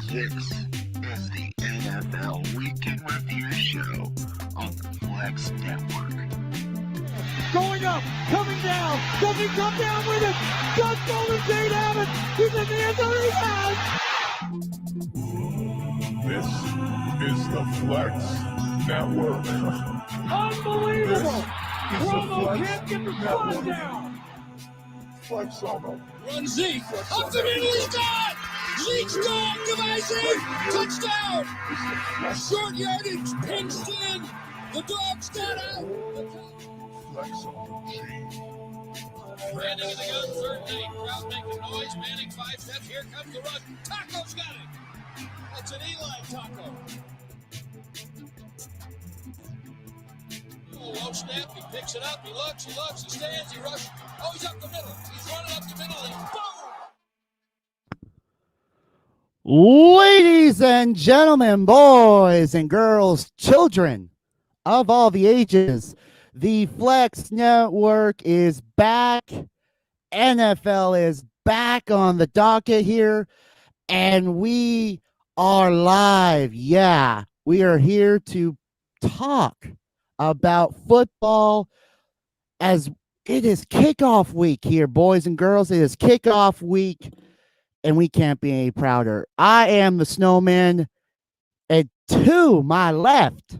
This is the NFL Week in Review Show on the Flex Network. Going up, coming down, does he come down with it? Does Golden State have it? He's in the end zone, he has! This is the Flex Network. Unbelievable! This is the Romo Flex can't get the Network. spot down! Flex on them. Run Zeke. Up the middle, he's gone! Zeke's gone! Goodbye, Zeke! Touchdown! Short yardage, pinched in. The dog's got out. Flex on the G. Branding in the gun, third and 8. Crowd making noise. Manning 5 steps. Here comes the run. Taco's got it. That's an Eli Taco. Oh, low snap. He picks it up. He looks, he stands, he rushes. Oh, he's up the middle. He's running up the middle, and boom! Ladies and gentlemen, boys and girls, children of all the ages, the Flex Network is back. NFL is back on the docket here, and we are live. Yeah, we are here to talk about football as it is kickoff week here, boys and girls. It is kickoff week. And we can't be any prouder. I am the SnowMan, and to my left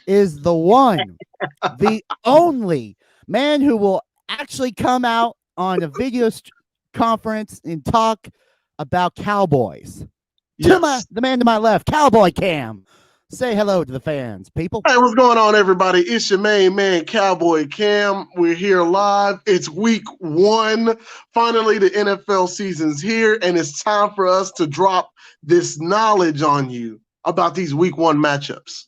is the one, the only man who will actually come out on a video conference and talk about Cowboys. Yes. The man to my left, Cowboy Cam. Say hello to the fans, people. Hey, what's going on, everybody? It's your main man, Cowboy Cam. We're here live. It's week 1. Finally, the NFL season's here, and it's time for us to drop this knowledge on you about these week 1 matchups.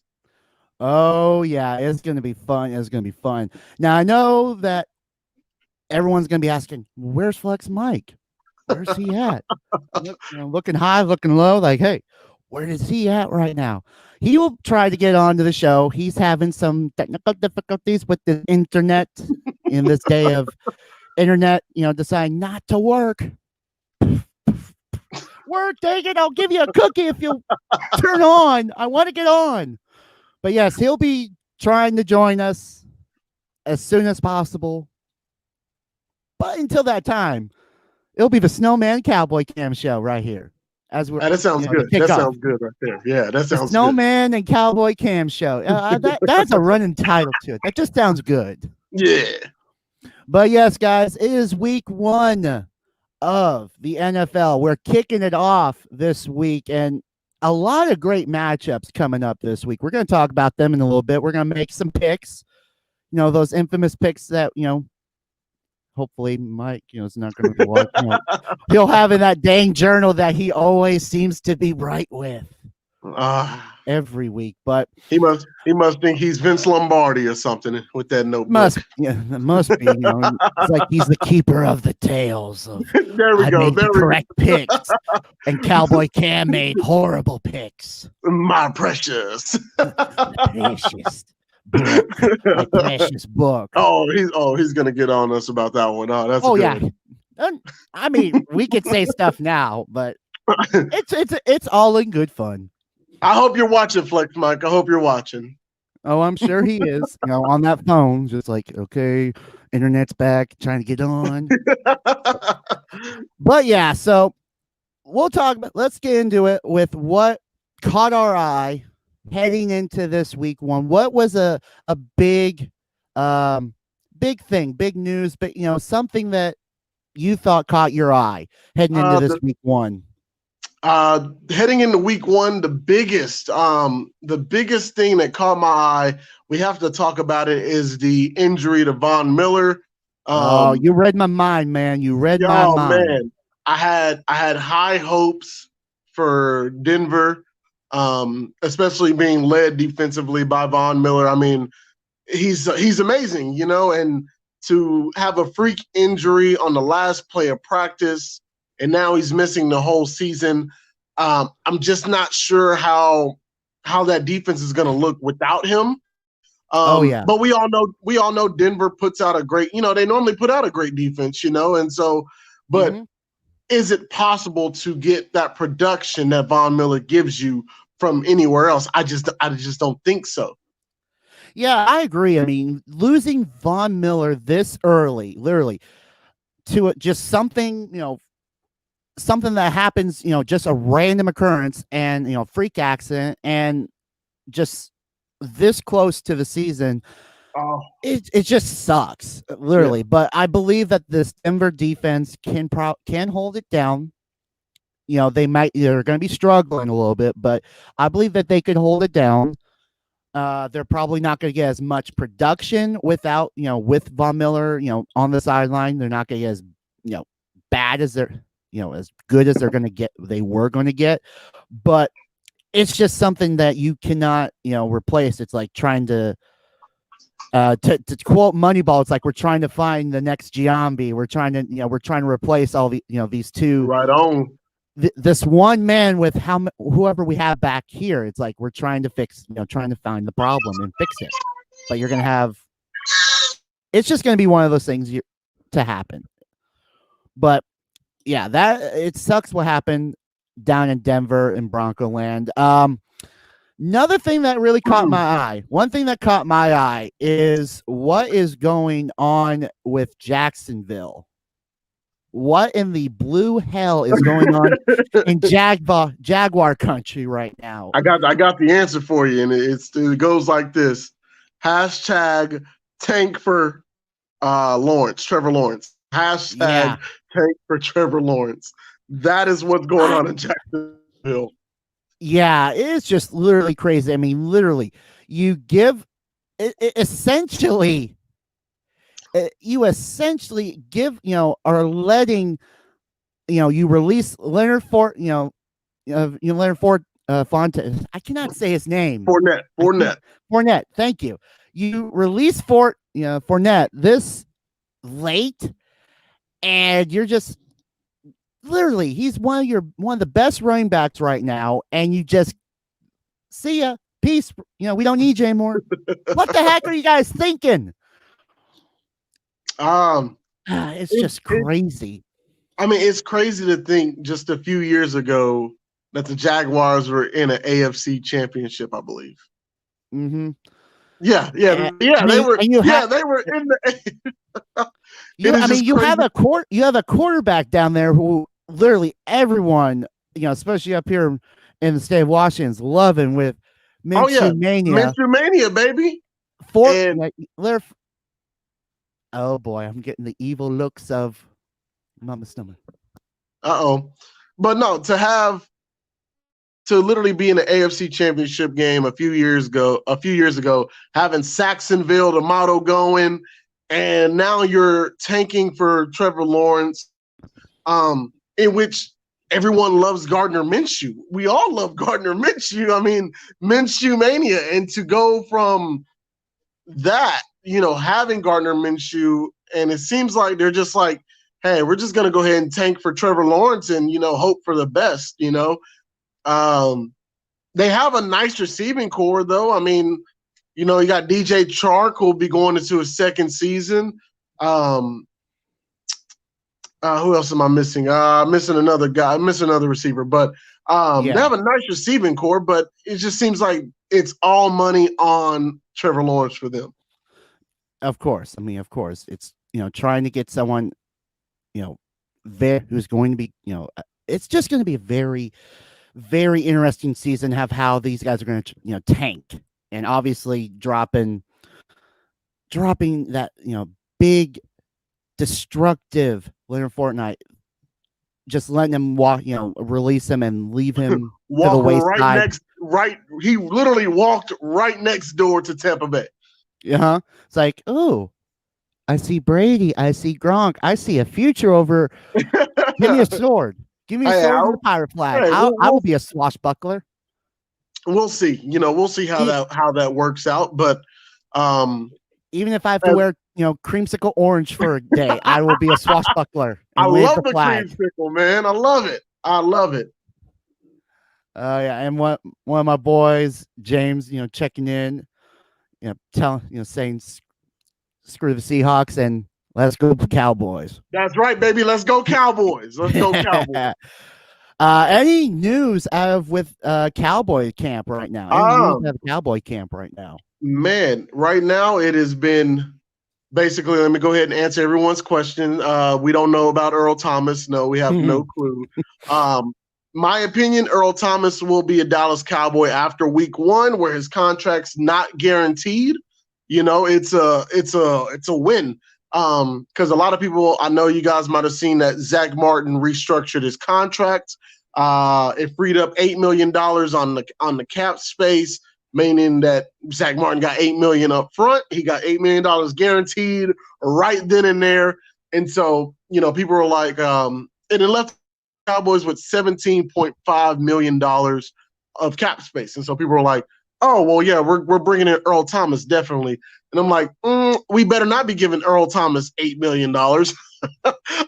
Oh, yeah, it's going to be fun. It's going to be fun. Now, I know that everyone's going to be asking, where's Flex Mike? Where's he at? Looking high, looking low, like, hey, where is he at right now? He will try to get onto the show. He's having some technical difficulties with the internet in this day of internet, deciding not to work. Work, take it. I'll give you a cookie if you turn on. I want to get on. But yes, he'll be trying to join us as soon as possible. But until that time, it'll be the SnowMan Cowboy Cam show right here. As we're, that sounds good. That sounds good right there. Yeah, that sounds good. SnowMan and Cowboy Cam show. That's a running title to it. That just sounds good. Yeah. But yes, guys, it is week 1 of the NFL. We're kicking it off this week, and a lot of great matchups coming up this week. We're going to talk about them in a little bit. We're going to make some picks, those infamous picks that, hopefully Mike, is not going to be watching. He'll have in that dang journal that he always seems to be right with every week. But he must think he's Vince Lombardi or something with that notebook. Must be. It's like he's the keeper of the tales. There we go. Made correct picks, and Cowboy Cam made horrible picks. My precious. Precious. My precious book. He's gonna get on us about that one. That's good. Yeah. I mean, we could say stuff now, but it's all in good fun. I hope you're watching, Flex Mike. I hope you're watching. Oh, I'm sure he is. On that phone, just like, okay, internet's back, trying to get on. But yeah, so we'll talk about. Let's get into it with what caught our eye heading into this week 1. What was a big thing, big news, but something that you thought caught your eye heading into this week 1? Heading into week 1, the biggest thing that caught my eye, we have to talk about it, is the injury to Von Miller. You read my mind, man. You read my mind. Man. I had high hopes for Denver. Especially being led defensively by Von Miller. I mean, he's amazing, and to have a freak injury on the last play of practice, and now he's missing the whole season. I'm just not sure how that defense is going to look without him. But we all know Denver puts out a great, they normally put out a great defense, and so, but is it possible to get that production that Von Miller gives you from anywhere else? I just don't think so. Yeah, I agree. I mean, losing Von Miller this early, literally, to just something, something that happens, just a random occurrence and, freak accident, and just this close to the season, Oh, it just sucks, literally. But I believe that this Denver defense can hold it down. They're going to be struggling a little bit, but I believe that they could hold it down. They're probably not going to get as much production without, with Von Miller, on the sideline. They're not going to get as, bad as they're, as good as they were going to get. But it's just something that you cannot, replace. It's like trying to quote Moneyball, it's like we're trying to find the next Giambi. We're trying to replace all the, these two. right on. This one man with whoever we have back here. It's like we're trying to trying to find the problem and fix it. But you're going to have, it's just going to be one of those things to happen. But yeah, it sucks what happened down in Denver in Bronco land. Another thing that really caught my eye, one thing that caught my eye is what is going on with Jacksonville. What in the blue hell is going on in Jaguar country right now? I got the answer for you, and it goes like this: hashtag tank for Trevor Lawrence. Hashtag tank for Trevor Lawrence. That is what's going on in Jacksonville. Yeah, it's just literally crazy. I mean, literally, you give essentially. You essentially give, are letting, you release Leonard Fort, Leonard Fort Fonte. I cannot say his name. Fournette. Thank you. You release Fournette this late, and you're just literally, he's one of the best running backs right now, and you just see ya, peace. We don't need you anymore. What the heck are you guys thinking? It's just crazy. It's crazy to think just a few years ago that the Jaguars were in an AFC championship, I believe. Mm-hmm. Yeah. They were in the. You have a quarterback down there who literally everyone, especially up here in the state of Washington, is loving with Minshew Mania. Minshew Mania, baby. Oh boy, I'm getting the evil looks of Mama Snowman. But no, to literally be in the AFC Championship game a few years ago, having Saxonville, the motto going, and now you're tanking for Trevor Lawrence, in which everyone loves Gardner Minshew. We all love Gardner Minshew. I mean, Minshew Mania, and to go from that, having Gardner Minshew, and it seems like they're just like, hey, we're just going to go ahead and tank for Trevor Lawrence and, hope for the best, They have a nice receiving core, though. I mean, you got DJ Chark, who will be going into his second season. Who else am I missing? Missing another guy, missing another receiver. But they have a nice receiving core, but it just seems like it's all money on Trevor Lawrence for them. Of course. It's, trying to get someone, who's going to be, it's just going to be a very, very interesting season, have how these guys are going to, tank, and obviously dropping that, big, destructive Leonard Fournette, just letting him walk, release him and leave him to the wayside. He literally walked right next door to Tampa Bay. It's like, oh, I see Brady, I see Gronk, I see a future over. Give me a sword. Give me a sword and a pirate flag. I will be a swashbuckler. We'll see. We'll see how that works out. But even if I have to wear, creamsicle orange for a day, I will be a swashbuckler. I love the creamsicle, man. I love it. Yeah, and one of my boys, James, checking in, saying screw the Seahawks, and Let's go Cowboys. That's right, baby. Let's go Cowboys. Let's go Cowboys. Any news out of with Cowboy camp right now? Any news out of Cowboy camp right now? Man, right now it has been basically, let me go ahead and answer everyone's question. We don't know about Earl Thomas. No, we have no clue. My opinion, Earl Thomas will be a Dallas Cowboy after week 1, where his contract's not guaranteed. You know, it's a win. Because a lot of people, I know you guys might have seen that Zach Martin restructured his contract. It freed up $8 million on the cap space, meaning that Zach Martin got $8 million up front. He got $8 million guaranteed right then and there. And so, you know, people were like, and it left Cowboys with $17.5 million of cap space. And so people were like, oh, well, yeah, we're bringing in Earl Thomas, definitely. And I'm like, we better not be giving Earl Thomas $8 million.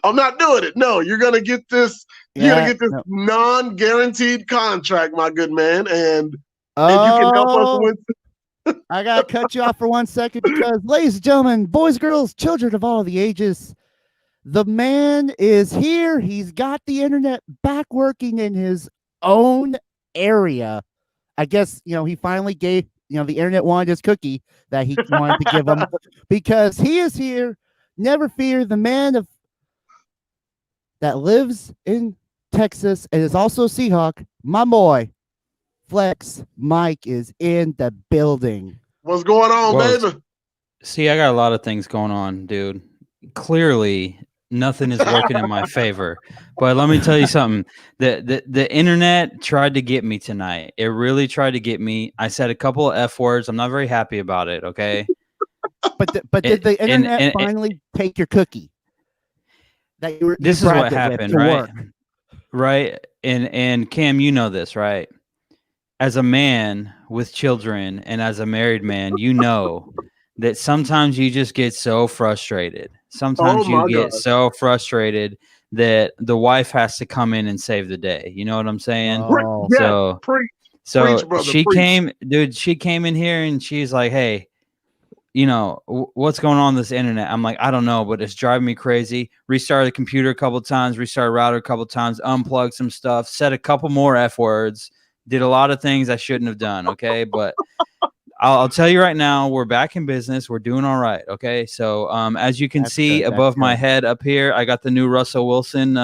I'm not doing it. No, you're going to get this. You're going to get this non-guaranteed contract, my good man. And if you can help us win. I got to cut you off for 1 second because, ladies and gentlemen, boys, girls, children of all the ages, the man is here. He's got the internet back working in his own area. I guess, you know, he finally gave, you know, the internet wanted his cookie that he wanted to give him because he is here. Never fear, the man that lives in Texas and is also a Seahawk, my boy, Flex Mike is in the building. What's going on, baby? See, I got a lot of things going on, dude. Clearly, nothing is working in my favor. But let me tell you something. The internet tried to get me tonight. It really tried to get me. I said a couple of F words. I'm not very happy about it, okay? But did the internet finally take your cookie? This is what happened, right? Right? And Cam, you know this, right? As a man with children and as a married man, you know that sometimes you just get so frustrated. Sometimes you get so frustrated that the wife has to come in and save the day. You know what I'm saying? Oh. She came in here and she's like, hey, you know, what's going on this internet? I'm like, I don't know, but it's driving me crazy. Restarted the computer a couple times, restarted router a couple times, unplugged some stuff, said a couple more F words, did a lot of things I shouldn't have done. Okay. But I'll tell you right now, we're back in business. We're doing all right. Okay. So as you can see above my head up here, I got the new Russell Wilson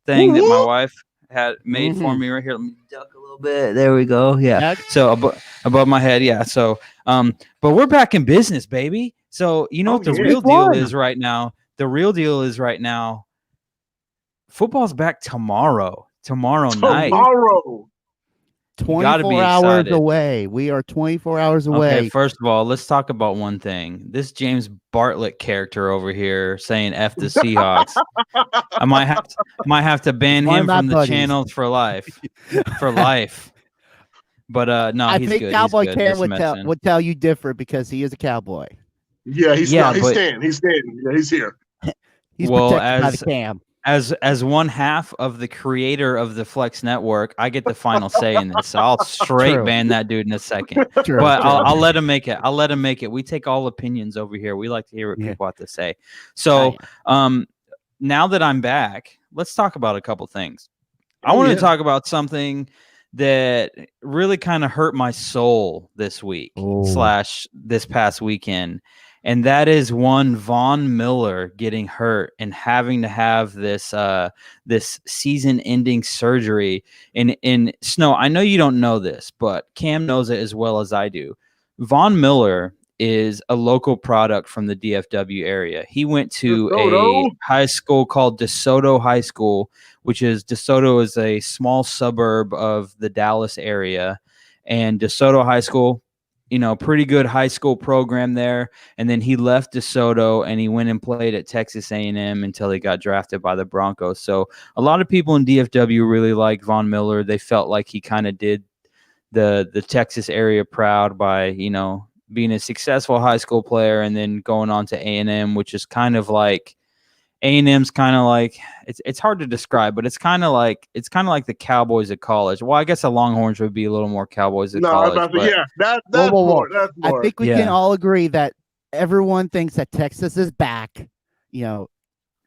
thing that my wife had made for me right here. Let me duck a little bit. There we go. Yeah. So above my head. Yeah. So but we're back in business, baby. So you know what the real deal is right now? The real deal is right now, football's back tomorrow night. 24 hours away. We are 24 hours away. Okay, first of all, let's talk about one thing. This James Bartlett character over here saying F the Seahawks. I might have to ban him from the channel for life. For life. But no, I he's think good. Cowboy Cam would tell you different because he is a cowboy. Yeah, he's standing. He's standing. Yeah, he's here. He's protected by the cam. As one half of the creator of the Flex Network, I get the final say in this. So I'll straight ban that dude in a second. I'll let him make it. I'll let him make it. We take all opinions over here. We like to hear what people have to say. So now that I'm back, let's talk about a couple things. I want to talk about something that really kind of hurt my soul this week / this past weekend. And that is one Von Miller getting hurt and having to have this this season-ending surgery. In Snow, I know you don't know this, but Cam knows it as well as I do. Von Miller is a local product from the DFW area. He went to a high school called DeSoto High School, which is DeSoto is a small suburb of the Dallas area. And DeSoto High School, you know, pretty good high school program there. And then he left DeSoto and he went and played at Texas A&M until he got drafted by the Broncos. So a lot of people in DFW really like Von Miller. They felt like he kind of did the Texas area proud by, you know, being a successful high school player and then going on to A&M, which is kind of like A&M's kind of like it's hard to describe, but it's kind of like the Cowboys at college. Well, I guess the Longhorns would be a little more Cowboys at college. That's more. I think we can all agree that everyone thinks that Texas is back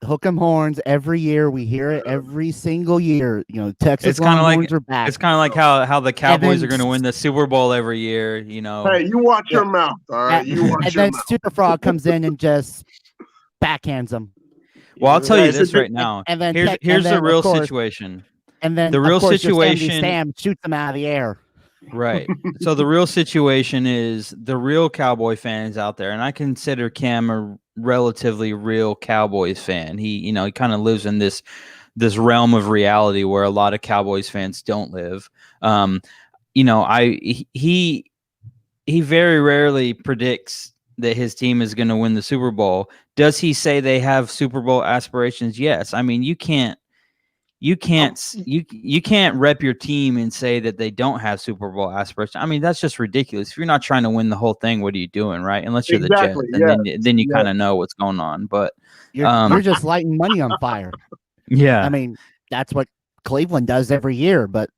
hook 'em horns every year. We hear it every single year. Texas It's kind of Longhorns like are back. it's kind of like how the Cowboys then- are going to win the Super Bowl every year. Hey, you watch your mouth, all right? You watch and your then mouth. Super Frog comes in and just backhands them. Well, I'll tell you Right, this so right now. And then Here's the of real course- situation. And then The real of course, situation- Yosemite Sam shoots them out of the air. Right. So the real situation is the real Cowboy fans out there, and I consider Cam a relatively real Cowboys fan. He kind of lives in this realm of reality where a lot of Cowboys fans don't live. He very rarely predicts that his team is going to win the Super Bowl. Does he say they have Super Bowl aspirations? Yes. I mean, you can't rep your team and say that they don't have Super Bowl aspirations. I mean, that's just ridiculous. If you're not trying to win the whole thing, what are you doing, right? Unless you're Exactly, the Jets, and then you kind of know what's going on. But You're just lighting money on fire. yeah, I mean, that's what Cleveland does every year, but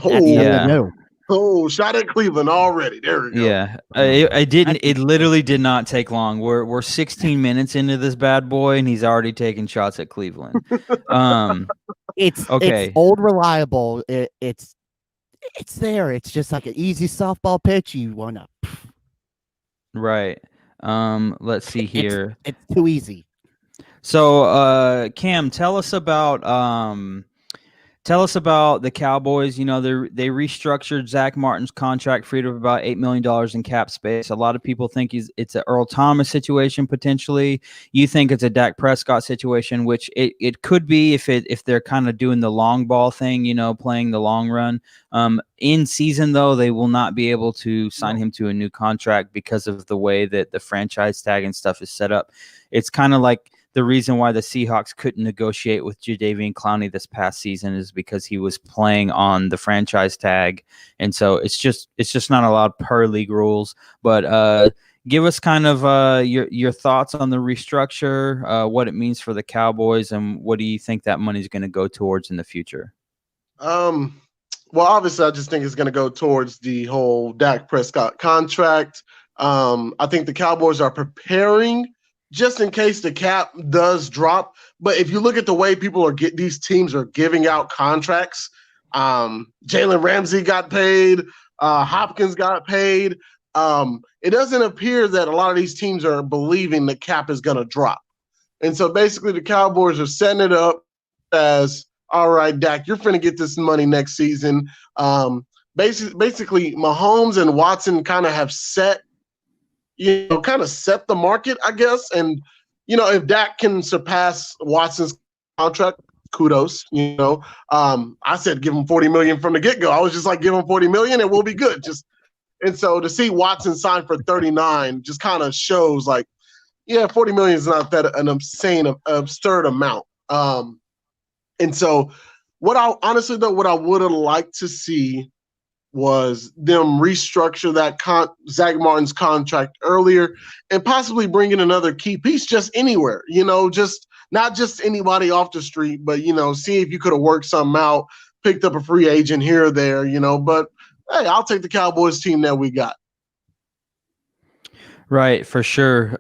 Oh, that's yeah. nothing new. Oh, shot at Cleveland already. There we go. yeah. It literally did not take long. We're 16 minutes into this bad boy, and he's already taking shots at Cleveland. It's Okay. It's old reliable. It's there. It's just like an easy softball pitch. You wanna. Right. Let's see here. It's too easy. So, Cam, tell us about the Cowboys. They restructured Zach Martin's contract, freed up about $8 million in cap space. A lot of people think it's an Earl Thomas situation potentially. You think it's a Dak Prescott situation, which it could be if they're kind of doing the long ball thing, playing the long run. In season though, they will not be able to sign him to a new contract because of the way that the franchise tag and stuff is set up. It's kind of like the reason why the Seahawks couldn't negotiate with Jadeveon Clowney this past season is because he was playing on the franchise tag. And so it's just not allowed per league rules. But give us kind of your thoughts on the restructure, what it means for the Cowboys, and what do you think that money is going to go towards in the future? Well, obviously, I just think it's going to go towards the whole Dak Prescott contract. I think the Cowboys are preparing just in case the cap does drop. But if you look at the way these teams are giving out contracts, Jalen Ramsey got paid, Hopkins got paid. It doesn't appear that a lot of these teams are believing the cap is going to drop. And so basically the Cowboys are setting it up as, all right, Dak, you're finna get this money next season. Basically Mahomes and Watson kind of have set the market, I guess. And, if Dak can surpass Watson's contract, kudos, I said, give him $40 million from the get-go. I was just like, give him $40 million and we'll be good. And so to see Watson sign for 39 just kind of shows like, yeah, $40 million is not that an absurd amount. And so what I would have liked to see was them restructure that Zach Martin's contract earlier and possibly bring in another key piece just anywhere, just not just anybody off the street, but, see if you could have worked something out, picked up a free agent here or there, but hey, I'll take the Cowboys team that we got. Right, for sure.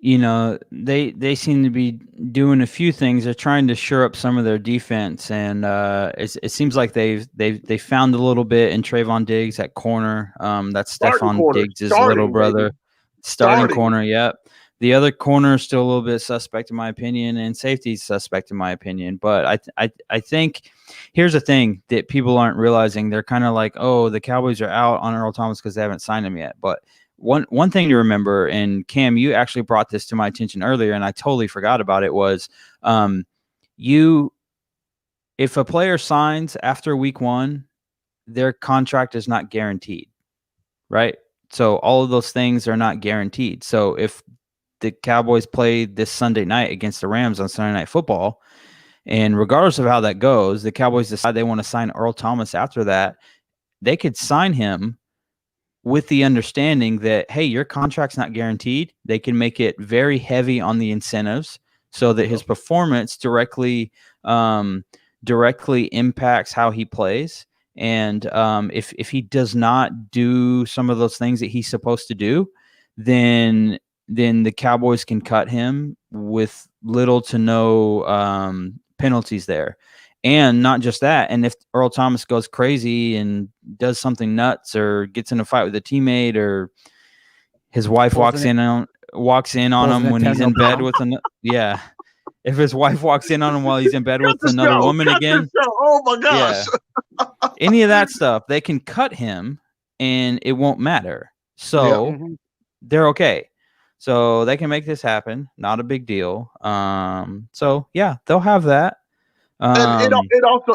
They seem to be doing a few things. They're trying to shore up some of their defense, and it seems like they found a little bit in Trayvon Diggs at corner. That's Stephon Diggs' little brother. Baby. Starting corner, yep. The other corner is still a little bit suspect in my opinion, and safety suspect in my opinion. But I think here's the thing that people aren't realizing. They're kind of like, oh, the Cowboys are out on Earl Thomas because they haven't signed him yet. But one thing to remember, and Cam, you actually brought this to my attention earlier, and I totally forgot about it, was if a player signs after week 1, their contract is not guaranteed, right? So all of those things are not guaranteed. So if the Cowboys play this Sunday night against the Rams on Sunday Night Football, and regardless of how that goes, the Cowboys decide they want to sign Earl Thomas after that, they could sign him with the understanding that, hey, your contract's not guaranteed. They can make it very heavy on the incentives so that his performance directly impacts how he plays. And if he does not do some of those things that he's supposed to do, then then the Cowboys can cut him with little to no penalties there. And not just that. And if Earl Thomas goes crazy and does something nuts or gets in a fight with a teammate, or his wife walks in on him when he's in bed with if his wife walks in on him while he's in bed with another woman again, oh my gosh, any of that stuff, they can cut him and it won't matter. So they're okay. So they can make this happen. Not a big deal. So yeah, they'll have that. And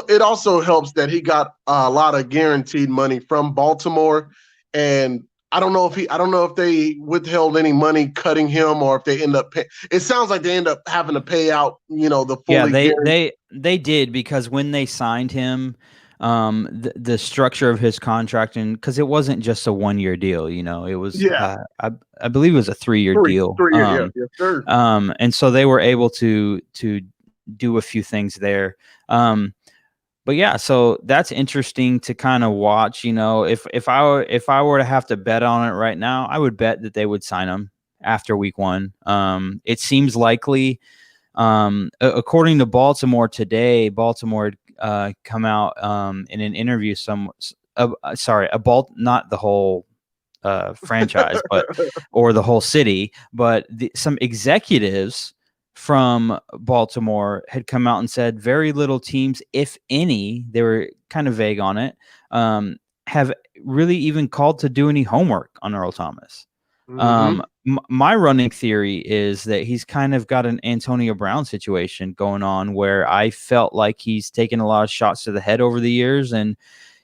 it also helps that he got a lot of guaranteed money from Baltimore, and I don't know if they withheld any money cutting him, or if they end up it sounds like they end up having to pay out, the fully they did, because when they signed him, the structure of his contract, and because it wasn't just a 1-year deal, it was I believe it was a 3-year deal. 3 year, and so they were able to do a few things there. But yeah, so that's interesting to kind of watch. If I were to have to bet on it right now, I would bet that they would sign him after week 1. It seems likely. According to Baltimore today, Baltimore come out in an interview. Not the whole franchise, or the whole city, but some executives from Baltimore had come out and said very little teams, if any, they were kind of vague on it, have really even called to do any homework on Earl Thomas. My running theory is that he's kind of got an Antonio Brown situation going on, where I felt like he's taken a lot of shots to the head over the years, and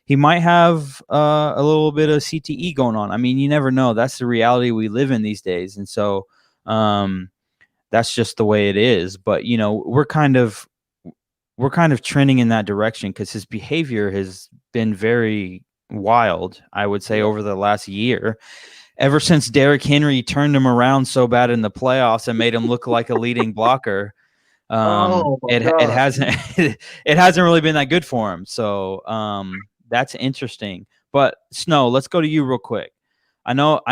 he might have a little bit of CTE going on. I mean, you never know. That's the reality we live in these days. And so that's just the way it is. But, we're kind of trending in that direction, because his behavior has been very wild, I would say, over the last year. Ever since Derrick Henry turned him around so bad in the playoffs and made him look like a leading blocker, it hasn't really been that good for him. So that's interesting. But Snow, let's go to you real quick. I know.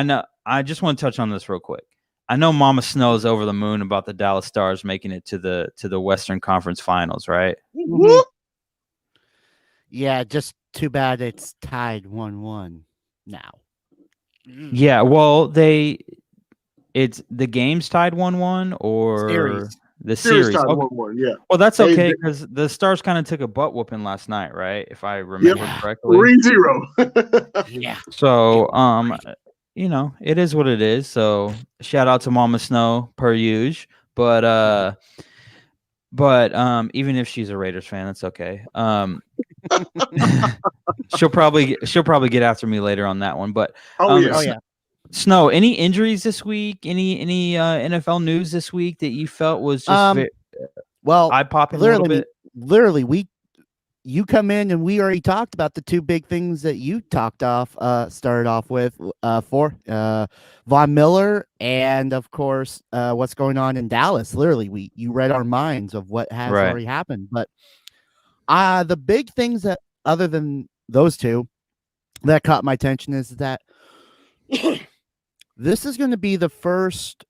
I just want to touch on this real quick. I know Mama Snow's over the moon about the Dallas Stars making it to the Western Conference Finals, right? Mm-hmm. Yeah, just too bad it's tied 1-1 now. Yeah, well, it's the game's tied 1-1, or the series tied okay. 1-1, yeah. Well, that's okay, because the Stars kind of took a butt whooping last night, right? If I remember correctly. 3-0. Yeah. So, it is what it is. So shout out to Mama Snow per usual. But even if she's a Raiders fan, that's okay. she'll probably get after me later on that one. But Snow, any injuries this week? Any NFL news this week that you felt was just eye popping a little bit? Literally, you come in and we already talked about the two big things that you started off with for Von Miller, and of course what's going on in Dallas. Literally, you read our minds of what has already happened. But the big things that, other than those two, that caught my attention is that this is going to be the first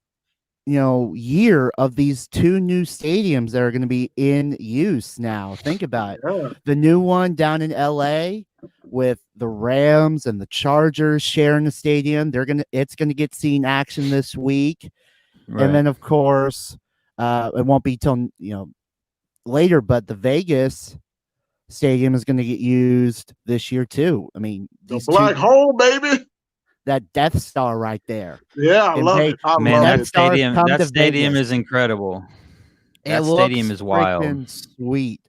year of these two new stadiums that are going to be in use now. Think about it. The new one down in LA with the Rams and the Chargers sharing the stadium. It's going to get seen action this week. Right. And then of course, it won't be till later, but the Vegas stadium is going to get used this year too. I mean, the black hole, baby. That Death Star right there. Yeah, I love it. That stadium is incredible. That stadium is wild. Sweet.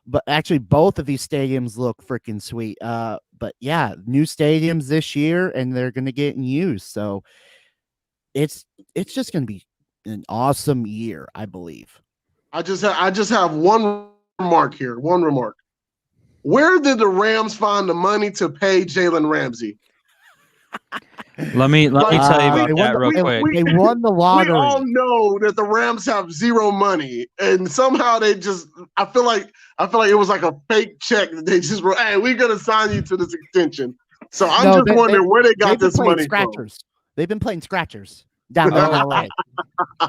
But actually, both of these stadiums look freaking sweet. But yeah, new stadiums this year, and they're going to get in use. So it's just going to be an awesome year, I believe. I just have one remark here. One remark. Where did the Rams find the money to pay Jalen Ramsey? Let me tell you about that real quick. They won the lottery. We all know that the Rams have zero money, and somehow they just. I feel like it was like a fake check that they just wrote. Hey, we're gonna sign you to this extension. So I'm wondering where they got this money from. They've been playing scratchers. Okay.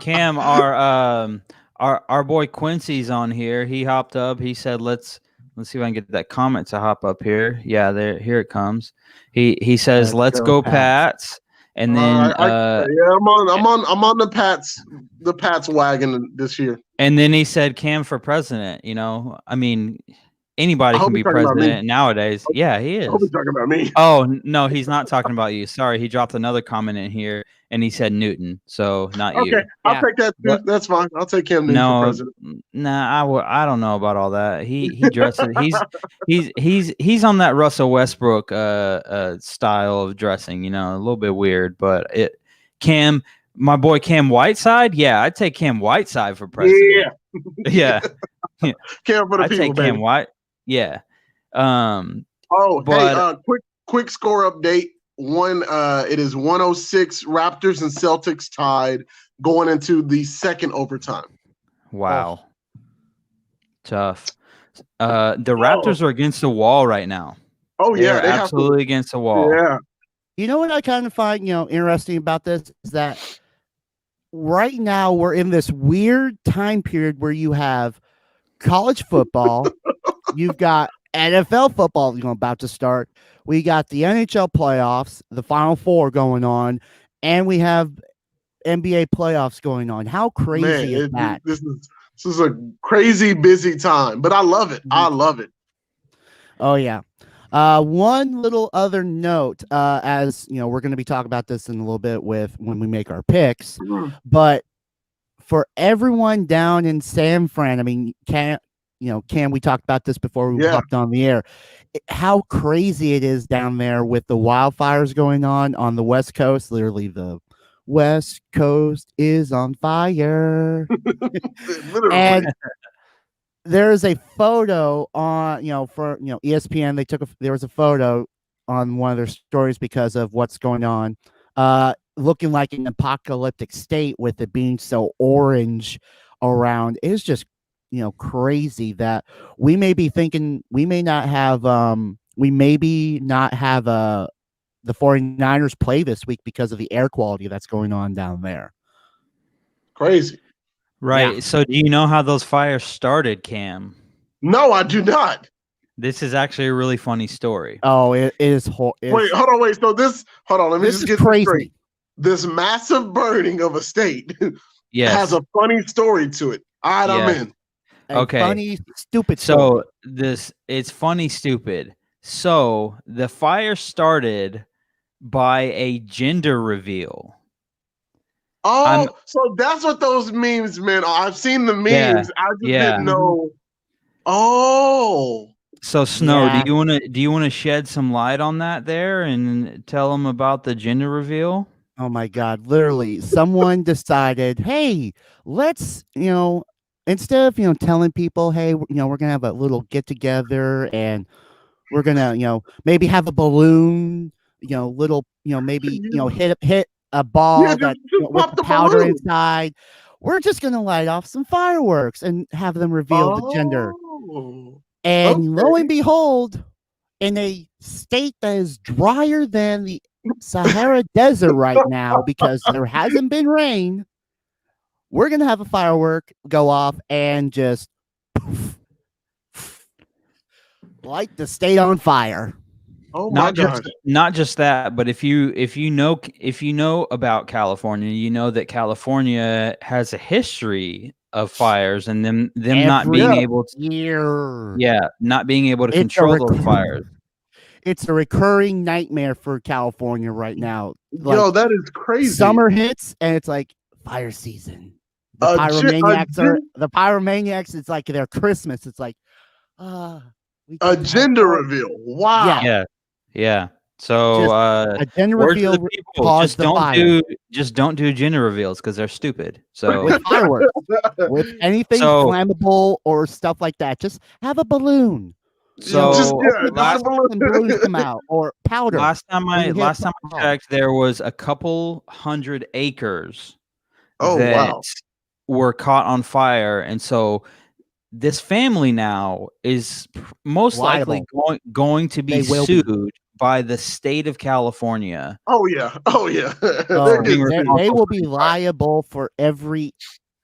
Cam, our boy Quincy's on here. He hopped up. He said, "Let's see if I can get that comment to hop up here." Yeah, here it comes. He says, "Let's go Pats." And then I'm on the Pats wagon this year. And then he said, "Cam for president." I mean, anybody can be president nowadays. Yeah, he is. I hope he's talking about me. Oh no, he's not talking about you. Sorry, he dropped another comment in here, and he said Newton, so not you. Okay, I'll take that too. That's fine. I'll take Cam Newton for president. Nah, I don't know about all that. He dresses. he's on that Russell Westbrook style of dressing. A little bit weird, but Cam. My boy Cam Whiteside, yeah, I'd take Cam Whiteside for president. Yeah. Cam for the I'd people, take baby. Cam White. Yeah. Quick score update. It is 106 Raptors and Celtics tied going into the second overtime. Wow. Tough. The Raptors are against the wall right now. Oh yeah, they're absolutely against the wall. Yeah. You know what I kind of find interesting about this is that right now we're in this weird time period where you have college football, you've got NFL football about to start, we got the NHL playoffs, the Final Four going on, and we have NBA playoffs going on. How crazy is that? This is a crazy busy time, but I love it. I love it. Oh yeah. One little other note, as we're going to be talking about this in a little bit when we make our picks, but for everyone down in San Fran, I mean, Cam, we talked about this before we hopped on the air, how crazy it is down there with the wildfires going on the West Coast. Literally, the West Coast is on fire. And there is a photo on, for ESPN. There was a photo on one of their stories because of what's going on, looking like an apocalyptic state with it being so orange around. It's just, crazy that we may be thinking we may not have the 49ers play this week because of the air quality that's going on down there. Crazy. Right. Yeah. So do you know how those fires started, Cam? No, I do not. This is actually a really funny story. Oh, it is. Wait, hold on. So let me just get crazy. This straight. This massive burning of a state has a funny story to it. All right, I'm in. Okay. Funny, stupid. So it's funny, stupid. So the fire started by a gender reveal. Oh, so that's what those memes meant. I've seen the memes. Yeah, I just didn't know. Oh. So Snow, do you want to shed some light on that there and tell them about the gender reveal? Oh my God! Literally, someone decided, hey, let's instead of telling people, hey, we're gonna have a little get together and we're gonna maybe have a balloon, maybe hit a ball with the powder inside. We're just gonna light off some fireworks and have them reveal the gender. And lo and behold, in a state that is drier than the Sahara Desert right now because there hasn't been rain, we're gonna have a firework go off and just light the state on fire. Oh my God! Not just that, but if you know about California, you know that California has a history of fires and them not being able to not being able to control those fires. It's a recurring nightmare for California right now. Yo, that is crazy. Summer hits and it's like fire season. The pyromaniacs. It's like their Christmas. It's like, a gender reveal. Wow. Yeah. So a gender reveal. Just don't do gender reveals because they're stupid. So with fireworks, with anything flammable or stuff like that, just have a balloon. So balloons come out or powder. Last time I checked, there was a couple hundred acres that were caught on fire, and so this family now is most likely going to be sued by the state of California. Oh yeah. Oh, being they will be liable for every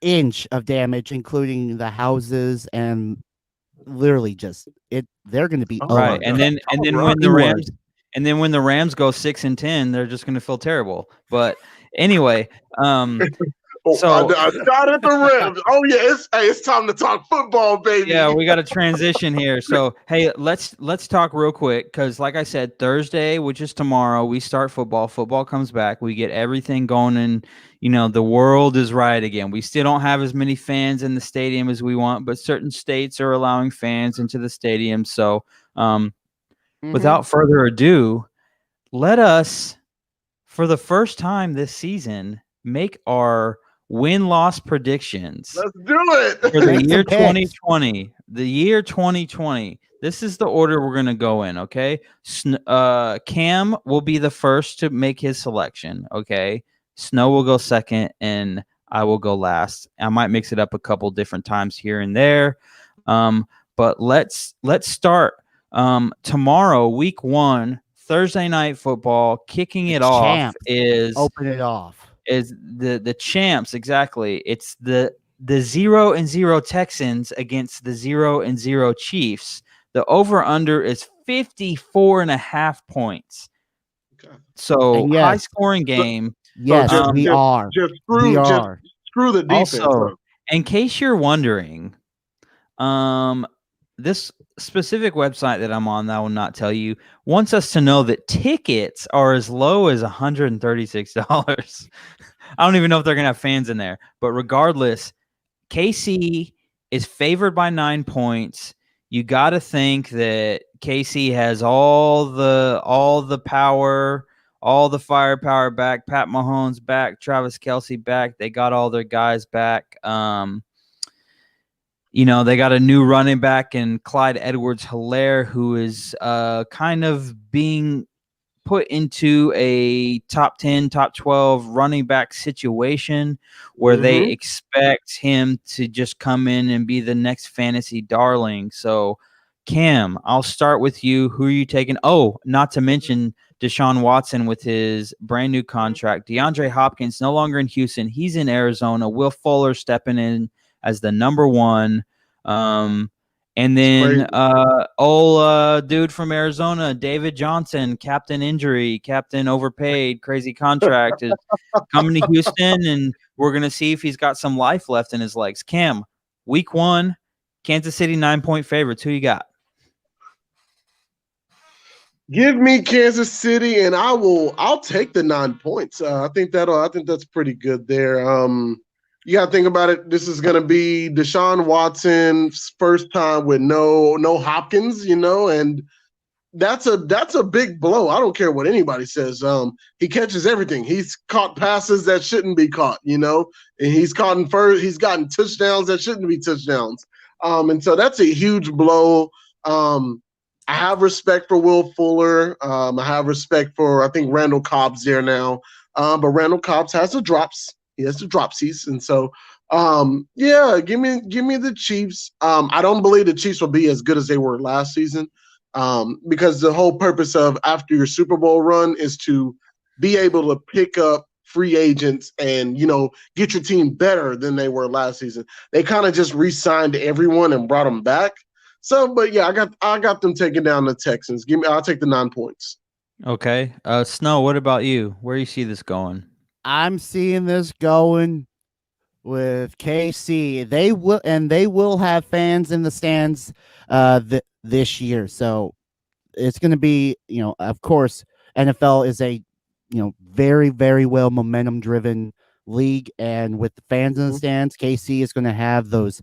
inch of damage, including the houses and literally just it. They're going to be Right, owned. and then when the Rams when the Rams go 6-10, they're just going to feel terrible. But anyway, so I shot at the Rams. Oh yeah, it's time to talk football, baby. yeah, we got to transition here. So hey, let's talk real quick because, like I said, Thursday, which is tomorrow, we start football. Football comes back. We get everything going, and the world is right again. We still don't have as many fans in the stadium as we want, but certain states are allowing fans into the stadium. So, without further ado, let us, for the first time this season, make our win-loss predictions. Let's do it for the year 2020. The year 2020. This is the order we're going to go in, okay? Cam will be the first to make his selection, okay? Snow will go second, and I will go last. I might mix it up a couple different times here and there. But let's start tomorrow, week 1, Thursday night football. Kicking it off is open it off. Is the champs, exactly. It's the 0-0 Texans against the 0-0 Chiefs. The over/under is 54.5 points. Okay. So high scoring game. Yes, we are. Just screw the defense. Also, in case you're wondering, this specific website that I'm on that I will not tell you wants us to know that tickets are as low as $136. I don't even know if they're gonna have fans in there, but regardless, KC is favored by 9 points. You got to think that KC has all the power, all the firepower back. Pat Mahomes back, Travis Kelce back. They got all their guys back. They got a new running back in Clyde Edwards-Helaire, who is kind of being put into a top 10, top 12 running back situation where they expect him to just come in and be the next fantasy darling. So, Cam, I'll start with you. Who are you taking? Oh, not to mention Deshaun Watson with his brand new contract. DeAndre Hopkins no longer in Houston. He's in Arizona. Will Fuller stepping in as the number 1. And then dude from Arizona, David Johnson, captain injury, captain overpaid, crazy contract, is coming to Houston, and we're going to see if he's got some life left in his legs. Cam, week 1, Kansas City 9-point favorites. Who you got? Give me Kansas City, and I'll take the 9 points. I think that's pretty good there. You got to think about it. This is going to be Deshaun Watson's first time with no Hopkins, and that's a big blow. I don't care what anybody says. He catches everything. He's caught passes that shouldn't be caught, and he's gotten touchdowns that shouldn't be touchdowns. And so that's a huge blow. I have respect for Will Fuller. I have respect for, I think, Randall Cobb's there now. But Randall Cobb's has the drops. He has the dropsies. And so, give me the Chiefs. I don't believe the Chiefs will be as good as they were last season, because the whole purpose of after your Super Bowl run is to be able to pick up free agents and, get your team better than they were last season. They kind of just re-signed everyone and brought them back. So, but yeah, I got them taking down the Texans. I'll take the 9 points. Okay. Snow, what about you? Where do you see this going? I'm seeing this going with KC. They will have fans in the stands this year. So it's going to be, of course, NFL is a, very, very well momentum driven league. And with the fans in the stands, KC is going to have those,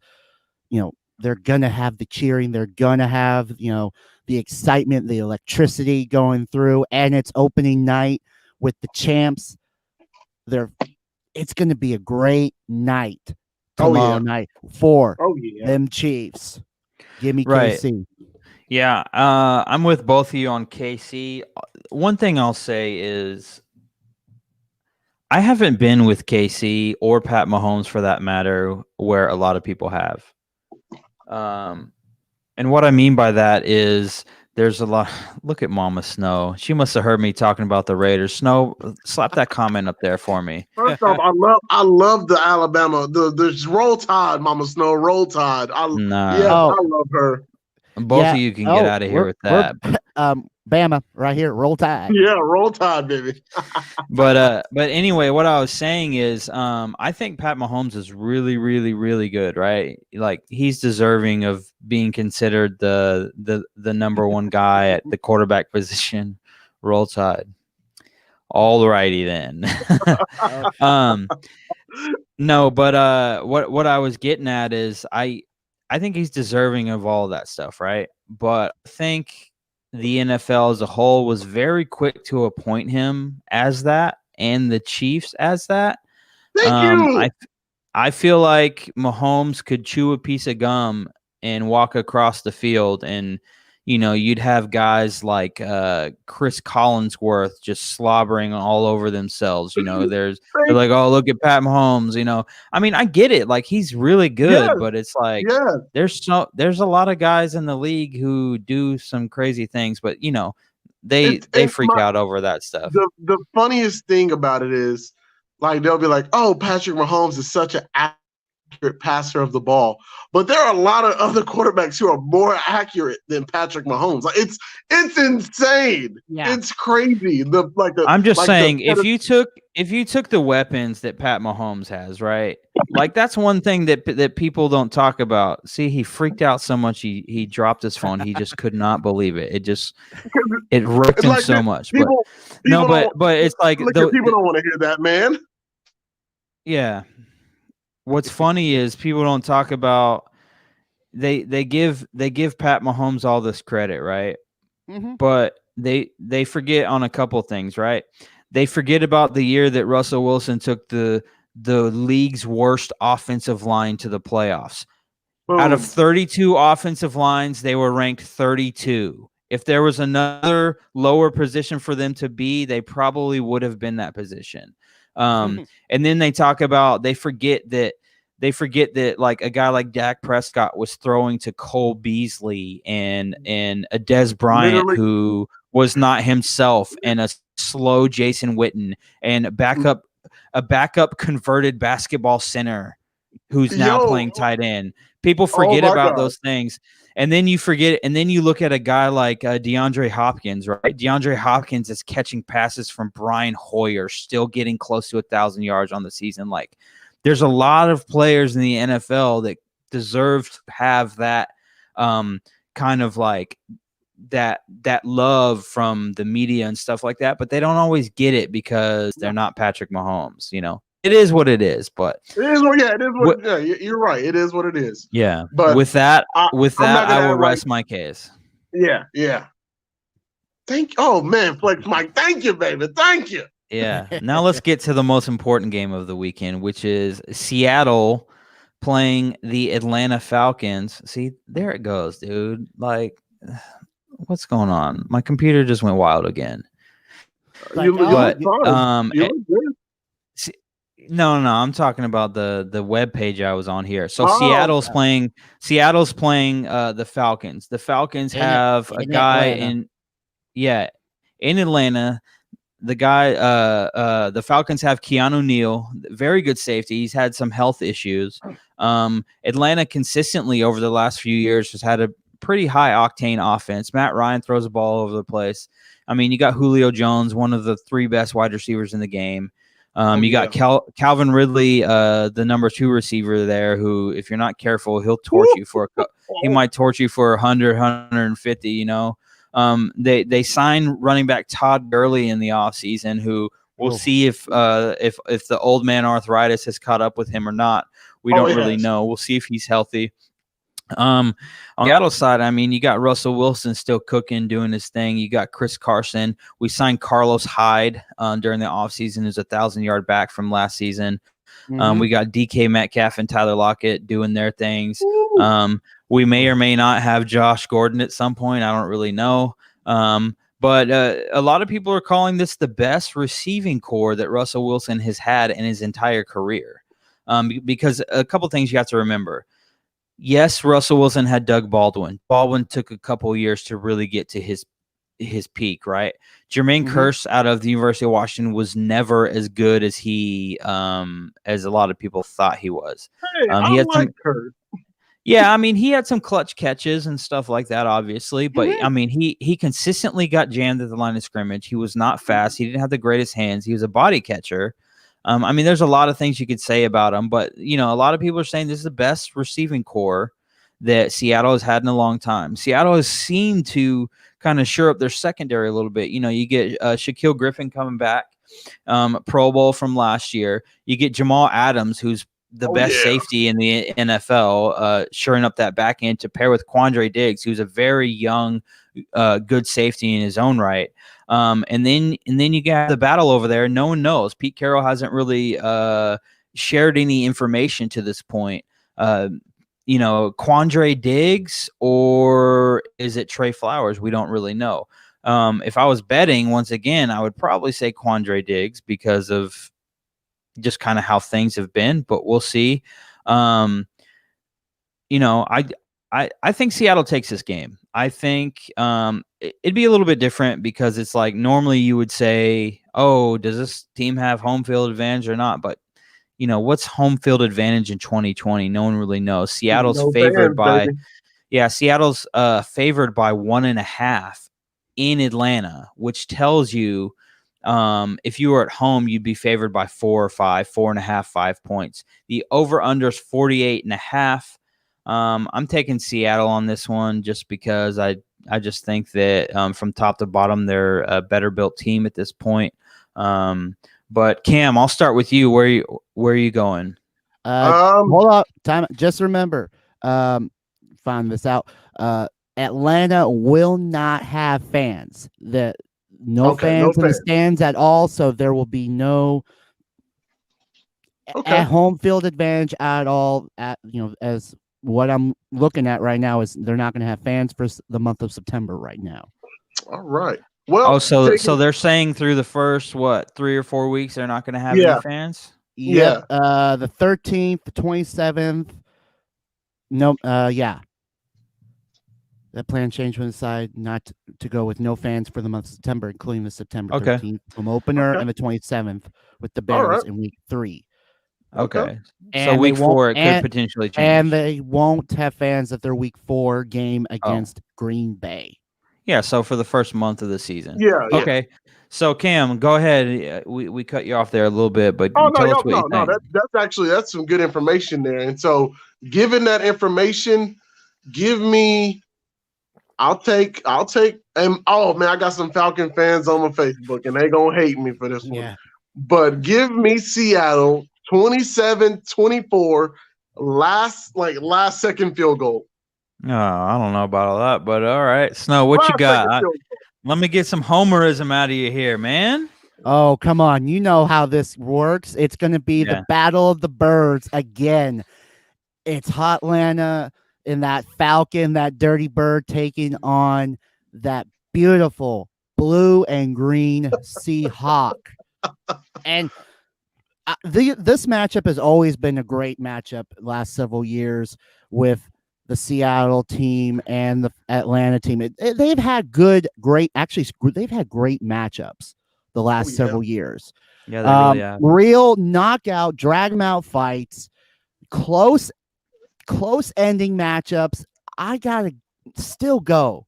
they're going to have the cheering. They're going to have, the excitement, the electricity going through, and it's opening night with the champs. It's going to be a great night tomorrow night for them Chiefs. Give me KC. Yeah, I'm with both of you on KC. One thing I'll say is I haven't been with KC or Pat Mahomes, for that matter, where a lot of people have. And what I mean by that is There's a lot. Look at Mama Snow. She must have heard me talking about the Raiders. Snow, slap that comment up there for me. First off, I love the Alabama, the Roll Tide, Mama Snow, Roll Tide. Nah. Yes, I love her. Both of you can get out of here with that. Bama right here, Roll Tide. Yeah, Roll Tide, baby. But anyway, what I was saying is, I think Pat Mahomes is really, really, really good, right? Like he's deserving of being considered the number one guy at the quarterback position. Roll Tide. All righty then. No, but what I was getting at is I think he's deserving of all that stuff, right? But I think the NFL as a whole was very quick to appoint him as that, and the Chiefs as that. Thank you. I feel like Mahomes could chew a piece of gum and walk across the field, and you'd have guys like Chris Collinsworth just slobbering all over themselves. They're like, oh, look at Pat Mahomes. I mean, I get it. Like he's really good, but it's like there's a lot of guys in the league who do some crazy things, but they freak out over that stuff. The funniest thing about it is, like, they'll be like, oh, Patrick Mahomes is such an accurate passer of the ball, but there are a lot of other quarterbacks who are more accurate than Patrick Mahomes. Like it's insane. Yeah. It's crazy. I'm just saying, if you took the weapons that Pat Mahomes has, right? Like that's one thing that people don't talk about. See, he freaked out so much he dropped his phone. He just could not believe it. It wrecked him so much. But it's like people don't want to hear that, man. Yeah. What's funny is people don't talk about they give Pat Mahomes all this credit, right? Mm-hmm. But they forget on a couple things, right? They forget about the year that Russell Wilson took the league's worst offensive line to the playoffs. Boom. Out of 32 offensive lines, they were ranked 32. If there was another lower position for them to be, they probably would have been that position. And then they forget that like a guy like Dak Prescott was throwing to Cole Beasley and a Dez Bryant who was not himself, and a slow Jason Witten, and a backup converted basketball center who's now playing tight end. People forget about those things. And then you forget, and then you look at a guy like DeAndre Hopkins, right? DeAndre Hopkins is catching passes from Brian Hoyer, still getting close to 1,000 yards on the season. Like, there's a lot of players in the NFL that deserve to have that kind of like that love from the media and stuff like that, but they don't always get it because they're not Patrick Mahomes. It is what it is, but it is what you're right. It is what it is. Yeah. But with that, I will rest my case. Yeah. Oh man, Flex Mike, thank you, baby. Thank you. Yeah. Now let's get to the most important game of the weekend, which is Seattle playing the Atlanta Falcons. See, there it goes, dude. Like, what's going on? My computer just went wild again. No, I'm talking about the web page I was on here. So Seattle's playing the Falcons. The Falcons have a guy in Atlanta. The guy the Falcons have Keanu Neal, very good safety. He's had some health issues. Atlanta consistently over the last few years has had a pretty high octane offense. Matt Ryan throws the ball all over the place. I mean, you got Julio Jones, one of the 3 best wide receivers in the game. You got Calvin Ridley, the number 2 receiver there, who, if you're not careful, he'll torch you he might torch you for 100, 150, They signed running back Todd Gurley in the offseason, who we'll see if the old man arthritis has caught up with him or not. We don't really know. We'll see if he's healthy. On the Seattle side, I mean, you got Russell Wilson still cooking, doing his thing. You got Chris Carson. We signed Carlos Hyde during the offseason, who's a 1,000-yard back from last season. We got DK Metcalf and Tyler Lockett doing their things. We may or may not have Josh Gordon at some point. I don't really know. But a lot of people are calling this the best receiving core that Russell Wilson has had in his entire career. Because a couple things you have to remember. yes, Russell Wilson had Doug Baldwin. Baldwin took a couple years to really get to his peak, right? Jermaine Kearse out of the University of Washington was never as good as he as a lot of people thought he was. Hey, He I had like Kurt. Yeah, I mean, he had some clutch catches and stuff like that, obviously. But I mean, he consistently got jammed at the line of scrimmage. He was not fast. He didn't have the greatest hands. He was a body catcher. I mean, there's a lot of things you could say about him, but a lot of people are saying this is the best receiving core that Seattle has had in a long time. Seattle has seemed to kind of shore up their secondary a little bit. You get Shaquille Griffin coming back, Pro Bowl from last year. You get Jamal Adams, who's the best safety in the NFL, shoring up that back end to pair with Quandre Diggs, who's a very young, good safety in his own right. And then you got the battle over there. No one knows. Pete Carroll hasn't really shared any information to this point. Quandre Diggs, or is it Trey Flowers? We don't really know. If I was betting, once again, I would probably say Quandre Diggs because of just kind of how things have been, but we'll see. I think Seattle takes this game. I think it'd be a little bit different because it's like normally you would say, oh, does this team have home field advantage or not? But what's home field advantage in 2020? No one really knows. Seattle's favored by 1.5 in Atlanta, which tells you if you were at home, you'd be favored by 4 or 5, 4.5, 5 points. The over-under is 48.5. I'm taking Seattle on this one just because I just think that from top to bottom, they're a better built team at this point. But Cam, I'll start with you. Where are you going? Hold up, time. Just remember, find this out. Atlanta will not have fans. No fans in the stands at all, so there will be no at home field advantage at all. As what I'm looking at right now is they're not going to have fans for the month of September right now. All right. Well, so they're saying through the first 3 or 4 weeks they're not going to have any fans. Yep. The 13th, the 27th. No. That plan changed when they decided not to go with no fans for the month of September, including the September 13th home opener and the 27th with the Bears in week 3. Okay. And so week 4 it could potentially change. And they won't have fans at their week 4 game against Green Bay. Yeah, so for the first month of the season. Yeah. Okay. So Cam, go ahead. We cut you off there a little bit, but tell us what you think. That's some good information there. And so given that information, I'll take and oh man, I got some Falcon fans on my Facebook and they gonna hate me for this one. Yeah. But give me Seattle 27-24, last second field goal. Oh, I don't know about all that, but all right. Snow, what you got? Let me get some homerism out of you here, man. Oh, come on. You know how this works. It's going to be the Battle of the Birds again. It's Hotlanta and that Falcon, that dirty bird taking on that beautiful blue and green Seahawk. And this matchup has always been a great matchup last several years with the Seattle team and the Atlanta team. They've had great matchups the last several years. Yeah, they really have. Real knockout, drag 'em out fights, close ending matchups. I gotta still go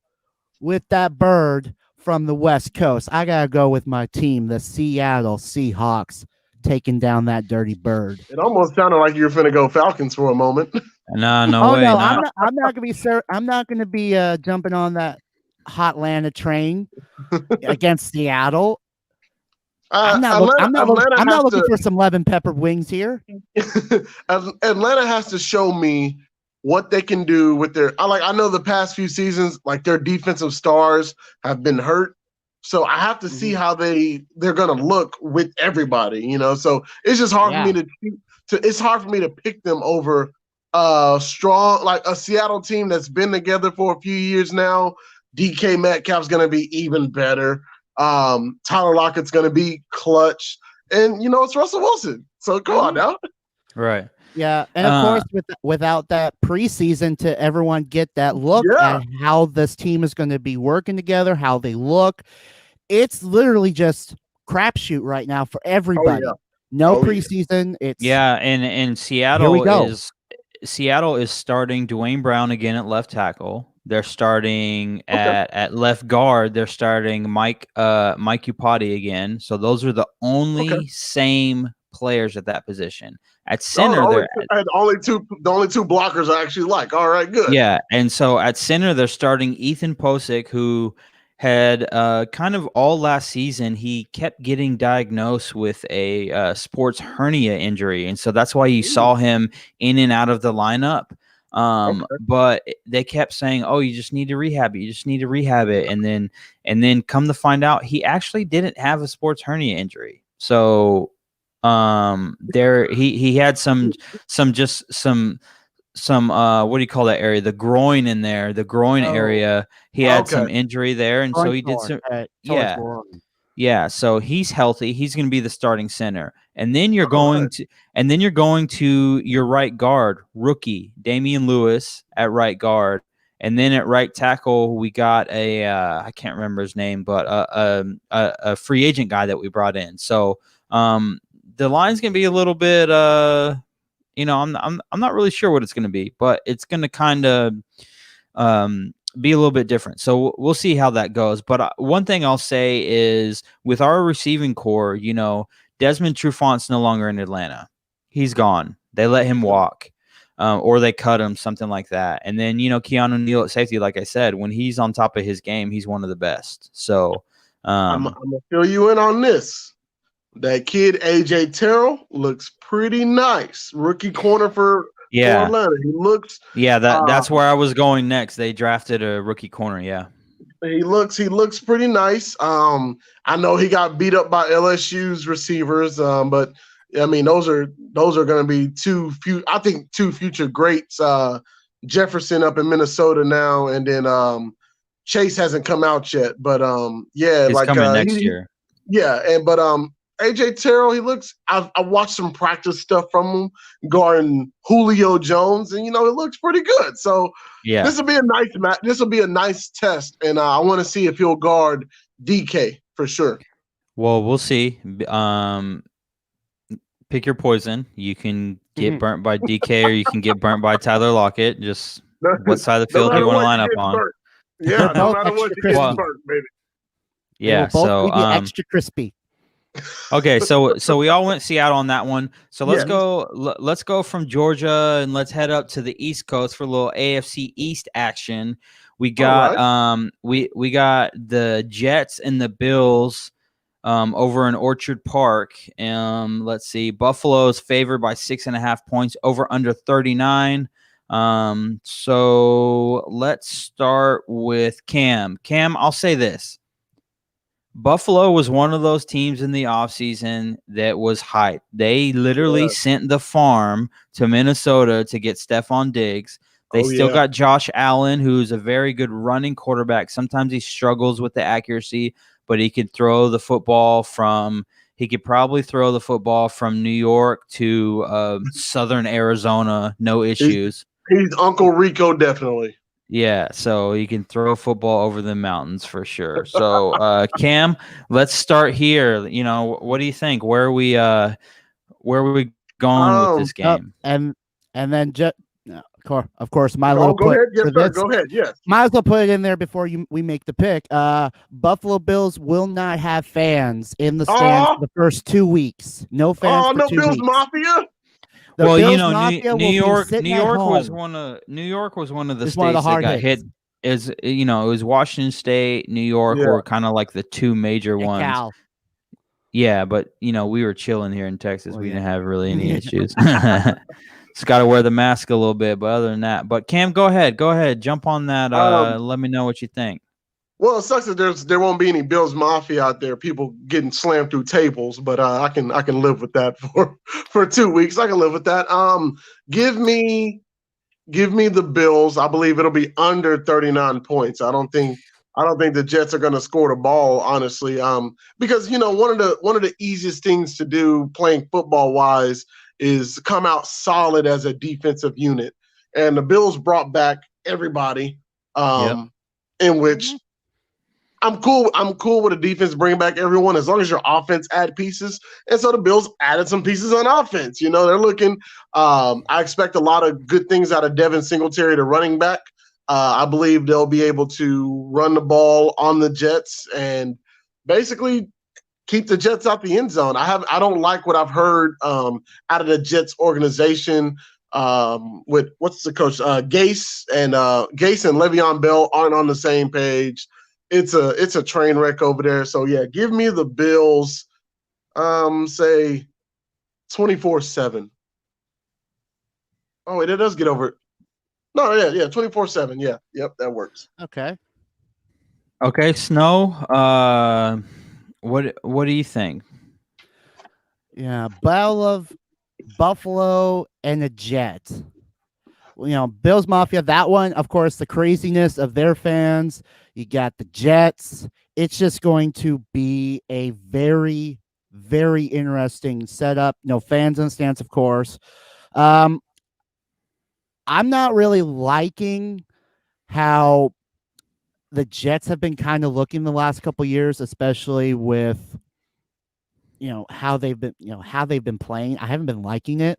with that bird from the West Coast. I gotta go with my team, the Seattle Seahawks, taking down that dirty bird. It almost sounded like you were finna go Falcons for a moment. No, way. No. I'm not gonna be jumping on that Hotlanta train against Seattle. I'm not looking for some lemon pepper wings here. Atlanta has to show me what they can do with their. I know the past few seasons, like their defensive stars have been hurt, so I have to see how they're gonna look with everybody. So it's just hard for me it's hard for me to pick them over strong, like a Seattle team that's been together for a few years now. DK Metcalf's gonna be even better. Tyler Lockett's gonna be clutch, and it's Russell Wilson. So come on now. Right. Yeah, and of course, without that preseason to everyone get that look at how this team is going to be working together, how they look, it's literally just crapshoot right now for everybody. No preseason. It's and Seattle is starting Dwayne Brown again at left tackle. They're starting at left guard. They're starting Mike Upati again. So those are the only same players at that position. At center, the only two blockers I actually like. All right, good. Yeah, and so at center, they're starting Ethan Posick, who had kind of all last season, he kept getting diagnosed with a sports hernia injury, and so that's why you saw him in and out of the lineup. But they kept saying, "Oh, you just need to rehab it. You just need to rehab it," and then come to find out, he actually didn't have a sports hernia injury. So there he had some what do you call that area, the groin in there, the groin area, he had some injury there, and so he did some so he's healthy, he's going to be the starting center, and then you're going to your right guard rookie Damian Lewis at right guard, and then at right tackle we got a I can't remember his name, but a free agent guy that we brought in. So the line's going to be a little bit I'm not really sure what it's going to be, but it's going to kind of be a little bit different. So we'll see how that goes. But one thing I'll say is with our receiving core, Desmond Trufant's no longer in Atlanta. He's gone. They let him walk, or they cut him, something like that. And then, Keanu Neal at safety, like I said, when he's on top of his game, he's one of the best. So I'm going to fill you in on this. That kid, AJ Terrell, looks pretty nice. Rookie corner for Atlanta. He looks. Yeah, that's where I was going next. They drafted a rookie corner. Yeah, he looks pretty nice. I know he got beat up by LSU's receivers, but I mean those are going to be two future greats. Jefferson up in Minnesota now, and then Chase hasn't come out yet, but it's coming next year. Yeah, but AJ Terrell, he looks. I watched some practice stuff from him guarding Julio Jones, and it looks pretty good. So this will be a nice match. This will be a nice test, and I want to see if he'll guard DK for sure. Well, we'll see. Pick your poison. You can get burnt by DK, or you can get burnt by Tyler Lockett. Just what side of the field do you want to line up on? Burnt. Yeah, no matter what, you get burnt, baby. Yeah, so extra crispy. Okay, so we all went Seattle on that one. So let's go from Georgia and let's head up to the East Coast for a little AFC East action. We got we got the Jets and the Bills over in Orchard Park. Let's see, Buffalo is favored by 6.5 points, over under 39. So let's start with Cam. Cam, I'll say this. Buffalo was one of those teams in the offseason that was hyped. They literally sent the farm to Minnesota to get Stephon Diggs. They still got Josh Allen, who's a very good running quarterback. Sometimes he struggles with the accuracy, but he could throw the football he could probably throw the football from New York to southern Arizona, no issues. He's Uncle Rico, definitely. Yeah, so he can throw football over the mountains for sure. So, Cam, let's start here. What do you think? Where are we going with this game? And then of course, my little go ahead. Yes, sir. Go ahead. Yes. Might as well put it in there before we make the pick. Buffalo Bills will not have fans in the stands for the first 2 weeks. No fans. Oh, no Bills Mafia. Well, New York was one of the states that got hit. It was Washington State, New York were kind of like the two major ones. Cal. Yeah, but we were chilling here in Texas. We didn't have really any issues. Just got to wear the mask a little bit, but other than that. But Cam, go ahead, jump on that. Let me know what you think. Well, it sucks that there won't be any Bills Mafia out there, people getting slammed through tables, but I can live with that for 2 weeks. I can live with that. Give me the Bills. I believe it'll be under 39 points. I don't think the Jets are going to score the ball, honestly. Because one of the easiest things to do playing football wise is come out solid as a defensive unit. And the Bills brought back everybody, in which I'm cool with the defense bringing back everyone as long as your offense add pieces. And so the Bills added some pieces on offense. You know, they're looking. I expect a lot of good things out of Devin Singletary, the running back. I believe they'll be able to run the ball on the Jets and basically keep the Jets out the end zone. I don't like what I've heard out of the Jets organization. With what's the coach? Gase and Le'Veon Bell aren't on the same page. It's a train wreck over there. So yeah, give me the Bills. Say 24-7. Oh wait, it does get over it. No, yeah, 24-7. Yeah, yep, that works. Okay. Okay, Snow. What do you think? Yeah, Battle of Buffalo and the Jets. You know, Bills Mafia, that one, of course, the craziness of their fans. You got the Jets. It's just going to be a very, very interesting setup. No fans in the stands, of course. I'm not really liking how the Jets have been kind of looking the last couple years, especially with how they've been playing. I haven't been liking it,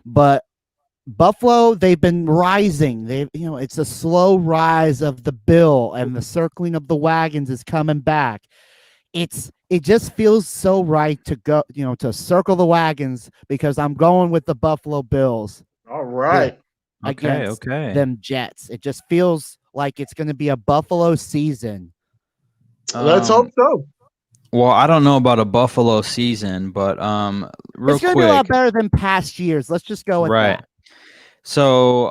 but Buffalo, they've been rising. It's a slow rise of the bill, and the circling of the wagons is coming back. It just feels so right to go, to circle the wagons, because I'm going with the Buffalo Bills. All right. Against them Jets. It just feels like it's going to be a Buffalo season. Let's hope so. Well, I don't know about a Buffalo season, but real it's going to be a lot better than past years. Let's just go with that. So,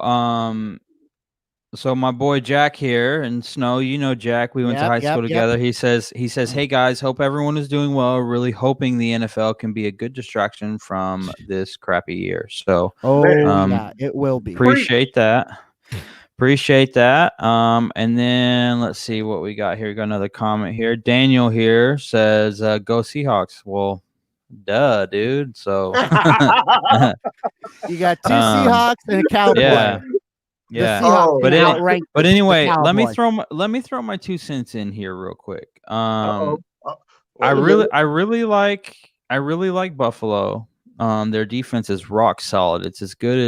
so my boy Jack here, and Snow, Jack, we went to high school together. He says, "Hey guys, hope everyone is doing well. Really hoping the NFL can be a good distraction from this crappy year." So, it will be. Appreciate that. And then let's see what we got here. We got another comment here. Daniel here says, "Go Seahawks." Well, duh, dude. So you got two Seahawks and a Cowboy. Yeah. But anyway, let me throw my 2 cents in here real quick. I really like Buffalo. Their defense is rock solid. It's as good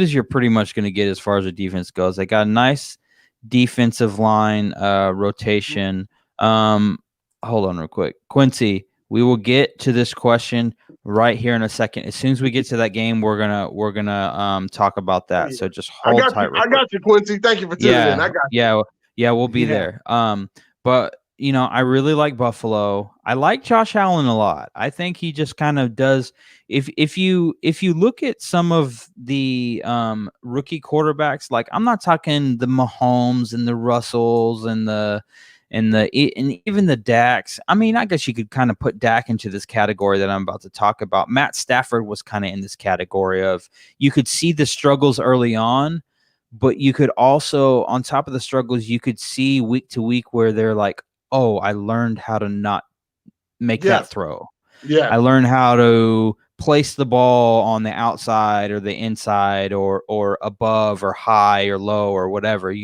as you're pretty much going to get as far as the defense goes. They got a nice defensive line rotation. Hold on real quick. Quincy, we will get to this question right here in a second. As soon as we get to that game, we're gonna talk about that. So just hold tight. I got you, Quincy. Thank you for tuning in. I got you. Yeah, we'll be there. But I really like Buffalo. I like Josh Allen a lot. I think he just kind of does. If you look at some of the rookie quarterbacks, like I'm not talking the Mahomes and the Russells and even the Daks. I mean, I guess you could kind of put Dak into this category that I'm about to talk about. Matt Stafford was kind of in this category of, you could see the struggles early on, but you could also, on top of the struggles, you could see week to week where they're like, oh, I learned how to not make that throw. Yeah. I learned how to place the ball on the outside or the inside or above or high or low or whatever,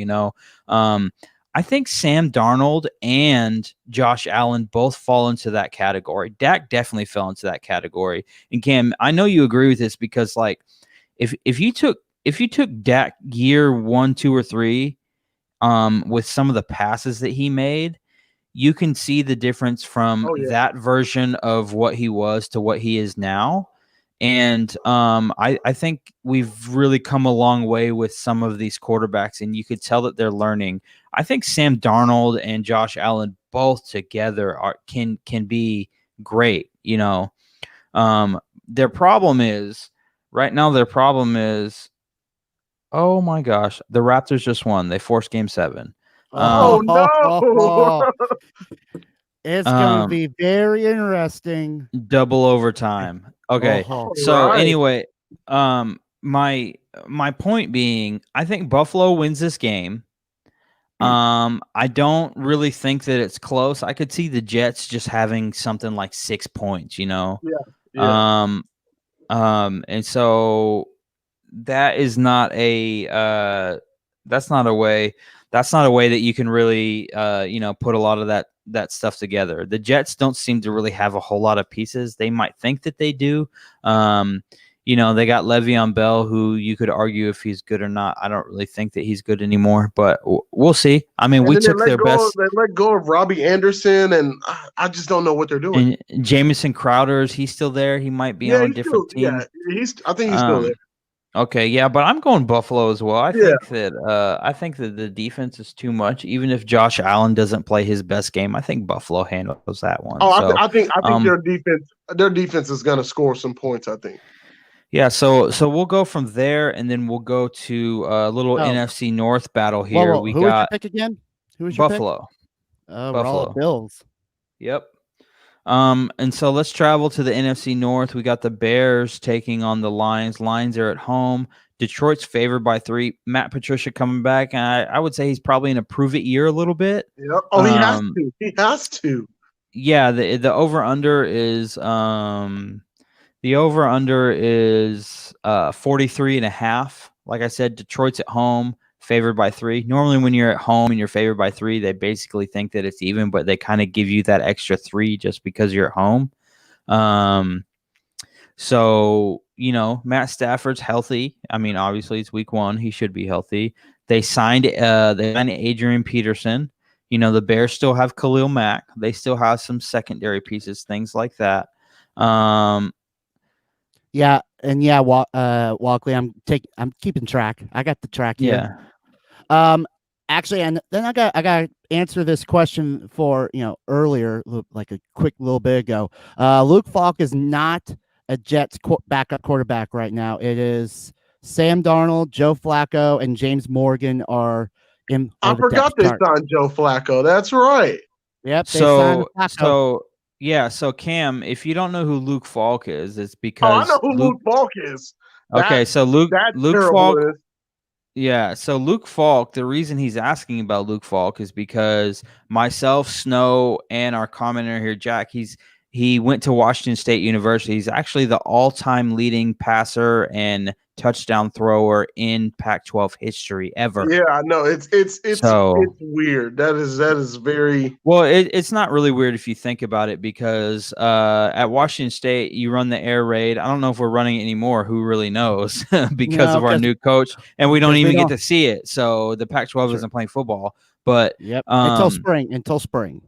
I think Sam Darnold and Josh Allen both fall into that category. Dak definitely fell into that category. And Cam, I know you agree with this because, like, if you took Dak year 1, 2, or 3, with some of the passes that he made, you can see the difference from that version of what he was to what he is now. And I think we've really come a long way with some of these quarterbacks, and you could tell that they're learning. I think Sam Darnold and Josh Allen both together can be great. Their problem is right now. Oh my gosh, the Raptors just won. They forced Game 7. Oh no! It's going to be very interesting. Double overtime. Okay. Anyway, my point being, I think Buffalo wins this game. I don't really think that it's close. I could see the Jets just having something like 6 points, Yeah. And so that is not a that's not a way that you can really put a lot of that stuff together. The Jets don't seem to really have a whole lot of pieces. They might think that they do. They got Le'Veon Bell, who you could argue if he's good or not. I don't really think that he's good anymore, but we'll see. I mean, we took their best. They let go of Robbie Anderson, and I just don't know what they're doing. And Jamison Crowder's, he's still there. He might be on a different team. Yeah, I think he's still there. Okay, yeah, but I'm going Buffalo as well. I think that the defense is too much. Even if Josh Allen doesn't play his best game, I think Buffalo handles that one. Oh, I think their defense is going to score some points. I think. Yeah, so we'll go from there, and then we'll go to a little NFC North battle here. Who was your pick again? Who was your Buffalo. Pick? We're all Bills. Yep. And so let's travel to the NFC North. We got the Bears taking on the Lions. Lions are at home. Detroit's favored by 3. Matt Patricia coming back, and I would say he's probably in a prove-it year a little bit. Yep. Oh, he has to. He has to. Yeah, the over-under is 43.5. Like I said, Detroit's at home, favored by 3. Normally when you're at home and you're favored by 3, they basically think that it's even, but they kind of give you that extra 3 just because you're at home. So, Matt Stafford's healthy. I mean, obviously it's week 1. He should be healthy. They signed Adrian Peterson. The Bears still have Khalil Mack. They still have some secondary pieces, things like that. Yeah, and Walkley, I'm keeping track. I got the track here. Yeah. Actually, and then I got to answer this question for earlier, like a quick little bit ago. Luke Falk is not a Jets backup quarterback right now. It is Sam Darnold, Joe Flacco, and James Morgan are in. I forgot they signed Joe Flacco. That's right. Yep. So Cam, if you don't know who Luke Falk is, it's because I know who Luke Falk is. So Luke Falk. Is. Yeah, so Luke Falk, the reason he's asking about Luke Falk is because myself, Snow, and our commenter here, Jack, he went to Washington State University. He's actually the all-time leading passer and touchdown thrower in Pac-12 history ever. Yeah, I know. It's weird. That is very well. It's not really weird if you think about it, because at Washington State you run the air raid. I don't know if we're running it anymore. Who really knows? Because of our new coach, and we don't even get to see it. So the Pac-12 isn't playing football. But until spring.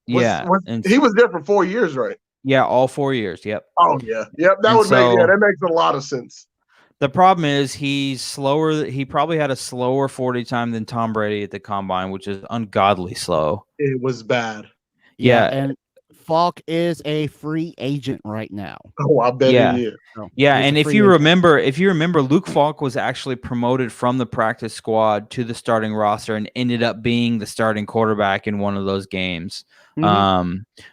He was there for 4 years, right? Yeah, all 4 years. Yep. Oh yeah, yep. That makes a lot of sense. The problem is he's slower. He probably had a slower 40 time than Tom Brady at the combine, which is ungodly slow. It was bad. Yeah. And Falk is a free agent right now. Oh, I bet he is. Yeah, and if you remember, Luke Falk was actually promoted from the practice squad to the starting roster and ended up being the starting quarterback in one of those games. But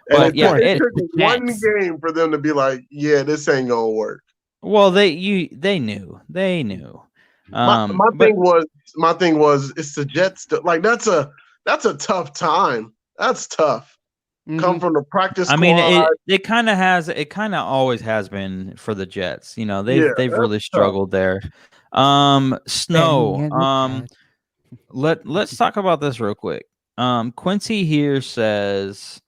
it took one game for them to be like, yeah, this ain't gonna work. Well, they knew. My thing was it's the Jets. Like that's a tough time. That's tough. Mm-hmm. Come from the practice squad. I mean, it kind of always has been for the Jets. They've really struggled there. Snow. Let's talk about this real quick. Quincy here says,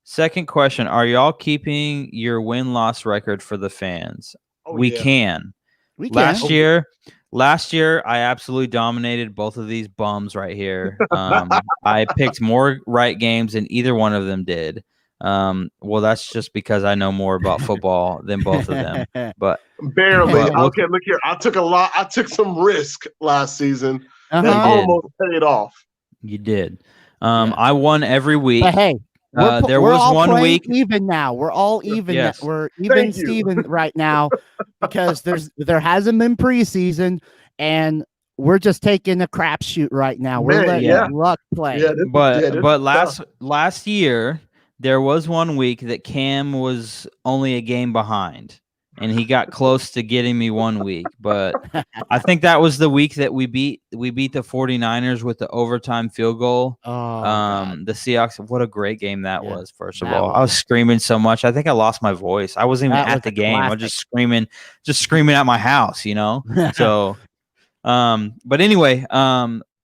second question: are y'all keeping your win-loss record for the fans? We can. Last year, I absolutely dominated both of these bums right here. I picked more right games than either one of them did. Well, that's just because I know more about football than both of them. But barely. Okay, look here. I took some risk last season that almost paid off. You did. I won every week. But hey, there was all 1 week. Even now, we're all even. Yes. We're even, Steven, right now, because there hasn't been preseason, and we're just taking a crapshoot right now. We're letting luck play. Yeah, but last year there was 1 week that Cam was only a game behind. and he got close to getting me 1 week, but I think that was the week that we beat the 49ers with the overtime field goal. The Seahawks, what a great game that was. First of all, I was screaming so much. I think I lost my voice. I wasn't even at the game. I was just screaming at my house, So, but anyway,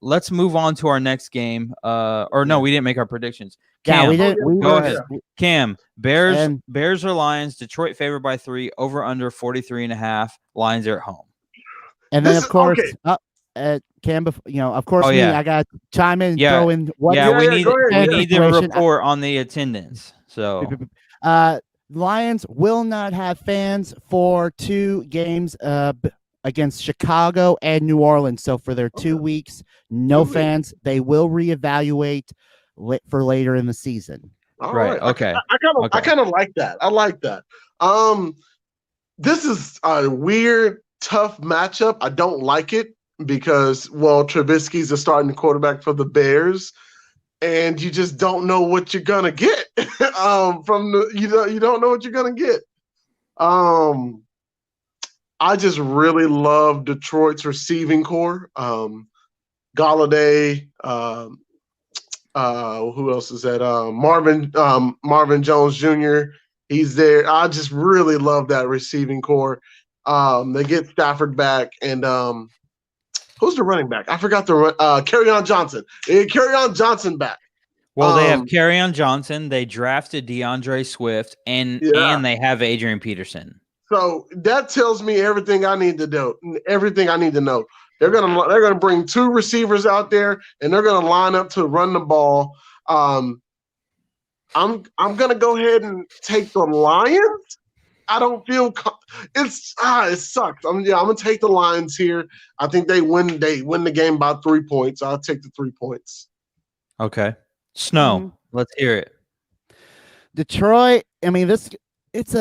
let's move on to our next game. No, we didn't make our predictions. Cam, we didn't. Go ahead. Cam, Bears or Lions? Detroit favored by 3. Over under 43.5. Lions are at home. And then, of course, Cam, of course, I got to chime in and throw in what. We need the report on the attendance. So, Lions will not have fans for 2 games against Chicago and New Orleans. So for their 2 weeks, no fans. They will reevaluate for later in the season. All right. Okay. I kind of like that. I like that. This is a weird, tough matchup. I don't like it because, Trubisky's a starting quarterback for the Bears, and you just don't know what you're gonna get you don't know what you're gonna get. I just really love Detroit's receiving core. Galladay, who else is that? Marvin Jones Jr. He's there. I just really love that receiving core. They get Stafford back, and who's the running back? I forgot the Kerryon Johnson. They get Kerryon Johnson back. Well, they have Kerryon Johnson. They drafted DeAndre Swift, and they have Adrian Peterson. So that tells me everything I need to know. Everything I need to know. They're gonna bring 2 receivers out there, and they're gonna line up to run the ball. I'm gonna go ahead and take the Lions. I don't feel it sucks. I'm gonna take the Lions here. I think they win. They win the game by 3 points. I'll take the 3 points. Okay, Snow. Let's hear it. Detroit. I mean, this is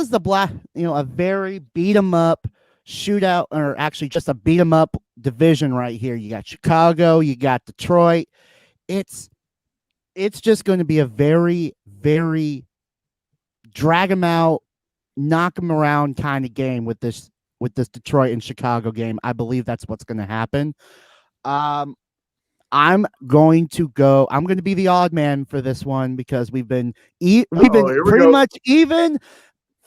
the a very beat 'em up shootout, or actually just a beat 'em up division right here. You got Chicago, you got Detroit. It's just going to be a very, very drag them out, knock them around kind of game with this Detroit and Chicago game. I believe that's what's going to happen. I'm going to be the odd man for this one because we've been pretty much even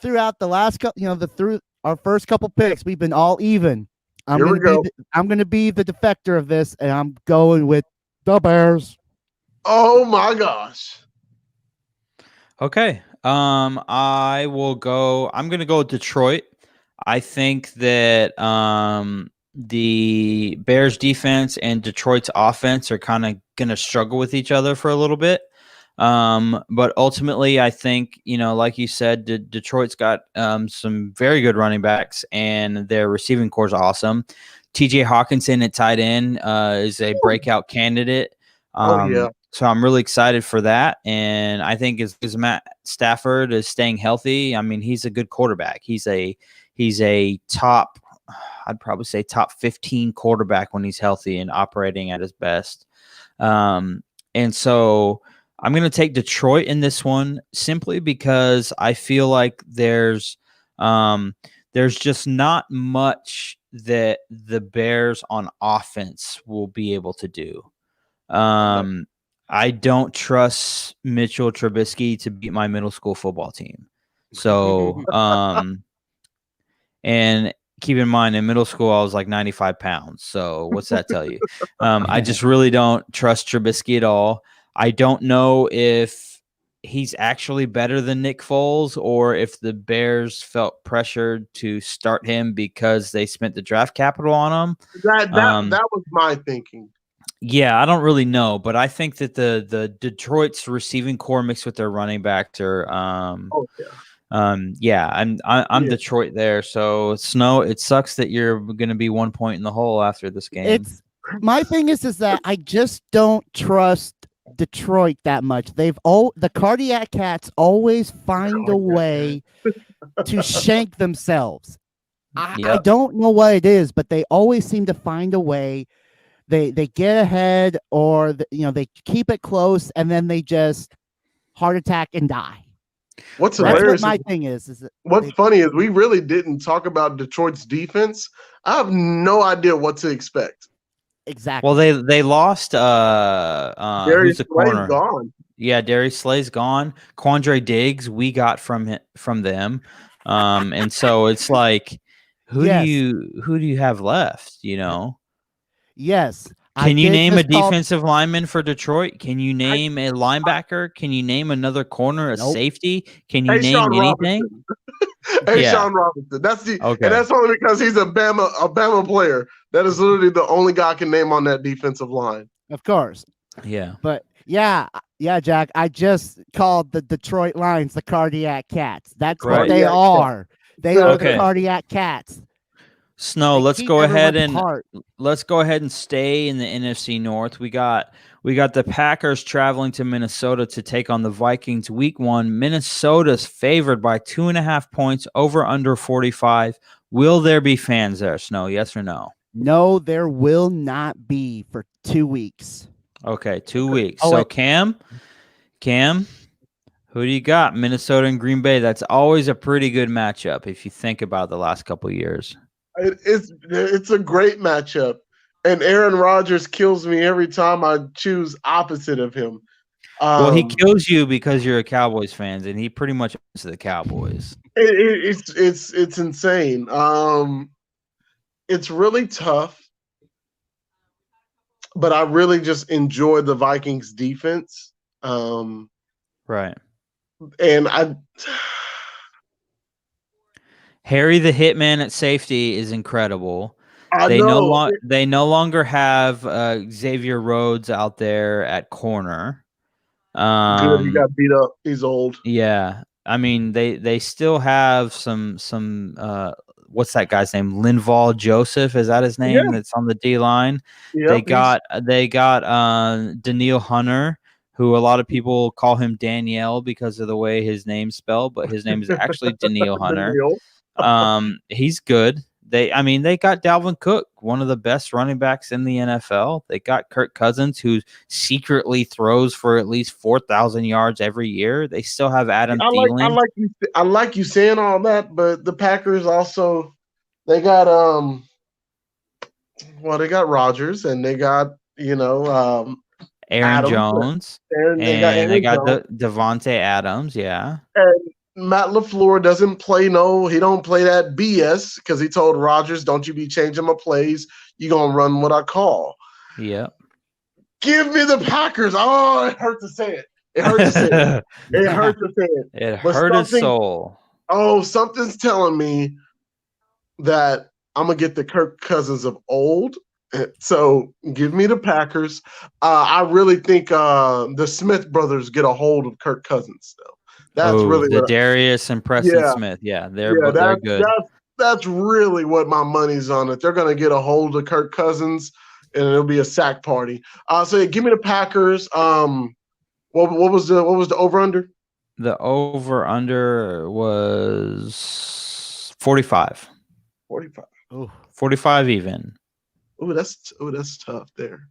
throughout the last couple, through our first couple picks, we've been all even. I'm going to be the defector of this, and I'm going with the Bears. Oh my gosh. Okay. I will go. I'm going to go with Detroit. I think that the Bears defense and Detroit's offense are kind of going to struggle with each other for a little bit. But ultimately, I think, like you said, Detroit's got some very good running backs, and their receiving core is awesome. TJ Hawkinson at tight end is a breakout candidate. So I'm really excited for that. And I think as Matt Stafford is staying healthy, I mean, he's a good quarterback. He's a top, I'd probably say top 15 quarterback when he's healthy and operating at his best. And so I'm going to take Detroit in this one simply because I feel like there's just not much that the Bears on offense will be able to do. I don't trust Mitchell Trubisky to beat my middle school football team. So, and keep in mind, in middle school, I was like 95 pounds. So what's that tell you? I just really don't trust Trubisky at all. I don't know if he's actually better than Nick Foles or if the Bears felt pressured to start him because they spent the draft capital on him. That was my thinking. Yeah, I don't really know, but I think that the Detroit's receiving core mixed with their running backs are I'm Detroit there. So Snow, it sucks that you're going to be 1 point in the hole after this game. My thing is that I just don't trust Detroit that much. The Cardiac Cats always find a way to shank themselves. I don't know what it is, but they always seem to find a way. They get ahead, or they keep it close, and then they just heart attack and die. What's That's hilarious? what my thing is that What's funny is we really didn't talk about Detroit's defense. I have no idea what to expect. exactly. Well, they lost Darius who's the Slay's corner? gone. Yeah, Darius Slay's gone. Quandre Diggs we got from them. And so it's like who Yes. do you have left, you know? Yes. Can you name a just call- defensive lineman for Detroit? Can you name a linebacker? Can you name another corner, a Nope. safety? Can you Hey, name Sean anything? Robinson. Hey, Yeah. Sean Robinson. That's the Okay. and that's only because he's a Bama player. That is literally the only guy I can name on that defensive line. Of course. Yeah. But yeah, Jack. I just called the Detroit Lions the cardiac cats. That's what Right. they Cardiac are. They are Okay. the cardiac cats. Snow, They let's keep go ahead everyone and apart. stay in the NFC North. We got the Packers traveling to Minnesota to take on the Vikings week 1. Minnesota's favored by 2.5 points, over under 45. Will there be fans there, Snow? Yes or no? No, there will not be for 2 weeks. Okay, 2 weeks. Oh, So wait. Cam, who do you got? Minnesota and Green Bay. That's always a pretty good matchup if you think about the last couple of years. It's a great matchup, and Aaron Rodgers kills me every time I choose opposite of him. Well, he kills you because you're a Cowboys fan, and he pretty much is the Cowboys. It's insane. It's really tough, but I really just enjoy the Vikings defense. Right. And Harry the Hitman at safety is incredible. They no longer have Xavier Rhodes out there at corner. Good, he got beat up. He's old. Yeah. I mean, they still have some what's that guy's name? Linval Joseph, is that his name? Yeah. That's on the D line. Yep, They got Daniil Hunter, who a lot of people call him Danielle because of the way his name's spelled, but his name is actually Daniil Hunter. He's good. They got Dalvin Cook, one of the best running backs in the NFL. They got Kirk Cousins, who secretly throws for at least 4,000 yards every year. They still have Adam Thielen. I like you saying all that, but the Packers also they got they got Rodgers and they got Aaron Adams, Jones, and they got Devontae Adams, yeah. And Matt LaFleur doesn't play he don't play that BS because he told Rodgers, don't you be changing my plays. You're going to run what I call. Yep. Give me the Packers. Oh, it hurts to say it. It hurts to say it. It hurts to say it. It hurt his soul. Oh, something's telling me that I'm going to get the Kirk Cousins of old. So give me the Packers. I really think the Smith brothers get a hold of Kirk Cousins, though. That's really the Darius and Preston Smith. Yeah, they're good. That's really what my money's on. It. They're going to get a hold of Kirk Cousins, and it'll be a sack party. So yeah, give me the Packers. What was the over under? The over under was 45. 45. Oh, 45 even. Oh, that's tough there.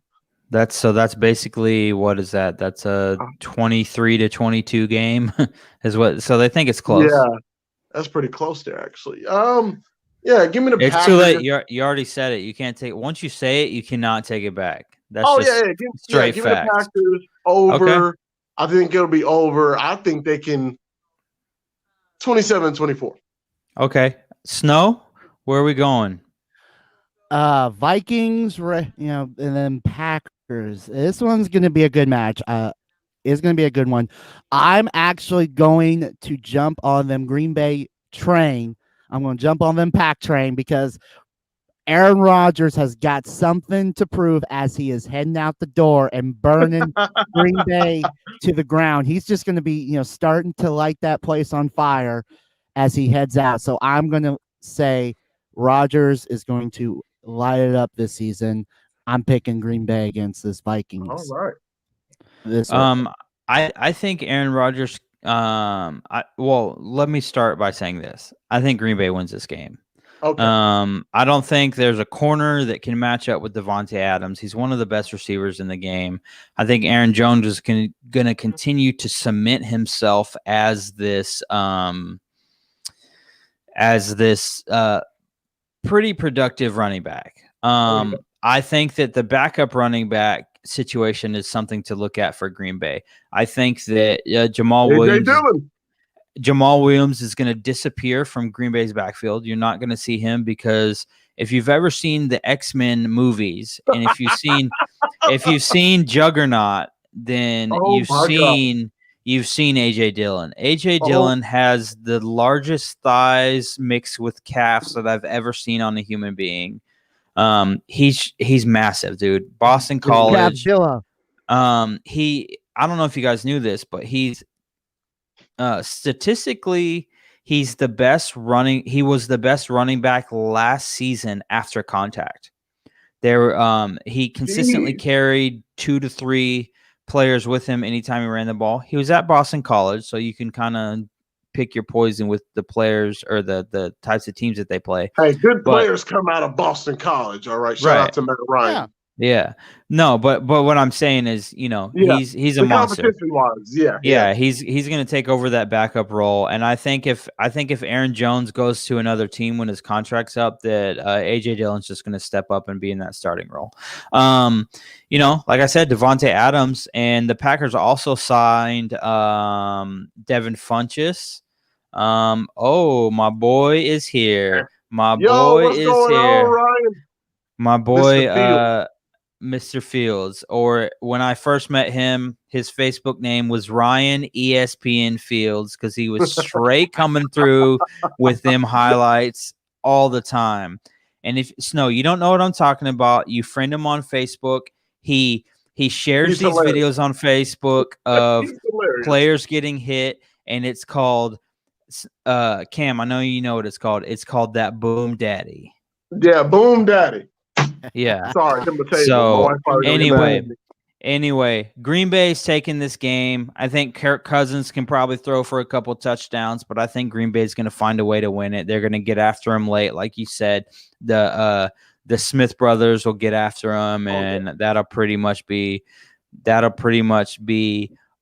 That's basically, what is that? That's a 23-22 game is what. So they think it's close. Yeah, that's pretty close there actually. Yeah, give me the Packers. It's too late. You already said it. You can't take once you say it, you cannot take it back. That's straight give facts. Me the Packers over. Okay. I think it'll be over. I think they can 27-24. Okay. Snow, where are we going? Vikings, and then Packers. This one's going to be a good match. It's going to be a good one. I'm actually going to jump on them Green Bay train. I'm going to jump on them Pack train because Aaron Rodgers has got something to prove as he is heading out the door and burning Green Bay to the ground. He's just going to be, starting to light that place on fire as he heads out. So I'm going to say Rodgers is going to light it up this season. I'm picking Green Bay against this Vikings. All right. I think Aaron Rodgers. Let me start by saying this. I think Green Bay wins this game. Okay. I don't think there's a corner that can match up with Devontae Adams. He's one of the best receivers in the game. I think Aaron Jones is going to continue to cement himself as this pretty productive running back. I think that the backup running back situation is something to look at for Green Bay. I think that Jamal Williams is going to disappear from Green Bay's backfield. You're not going to see him because if you've ever seen the X-Men movies and if you've seen Juggernaut, then you've seen AJ Dillon. AJ Dillon has the largest thighs mixed with calves that I've ever seen on a human being. He's massive, dude. Boston College. I don't know if you guys knew this, but he's statistically he was the best running back last season after contact. He consistently carried 2 to 3 players with him anytime he ran the ball. He was at Boston College, so you can kind of pick your poison with the players or the types of teams that they play. Hey, good players come out of Boston College. All right. Shout out to Matt Ryan. Yeah. No, but what I'm saying is, he's a monster. He's going to take over that backup role, and I think if Aaron Jones goes to another team when his contract's up, that AJ Dillon's just going to step up and be in that starting role. Like I said, Devontae Adams, and the Packers also signed Devin Funchess. My boy is here. My boy Mr. Fields, or when I first met him, his Facebook name was Ryan ESPN Fields because he was straight coming through with them highlights all the time. And if Snow, you don't know what I'm talking about, you friend him on Facebook. He shares these videos on Facebook of players getting hit, and it's called Cam. I know you know what it's called. It's called That Boom Daddy. Yeah, Boom Daddy. Yeah. Sorry. So anyway, Green Bay's taking this game. I think Kirk Cousins can probably throw for a couple touchdowns, but I think Green Bay's going to find a way to win it. They're going to get after him late, like you said. The Smith brothers will get after him, and that'll pretty much be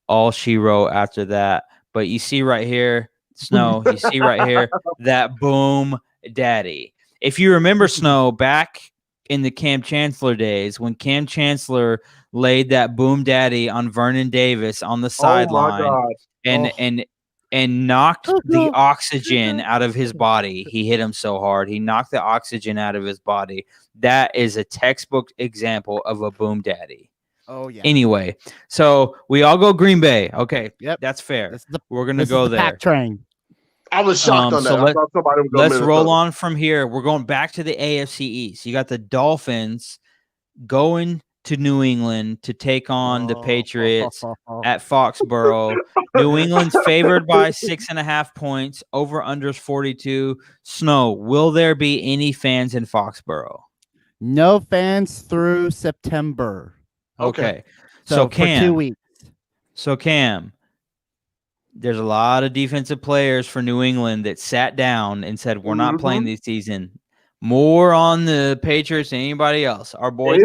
all she wrote after that. But you see right here, Snow. You see right here that Boom Daddy. If you remember, Snow, back in the Cam Chancellor days, when Cam Chancellor laid that Boom Daddy on Vernon Davis on the sideline and knocked the oxygen out of his body. He hit him so hard. He knocked the oxygen out of his body. That is a textbook example of a Boom Daddy. Oh, yeah. Anyway, so we all go Green Bay. Okay, yep, that's fair. We're going to go there. Pack train. I was shocked on that. So I thought somebody would go let's Minnesota. roll on from here. We're going back to the AFC East. You got the Dolphins going to New England to take on the Patriots at Foxborough. New England's favored by 6.5 points. Over unders 42. Snow, will there be any fans in Foxborough? No fans through September. Okay. So Cam, for 2 weeks. So Cam, there's a lot of defensive players for New England that sat down and said, we're not playing this season. More on the Patriots than anybody else. Our boy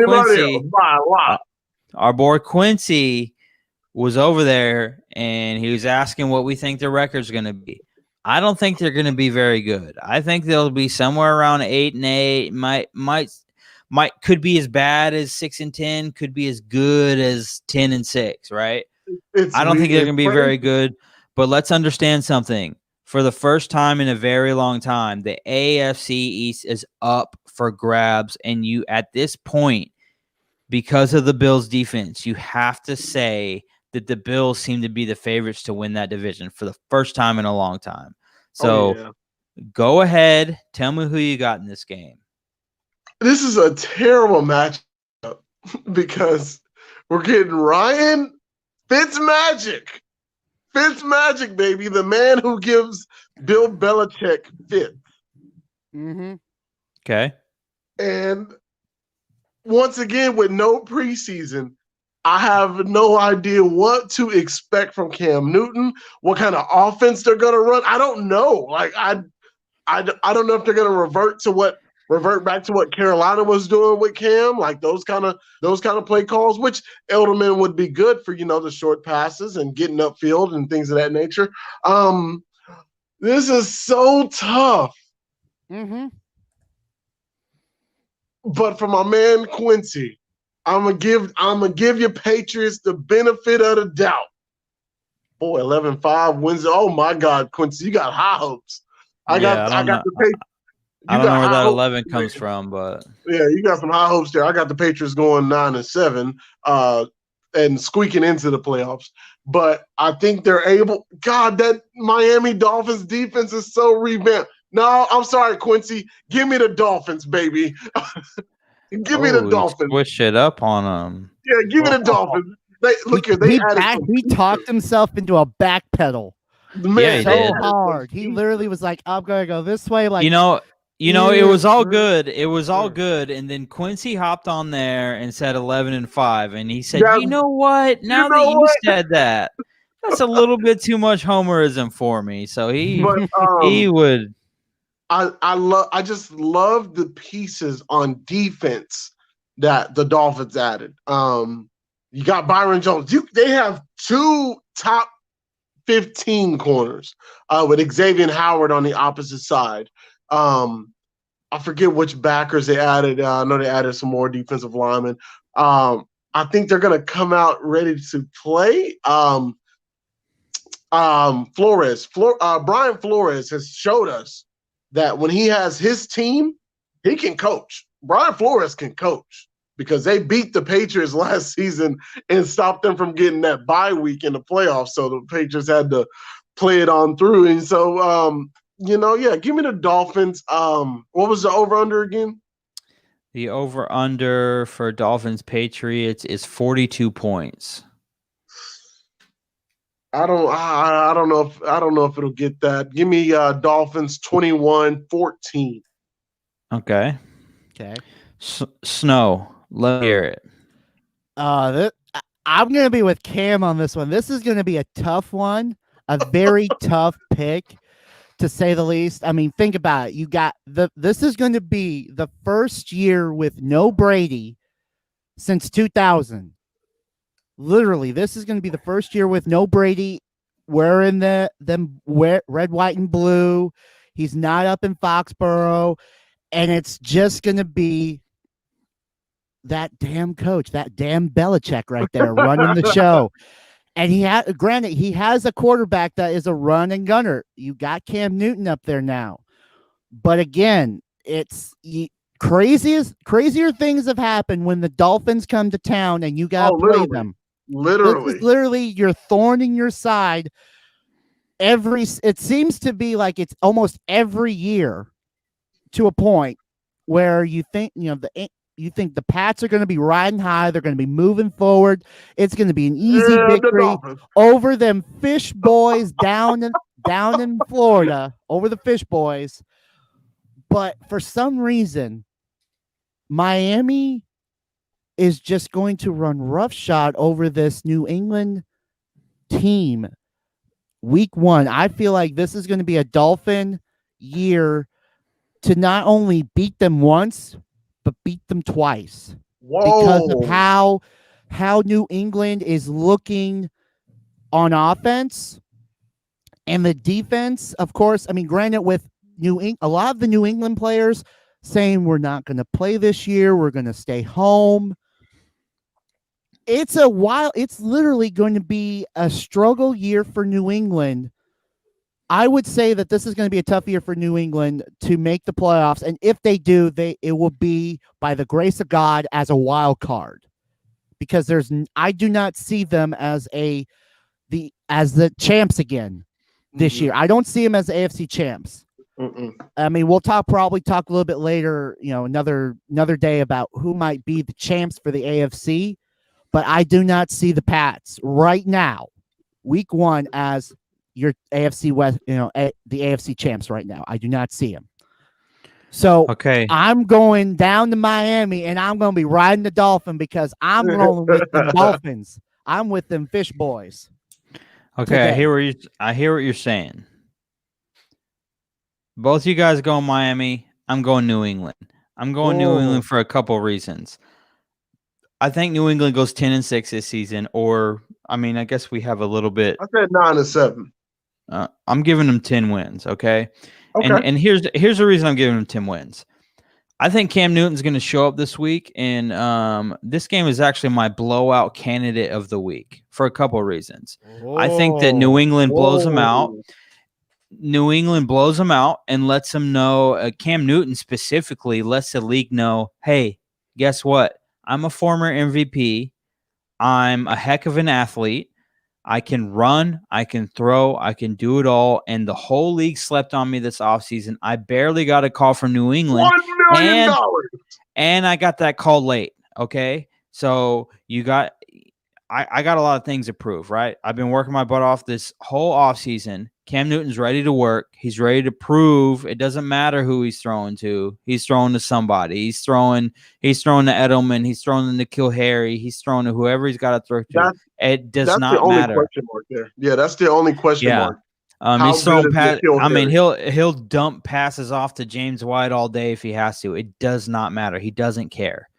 Quincy was over there, and he was asking what we think their record's going to be. I don't think they're going to be very good. I think they'll be somewhere around 8-8. Could be as bad as 6-10. Could be as good as 10-6. Right? I don't think they're going to be very good. But let's understand something. For the first time in a very long time, the AFC East is up for grabs. And you, at this point, because of the Bills' defense, you have to say that the Bills seem to be the favorites to win that division for the first time in a long time. So go ahead. Tell me who you got in this game. This is a terrible matchup because we're getting Ryan Fitzmagic. Fitzmagic, baby, the man who gives Bill Belichick fits. Mm-hmm. Okay. And once again, with no preseason, I have no idea what to expect from Cam Newton, what kind of offense they're going to run. I don't know. Like, I I don't know if they're going to revert back to what Carolina was doing with Cam, like those kind of play calls, which Edelman would be good for, the short passes and getting upfield and things of that nature. This is so tough. Mm-hmm. But for my man Quincy, I'm gonna give your Patriots the benefit of the doubt. Boy, 11-5 wins. Oh my God, Quincy, you got high hopes. I got the Patriots. I don't know where that 11 comes from, but yeah, you got some high hopes there. I got the Patriots going 9-7, and squeaking into the playoffs. But I think they're able. God, that Miami Dolphins defense is so revamped. No, I'm sorry, Quincy. Give me the Dolphins, baby. Give me the Dolphins. Switch it up on them. Yeah, give me the Dolphins. He talked himself into a back pedal. Man, so hard. He literally was like, "I'm gonna go this way." Like it was all good. It was all good, and then Quincy hopped on there and said 11-5, and he said, "You know what? Now that you said that, that's a little bit too much homerism for me." So he would. I just love the pieces on defense that the Dolphins added. You got Byron Jones. They have 2 top 15 corners with Xavier Howard on the opposite side. I forget which backers they added. I know they added some more defensive linemen. I think they're going to come out ready to play. Brian Flores has showed us that when he has his team, he can coach. Brian Flores can coach because they beat the Patriots last season and stopped them from getting that bye week in the playoffs. So the Patriots had to play it on through. And so, give me the Dolphins. What was the over-under again? The over-under for Dolphins Patriots is 42 points. I don't know if it'll get that. Give me Dolphins 21-14. Okay. Snow, let me hear it. I'm going to be with Cam on this one. This is going to be a tough one, a very tough pick, to say the least. I mean, think about it. This is going to be the first year with no Brady since 2000. Literally, this is going to be the first year with no Brady wearing them red, white, and blue. He's not up in Foxborough, and it's just going to be that damn coach, that damn Belichick right there running the show. And he has a quarterback that is a run and gunner. You got Cam Newton up there now. But again, it's crazier things have happened when the Dolphins come to town and you got to play them. Literally your thorn in your side. It seems to be like it's almost every year to a point where you think, you think the Pats are going to be riding high. They're going to be moving forward. It's going to be an easy victory over them fish boys down in Florida, over the fish boys. But for some reason, Miami is just going to run roughshod over this New England team. Week 1, I feel like this is going to be a Dolphin year to not only beat them once, but beat them twice. Whoa. Because of how New England is looking on offense and the defense. Of course, I mean, granted, with a lot of the New England players saying we're not going to play this year, we're going to stay home. It's literally going to be a struggle year for New England. I would say that this is going to be a tough year for New England to make the playoffs, and if they do, it will be by the grace of God as a wild card, because I do not see them as the champs again this year. I don't see them as the AFC champs. I mean, we'll probably talk a little bit later, another day about who might be the champs for the AFC, but I do not see the Pats right now, week 1, as your AFC West, the AFC champs right now. I do not see them. So I'm going down to Miami, and I'm going to be riding the Dolphin because I'm rolling with the Dolphins. I'm with them fish boys. Okay, today. I hear what you're saying. Both you guys going Miami. I'm going New England. I'm going New England for a couple reasons. I think New England goes 10-6 this season, or I mean, I guess we have a little bit. I said 9-7. I'm giving them 10 wins, okay? Okay. And here's the reason I'm giving them 10 wins. I think Cam Newton's going to show up this week, and this game is actually my blowout candidate of the week for a couple of reasons. I think that New England blows them out. New England blows them out and lets them know, Cam Newton specifically lets the league know, hey, guess what? I'm a former MVP. I'm a heck of an athlete. I can run, I can throw, I can do it all. And the whole league slept on me this offseason. I barely got a call from New England. $1 million. And I got that call late. Okay. So I got a lot of things to prove, right? I've been working my butt off this whole offseason. Cam Newton's ready to work. He's ready to prove it doesn't matter who he's throwing to. He's throwing to somebody. He's throwing to Edelman. He's throwing to N'Keal Harry. He's throwing to whoever he's got to throw to. It does not the only matter. Question mark there. Yeah, that's the only question mark. He's throwing I mean, he'll dump passes off to James White all day if he has to. It does not matter. He doesn't care.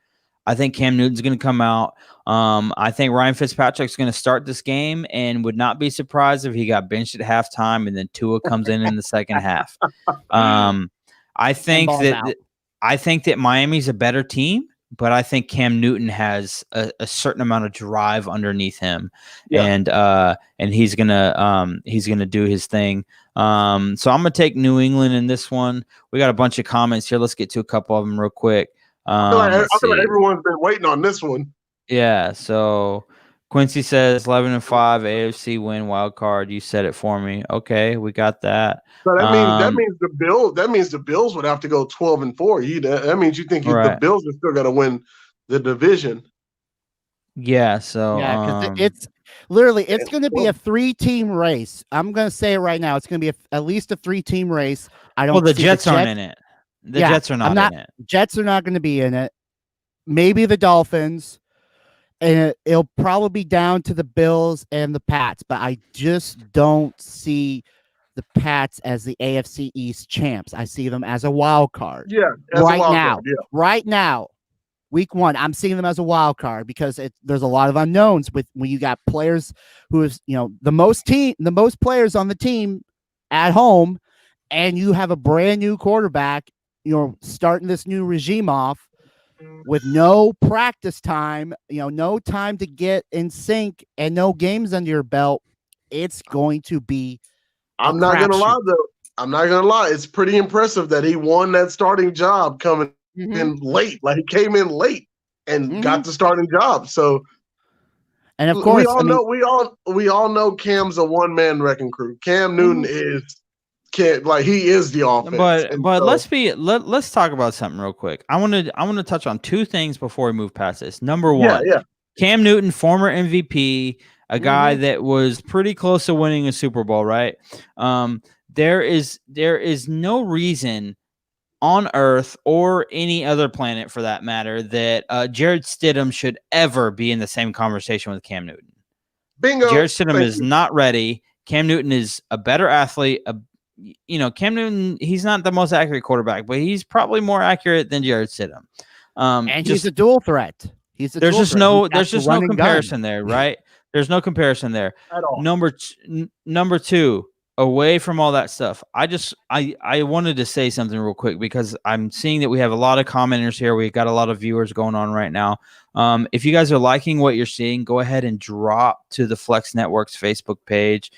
I think Cam Newton's going to come out. I think Ryan Fitzpatrick's going to start this game, and would not be surprised if he got benched at halftime and then Tua comes in the second half. I think that Miami's a better team, but I think Cam Newton has a certain amount of drive underneath him, and he's gonna do his thing. So I'm gonna take New England in this one. We got a bunch of comments here. Let's get to a couple of them real quick. I feel like everyone's been waiting on this one. Yeah, so Quincy says 11-5 AFC win wild card. You said it for me. Okay, we got that. So that means the Bills would have to go 12-4. That means you think the Bills are still going to win the division. Yeah, so because it's literally going to be a 3-team race. I'm going to say it right now. It's going to be at least a 3-team race. The Jets aren't in it. The Jets are not in it. Jets are not going to be in it. Maybe the Dolphins. And it'll probably be down to the Bills and the Pats, but I just don't see the Pats as the AFC East champs. I see them as a wild card. Yeah, right now, week 1, I'm seeing them as a wild card because there's a lot of unknowns when you got players who is the most players on the team at home, and you have a brand new quarterback, starting this new regime off. With no practice time, no time to get in sync and no games under your belt, it's going to be I'm not going to lie, though. I'm not going to lie. It's pretty impressive that he won that starting job coming in late. Like, he came in late and got the starting job. So, and of course, we all know Cam's a one-man wrecking crew. Cam Newton he is the offense. But let's talk about something real quick. I want to touch on 2 things before we move past this. Number 1, Cam Newton, former MVP, a guy that was pretty close to winning a Super Bowl, right? There is no reason on Earth or any other planet for that matter that Jarrett Stidham should ever be in the same conversation with Cam Newton. Bingo. Jarrett Stidham is not ready. Cam Newton is a better athlete, Cam Newton, he's not the most accurate quarterback, but he's probably more accurate than Jarrett Stidham. And he's a dual threat. There's just no comparison there, right? There's no comparison there at all. Number 2, away from all that stuff, I wanted to say something real quick because I'm seeing that we have a lot of commenters here. We've got a lot of viewers going on right now. If you guys are liking what you're seeing, go ahead and drop to the Flex Network's Facebook page.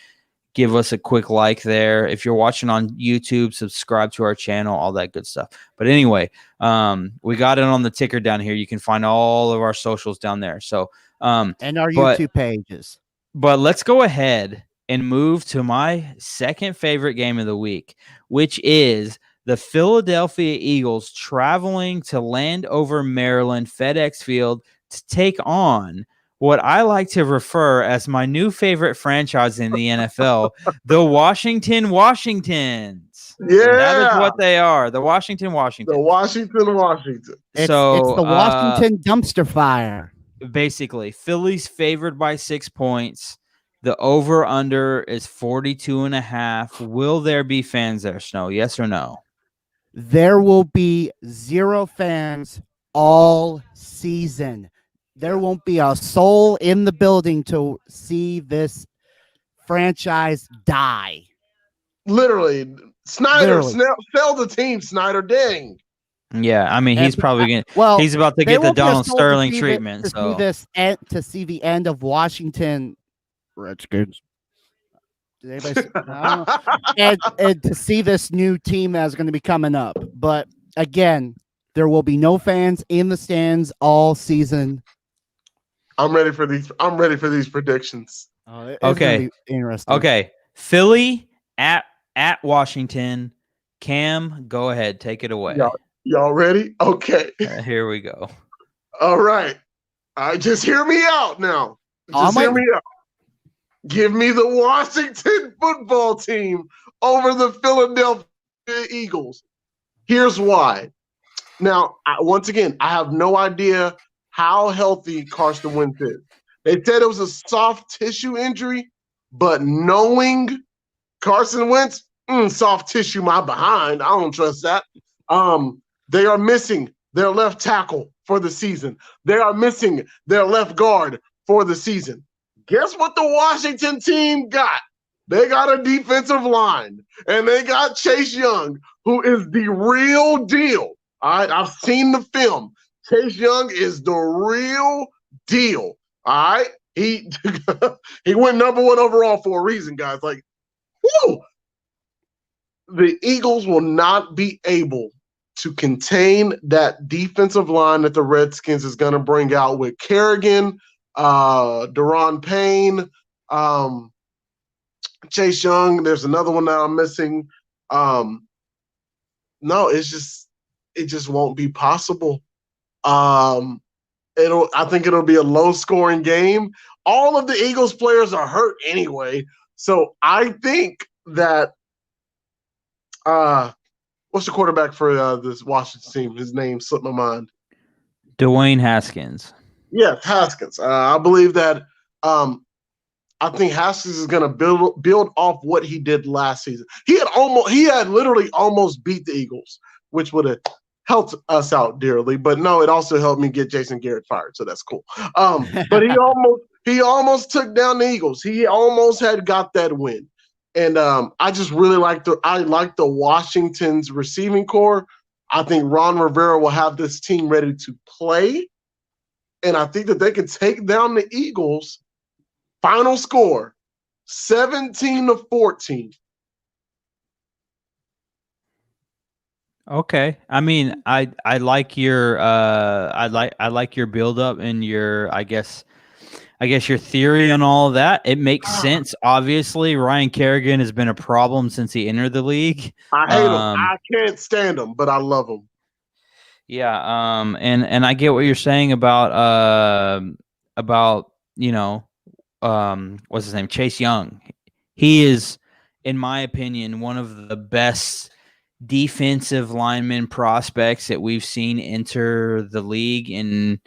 Give us a quick like there. If you're watching on YouTube, subscribe to our channel, all that good stuff. But anyway, we got it on the ticker down here. You can find all of our socials down there. So, and our YouTube pages. But let's go ahead and move to my second favorite game of the week, which is the Philadelphia Eagles traveling to Landover, Maryland, FedEx Field to take on what I like to refer as my new favorite franchise in the NFL, the Washington Washingtons. Yeah. That is what they are, the Washington Washingtons. The Washington. It's the Washington dumpster fire. Basically, Philly's favored by 6 points. The over under is 42.5. Will there be fans there, Snow? Yes or no? There will be 0 fans all season. There won't be a soul in the building to see this franchise die. Literally, Snyder, Literally. sell the team, Snyder. Dang. Yeah, I mean, he's probably going to. Well, He's about to there get the won't be a Donald soul to Sterling see treatment. to see the end of Washington Redskins. Did anybody I don't know. And to see this new team that's going to be coming up. But again, there will be no fans in the stands all season. I'm ready for these. I'm ready for these predictions. It's Okay. gonna be interesting. Okay. Philly at Washington. Cam, go ahead. Take it away. Y'all ready? Okay. Here we go. All right. Just hear me out now. Just hear me out. Give me the Washington football team over the Philadelphia Eagles. Here's why. Now, once again, I have no idea how healthy Carson Wentz is. They said it was a soft tissue injury, but knowing Carson Wentz, soft tissue my behind. I don't trust that. They are missing their left tackle for the season. They are missing their left guard for the season. Guess what the Washington team got? They got a defensive line, and they got Chase Young, who is the real deal. All right, I've seen the film. Chase Young is the real deal. All right, he went number 1 overall for a reason, guys. Like, whoo! The Eagles will not be able to contain that defensive line that the Redskins is going to bring out with Kerrigan, Daron Payne, Chase Young. There's another one that I'm missing. No, it just won't be possible. I think it'll be a low scoring game. All of the Eagles players are hurt anyway. So I think that what's the quarterback for this Washington team? His name slipped my mind. Dwayne Haskins. Yeah, Haskins. I believe that I think Haskins is going to build off what he did last season. He had literally almost beat the Eagles, which would have helped us out dearly. But no, it also helped me get Jason Garrett fired, so that's cool. But he almost took down the Eagles. He almost had got that win. And I just really like the Washington's receiving core. I think Ron Rivera will have this team ready to play. And I think that they can take down the Eagles. Final score, 17-14. Okay. I mean, I like your I like your build up and your I guess your theory on all of that. It makes sense. Obviously, Ryan Kerrigan has been a problem since he entered the league. I hate him. I can't stand him, but I love him. Yeah, and I get what you're saying about what's his name? Chase Young. He is, in my opinion, one of the best defensive lineman prospects that we've seen enter the league in,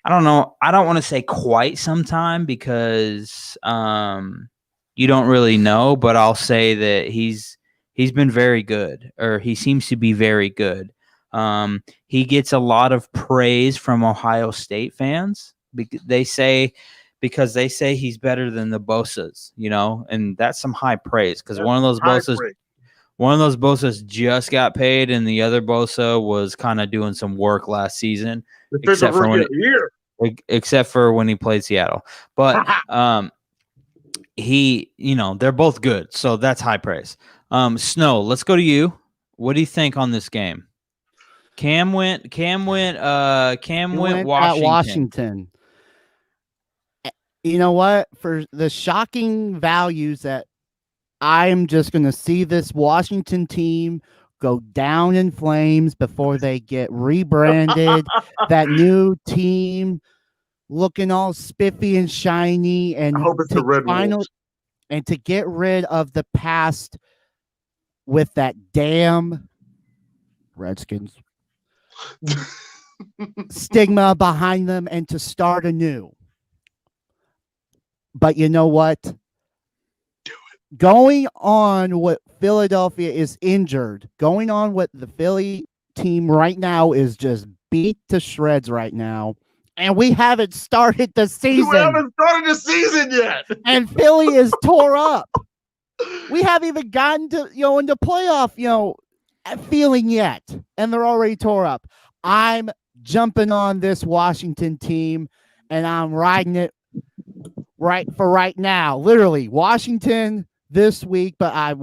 I don't know, I don't want to say quite some time because you don't really know, but I'll say that he's been very good, or he seems to be very good. He gets a lot of praise from Ohio State fans. They say he's better than the Bosas, and that's some high praise because one of those Bosas just got paid, and the other Bosa was kind of doing some work last season, except for when he played Seattle. But they're both good, so that's high praise. Snow, let's go to you. What do you think on this game? Cam went Washington. You know what? For the shocking values that I'm just going to see this Washington team go down in flames before they get rebranded. That new team looking all spiffy and shiny, and I hope it's the Red Wolves. And to get rid of the past with that damn Redskins stigma behind them and to start anew. But you know what? going on what Philadelphia is injured, going on what the Philly team right now is just beat to shreds right now. And we haven't started the season. We haven't started the season yet. And Philly is tore up. We haven't even gotten to, into playoff, feeling yet. And they're already tore up. I'm jumping on this Washington team and I'm riding it right now. Literally, Washington this week, but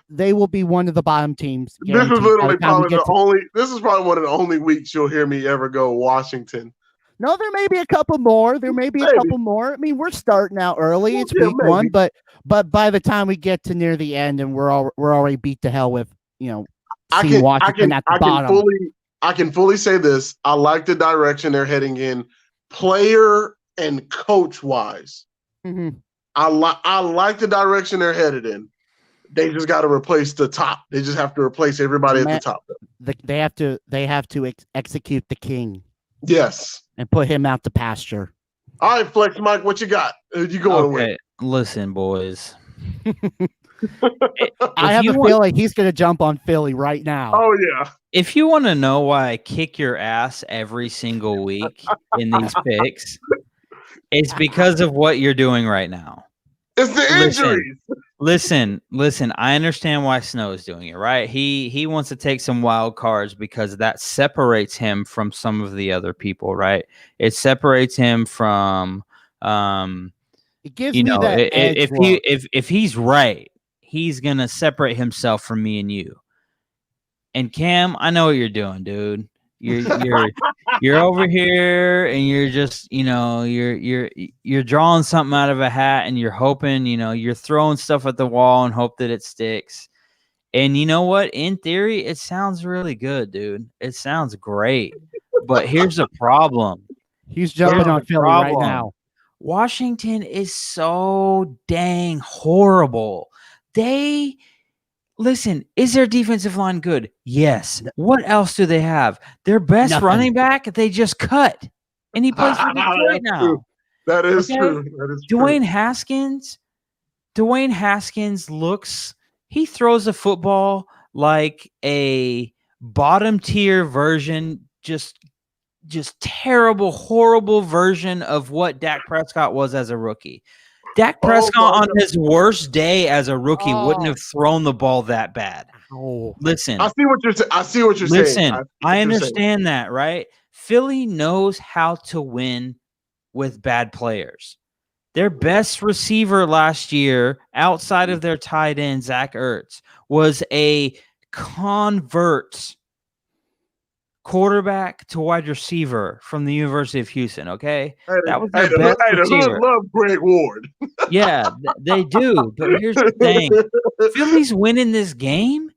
they will be one of the bottom teams. This is literally probably this is probably one of the only weeks you'll hear me ever go Washington. No, there may be a couple more. There may be a couple more. I mean, we're starting out early. It's week one, but by the time we get to near the end and we're already beat to hell with, Washington at the bottom. I can fully say this. I like the direction they're heading in, player and coach wise. Mm-hmm. I like the direction they're headed in. They just got to replace the top. They just have to replace everybody at the top. They have to execute the king. Yes. And put him out to pasture. All right, Flex Mike, what you got? Who you going with? Listen, boys. I have a feeling he's going to jump on Philly right now. Oh, yeah. If you want to know why I kick your ass every single week in these picks, it's because of what you're doing right now. It's the injuries. Listen. I understand why Snow is doing it, right? He wants to take some wild cards because that separates him from some of the other people, right? It separates him from it gives me that edge if he's right, he's gonna separate himself from me and you. And Cam, I know what you're doing, dude. You're over here and you're just, you're drawing something out of a hat and you're hoping, you're throwing stuff at the wall and hope that it sticks. And you know what? In theory, it sounds really good, dude. It sounds great. But here's the problem. He's jumping on Philly right now. Washington is so dang horrible. Listen, is their defensive line good? Yes. What else do they have? Their best running back, they just cut. And he plays for Detroit now. True. That is true. That is Dwayne Haskins he throws a football like a bottom tier version, just terrible, horrible version of what Dak Prescott was as a rookie. Dak Prescott on his worst day as a rookie wouldn't have thrown the ball that bad. Listen. I see what you're saying. Listen, I understand that, right? Philly knows how to win with bad players. Their best receiver last year, outside of their tight end, Zach Ertz, was a convert quarterback to wide receiver from the University of Houston, okay? That was their best receiver. Love Greg Ward. Yeah, they do. But here's the thing. Philly's winning this game,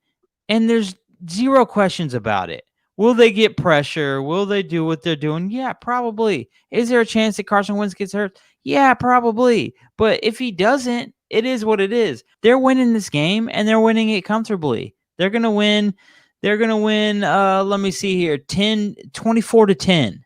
and there's zero questions about it. Will they get pressure? Will they do what they're doing? Yeah, probably. Is there a chance that Carson Wentz gets hurt? Yeah, probably. But if he doesn't, it is what it is. They're winning this game, and they're winning it comfortably. They're going to win. Let me see here, 24-10.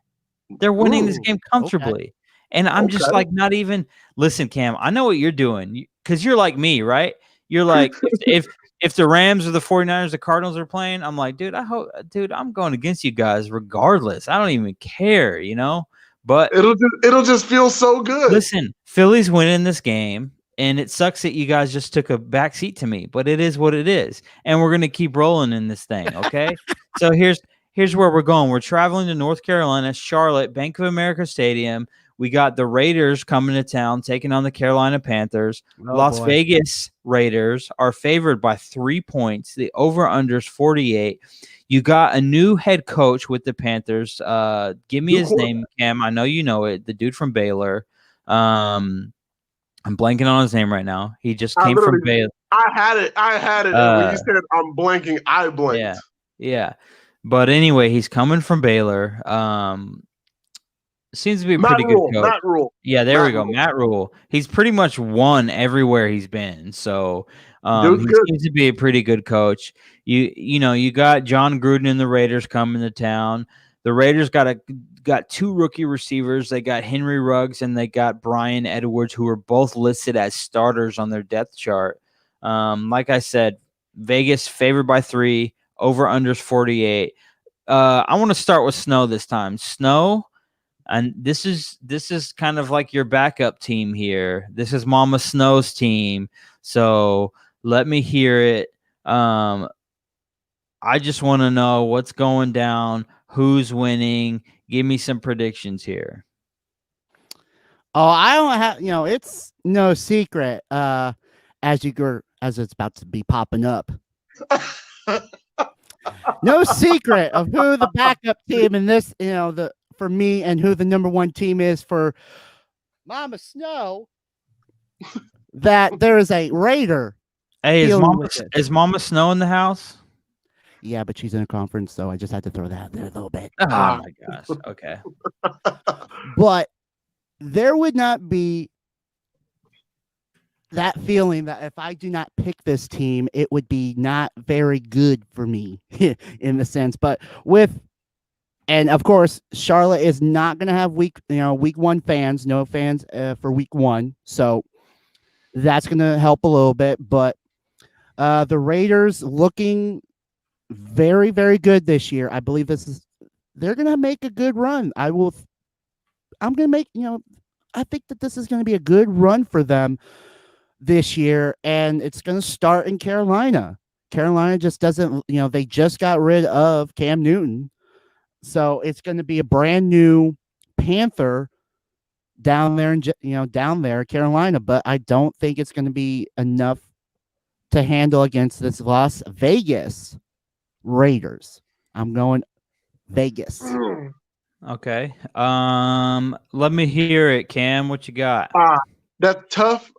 They're winning this game comfortably. Okay. And I'm just like, not even, listen, Cam, I know what you're doing because you're like me, right? You're like, if the Rams or the 49ers, the Cardinals are playing, I'm like, dude, I'm going against you guys regardless. I don't even care, but it'll just feel so good. Listen, Philly's winning this game. And it sucks that you guys just took a backseat to me, but it is what it is. And we're going to keep rolling in this thing, okay? So here's where we're going. We're traveling to North Carolina, Charlotte, Bank of America Stadium. We got the Raiders coming to town, taking on the Carolina Panthers. Las Vegas Raiders are favored by 3 points. The over-under is 48. You got a new head coach with the Panthers. Give me his name, Cam. I know you know it. The dude from Baylor. I'm blanking on his name right now. He just came from Baylor. I had it. When you said I'm blanking, I blanked. Yeah. But anyway, he's coming from Baylor. Seems to be a pretty good coach. Matt Rule. Yeah, there we go. Matt Rule. He's pretty much won everywhere he's been. So he seems to be a pretty good coach. You got John Gruden and the Raiders coming to town. The Raiders got 2 rookie receivers. They got Henry Ruggs and they got Brian Edwards, who are both listed as starters on their depth chart. Like I said, Vegas favored by 3, over unders 48. I want to start with Snow this time. Snow, and this is kind of like your backup team here. This is Mama Snow's team. So let me hear it. I just want to know what's going down, who's winning. Give me some predictions here. Oh, I don't have, it's no secret. As it's about to be popping up. No secret of who the backup team in this, for me, and who the number 1 team is for Mama Snow. That there is a Raider. Hey, is Mama Snow in the house? Yeah, but she's in a conference, so I just had to throw that out there a little bit. Oh my gosh. Okay. But there would not be that feeling that if I do not pick this team, it would be not very good for me in the sense. But and of course, Charlotte is not going to have week 1 fans, no fans for week 1. So that's going to help a little bit. But the Raiders looking very, very good this year. I believe they're going to make a good run. I'm going to make, I think that this is going to be a good run for them this year, and it's going to start in Carolina. Carolina just doesn't, they just got rid of Cam Newton. So it's going to be a brand new Panther down there in Carolina, but I don't think it's going to be enough to handle against this Las Vegas Raiders. I'm going Vegas. Okay. Let me hear it, Cam. What you got? That's tough.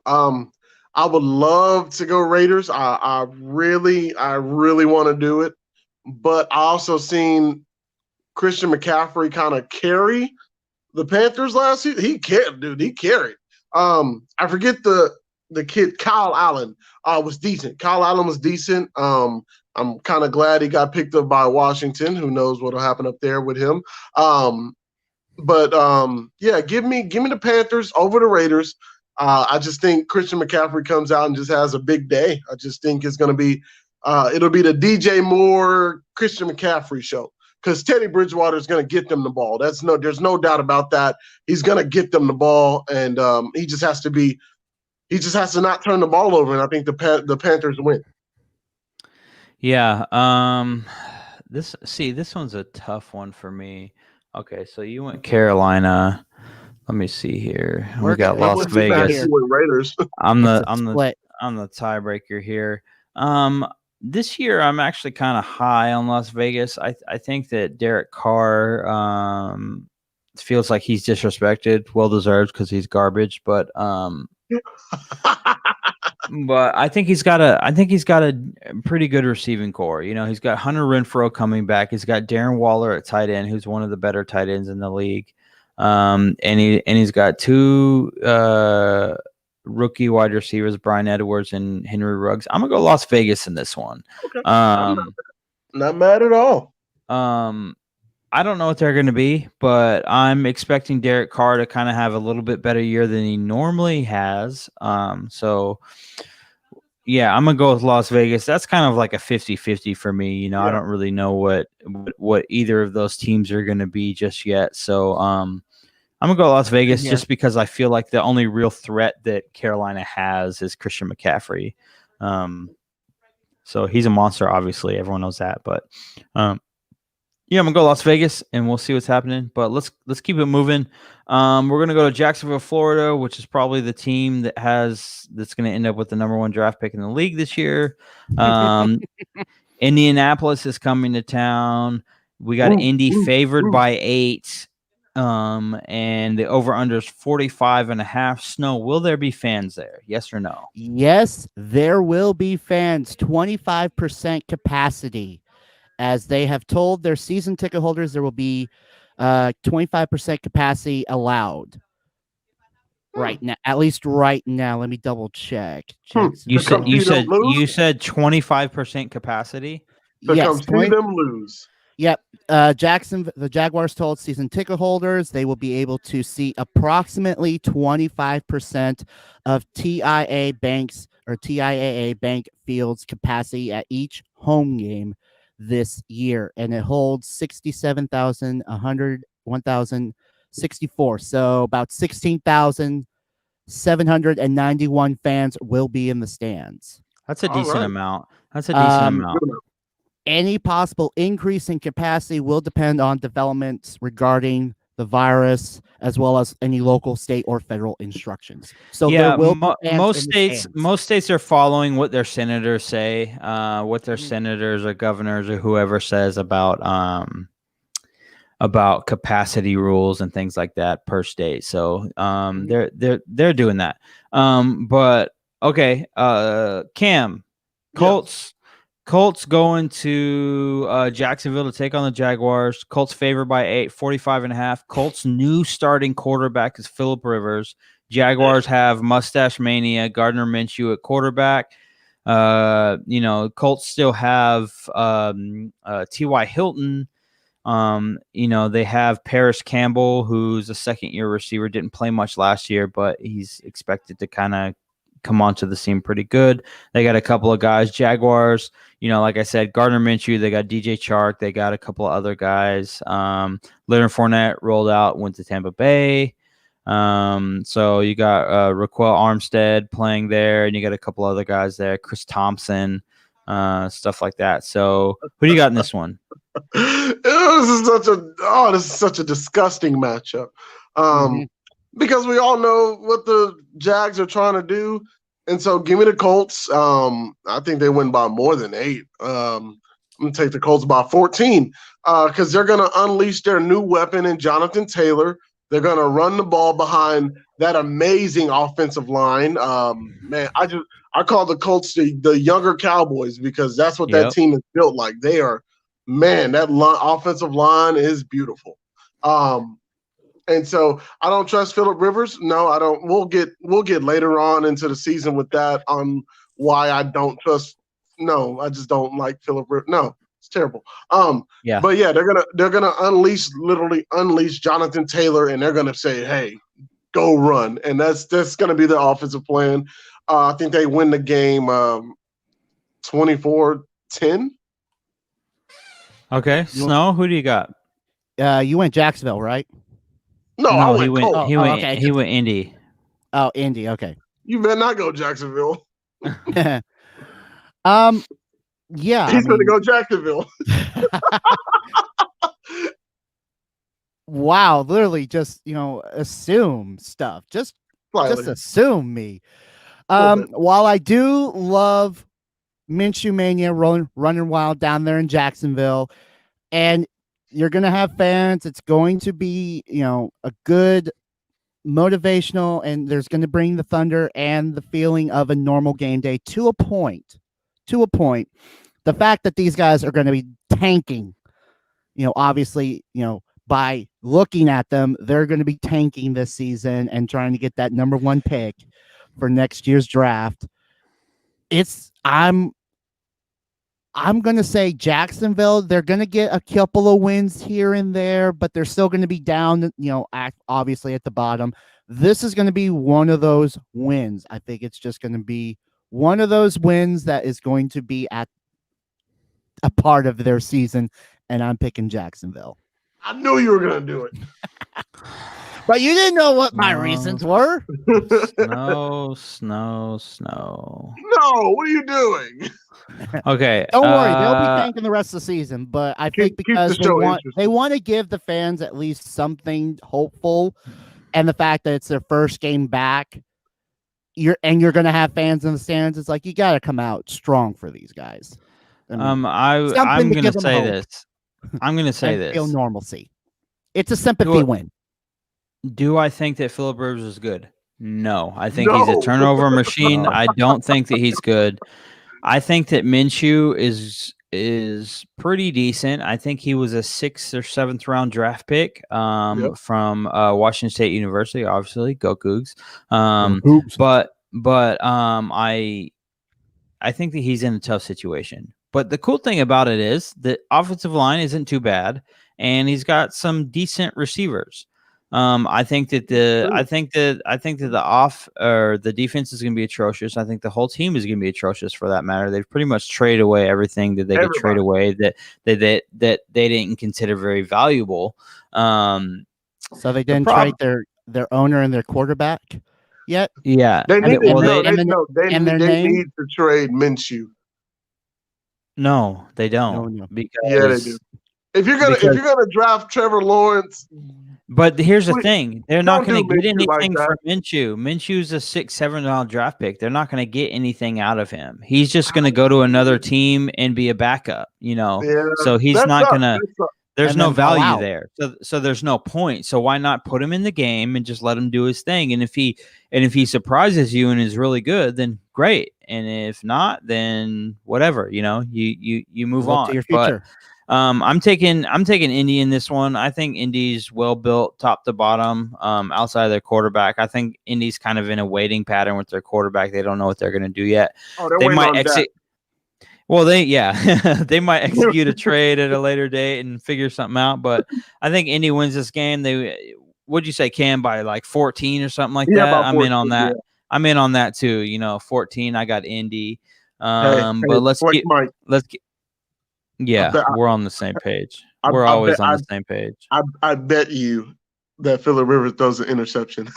I would love to go Raiders. I really want to do it, but I also seen Christian McCaffrey kind of carry the Panthers last season. He carried. I forget the kid Kyle Allen was decent. Kyle Allen was decent. I'm kind of glad he got picked up by Washington. Who knows what'll happen up there with him? But yeah, give me the Panthers over the Raiders. I just think Christian McCaffrey comes out and just has a big day. I just think it's going to be it'll be the DJ Moore Christian McCaffrey show, because Teddy Bridgewater is going to get them the ball. There's no doubt about that. He's going to get them the ball, and he just has to not turn the ball over, and I think the Panthers win. Yeah. This one's a tough one for me. Okay, so you went Carolina. Let me see here. We got Las Vegas. Raiders. I'm the tiebreaker here. This year I'm actually kind of high on Las Vegas. I think that Derek Carr feels like he's disrespected, well deserved because he's garbage, but but I think he's got a pretty good receiving core. He's got Hunter Renfrow coming back. He's got Darren Waller at tight end, who's one of the better tight ends in the league. And he's got 2 rookie wide receivers, Brian Edwards and Henry Ruggs. I'm gonna go Las Vegas in this one. Okay. Not mad at all. I don't know what they're going to be, but I'm expecting Derek Carr to kind of have a little bit better year than he normally has. So, yeah, I'm going to go with Las Vegas. That's kind of like a 50-50 for me. I don't really know what either of those teams are going to be just yet. So, I'm going to go Las Vegas just because I feel like the only real threat that Carolina has is Christian McCaffrey. So he's a monster, obviously. Everyone knows that. But, yeah, I'm gonna go Las Vegas, and we'll see what's happening. But let's keep it moving. We're gonna go to Jacksonville, Florida, which is probably the team that's gonna end up with the number 1 draft pick in the league this year. Indianapolis is coming to town. We got Indy favored by 8, and the over/under is 45.5. Snow, will there be fans there? Yes or no? Yes, there will be fans. 25% capacity. As they have told their season ticket holders, there will be 25% capacity allowed right now. At least right now. Let me double check. You said 25% capacity. So come see them lose. Yep. The Jaguars told season ticket holders they will be able to see approximately 25% of TIAA Bank Field's capacity at each home game this year. And it holds 1,064. So about 16,791 fans will be in the stands. That's a All decent right. amount. That's a decent amount. Any possible increase in capacity will depend on developments regarding the virus, as well as any local, state, or federal instructions. So Yeah, there will be fans in the stands. most states are following what their senators say, what their senators or governors or whoever says about capacity rules and things like that per state. So they're doing that. But okay, Cam, Colts. Colts going to Jacksonville to take on the Jaguars. Colts favored by 8, 45.5. Colts' new starting quarterback is Phillip Rivers. Jaguars have Mustache Mania, Gardner Minshew at quarterback. Colts still have T.Y. Hilton. They have Paris Campbell, who's a second-year receiver, didn't play much last year, but he's expected to kind of come onto the scene pretty good. They got a couple of guys. Jaguars, like I said, Gardner Minshew, they got DJ Chark, they got a couple of other guys. Leonard Fournette rolled out, went to Tampa Bay. So you got Raquel Armstead playing there, and you got a couple other guys there, Chris Thompson, stuff like that. So who do you got in this one? This is such a disgusting matchup. Because we all know what the Jags are trying to do. And so give me the Colts. I think they win by more than 8. I'm going to take the Colts by 14 because they're going to unleash their new weapon in Jonathan Taylor. They're going to run the ball behind that amazing offensive line. Man, I call the Colts the younger Cowboys because that's what that team is built like. They are, man, that offensive line is beautiful. And so I don't trust Phillip Rivers. No, I don't. We'll get later on into the season with that on why I don't trust. No, I just don't like Phillip Rivers. No, it's terrible. Yeah. But yeah, they're gonna literally unleash Jonathan Taylor, and they're gonna say, "Hey, go run," and that's gonna be the offensive plan. I think they win the game 24-10. Okay, Snow, who do you got? You went Jacksonville, right? No, I went Colts. He went Indy. Oh, Indy. Okay. You better not go Jacksonville. Yeah. He's going to go Jacksonville. Wow, literally just, assume stuff. Just assume me. While I do love Minshew Mania running wild down there in Jacksonville, and you're going to have fans, it's going to be, a good motivational, and there's going to bring the thunder and the feeling of a normal game day to a point. The fact that these guys are going to be tanking, obviously, by looking at them, they're going to be tanking this season and trying to get that number 1 pick for next year's draft. I'm going to say Jacksonville, they're going to get a couple of wins here and there, but they're still going to be down, obviously at the bottom. This is going to be one of those wins. I think it's just going to be one of those wins that is going to be at a part of their season, and I'm picking Jacksonville. I knew you were going to do it. But you didn't know what my reasons were. Snow. No, what are you doing? Okay. Don't worry, they'll be thanking the rest of the season. But I think because they want to give the fans at least something hopeful, and the fact that it's their first game back, you're going to have fans in the stands. It's like you got to come out strong for these guys. I'm going to say this. I'm going to say this. Feel normalcy. It's a sympathy win. Do I think that Phillip Rivers is good? No. I think he's a turnover machine. I don't think that he's good. I think that Minshew is pretty decent. I think he was a 6th or 7th round draft pick from Washington State University. Obviously, go Cougs. But I think that he's in a tough situation. But the cool thing about it is the offensive line isn't too bad, and he's got some decent receivers. I think that the defense is going to be atrocious. I think the whole team is going to be atrocious for that matter. They've pretty much traded away everything that they could trade away that they didn't consider very valuable. So they didn't trade their owner and their quarterback yet. Yeah, they need to trade Minshew. No, they don't. No. Because they do. If you're gonna draft Trevor Lawrence. But here's the thing: they're not going to get anything like from Minshew. Minshew's a $6-7 draft pick. They're not going to get anything out of him. He's just going to go to another team and be a backup. So he's not going to. There's no value there. So there's no point. So why not put him in the game and just let him do his thing? And if he surprises you and is really good, then great. And if not, then whatever. You move on to your future. But, I'm taking Indy in this one. I think Indy's well built top to bottom, outside of their quarterback. I think Indy's kind of in a waiting pattern with their quarterback. They don't know what they're going to do yet. They might exit. Well, they might execute a trade at a later date and figure something out. But I think Indy wins this game. What'd you say, Cam, by like 14 or something like that? I'm in on that. Yeah. I'm in on that too. 14. I got Indy. But let's get. Yeah, we're on the same page. We're always on the same page. I bet you that Phillip Rivers throws an interception.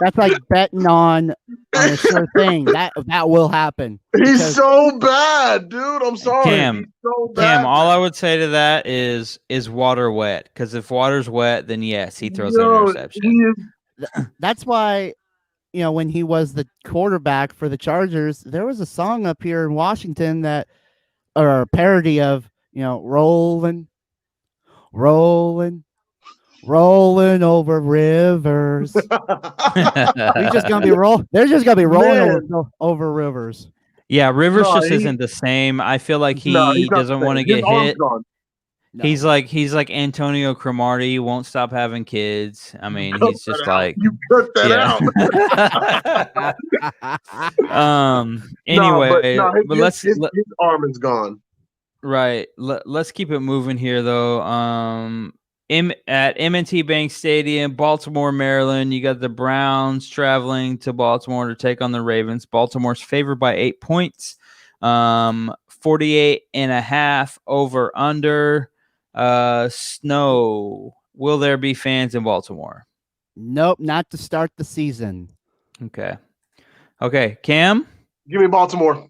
That's like betting on a sure thing. That will happen. He's so bad, dude. I'm sorry. Cam, all I would say to that is water wet? Because if water's wet, then yes, he throws an interception. That's why. When he was the quarterback for the Chargers, there was a song up here in Washington or a parody of, rolling over rivers. They're just gonna be rolling over rivers. Yeah, Rivers isn't the same. I feel like he doesn't want to get hit. No. He's like Antonio Cromartie, won't stop having kids. I mean, he's just like you cut that out. Anyway, his arm is gone. Right. Let's keep it moving here though. At M&T Bank Stadium, Baltimore, Maryland, you got the Browns traveling to Baltimore to take on the Ravens. Baltimore's favored by 8 points. 48.5 over under. Snow, will there be fans in Baltimore? Nope, not to start the season. Okay, Cam, give me Baltimore.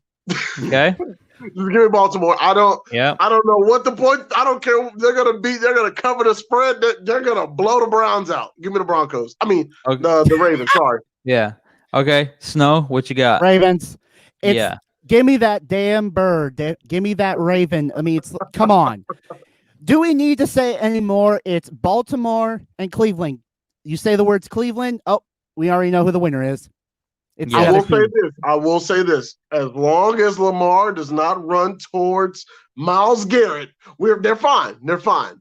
Okay. Just give me Baltimore. I don't know what the point. I don't care. They're gonna cover the spread. They're gonna blow the Browns out. Give me the Broncos. I mean, okay. the Ravens. Sorry. Yeah. Okay. Snow, what you got? Ravens. Give me that damn bird. Give me that Raven. I mean, come on. Do we need to say anymore? It's Baltimore and Cleveland. You say the words Cleveland. Oh, we already know who the winner is. I will say this. As long as Lamar does not run towards Myles Garrett, they're fine. They're fine.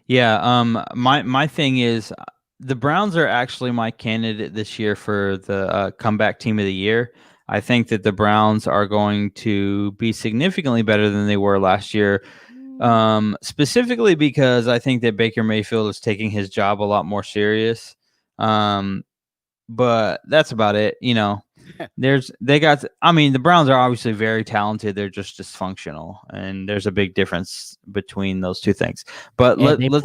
Yeah. My thing is the Browns are actually my candidate this year for the comeback team of the year. I think that the Browns are going to be significantly better than they were last year, specifically because I think that Baker Mayfield is taking his job a lot more serious. But that's about it. The Browns are obviously very talented. They're just dysfunctional, and there's a big difference between those two things. But let's move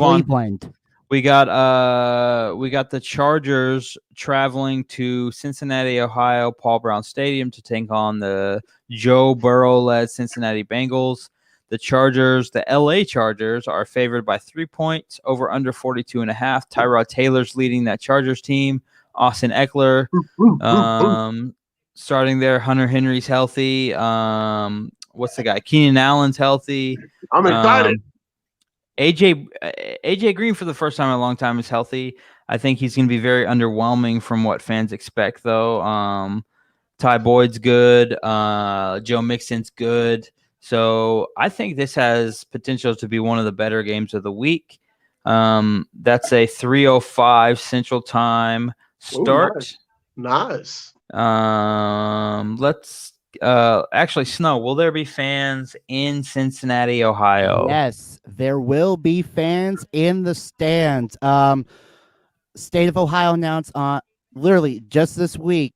on. We got the Chargers traveling to Cincinnati, Ohio, Paul Brown Stadium to take on the Joe Burrow-led Cincinnati Bengals. The LA Chargers are favored by 3 points over under 42.5. Tyrod Taylor's leading that Chargers team. Austin Eckler starting there. Hunter Henry's healthy. What's the guy? Keenan Allen's healthy. I'm excited. AJ Green for the first time in a long time is healthy. I think he's going to be very underwhelming from what fans expect, though. Ty Boyd's good. Joe Mixon's good. So I think this has potential to be one of the better games of the week. That's a 3:05 Central Time start. Ooh, nice. Let's actually, Snow, will there be fans in Cincinnati, Ohio? Yes, there will be fans in the stands. State of Ohio announced literally just this week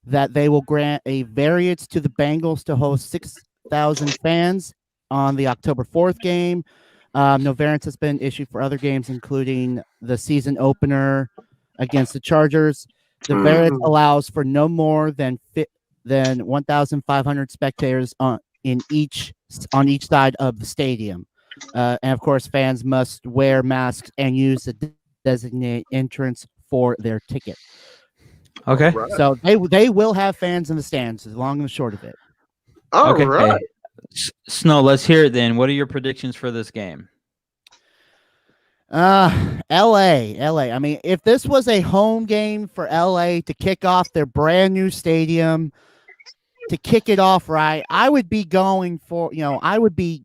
that they will grant a variance to the Bengals to host 6,000 fans on the October 4th game. No variance has been issued for other games, including the season opener against the Chargers. The variance allows for no more than 1,500 spectators on each side of the stadium. And of course, fans must wear masks and use the designated entrance for their ticket. Okay. Right. So they will have fans in the stands, is long and the short of it. All right. Snow, let's hear it then. What are your predictions for this game? LA. I mean, if this was a home game for LA to kick off their brand new stadium, to kick it off right, I would be going for, I would be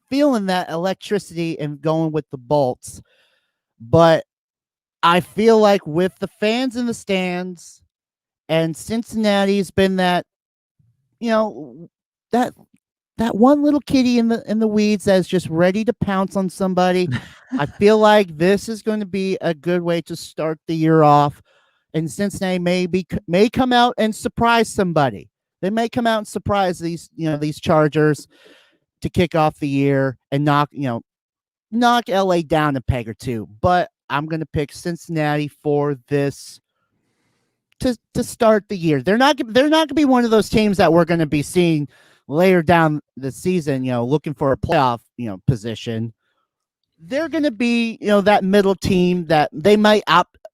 feeling that electricity and going with the Bolts. But I feel like with the fans in the stands, and Cincinnati's been that, that one little kitty in the weeds that's just ready to pounce on somebody. I feel like this is going to be a good way to start the year off, and Cincinnati may come out and surprise somebody. They may come out and surprise these Chargers to kick off the year and knock LA down a peg or two. But I'm going to pick Cincinnati for this to start the year. They're not going to be one of those teams that we're going to be seeing later down the season, looking for a playoff, position. They're going to be, that middle team that they might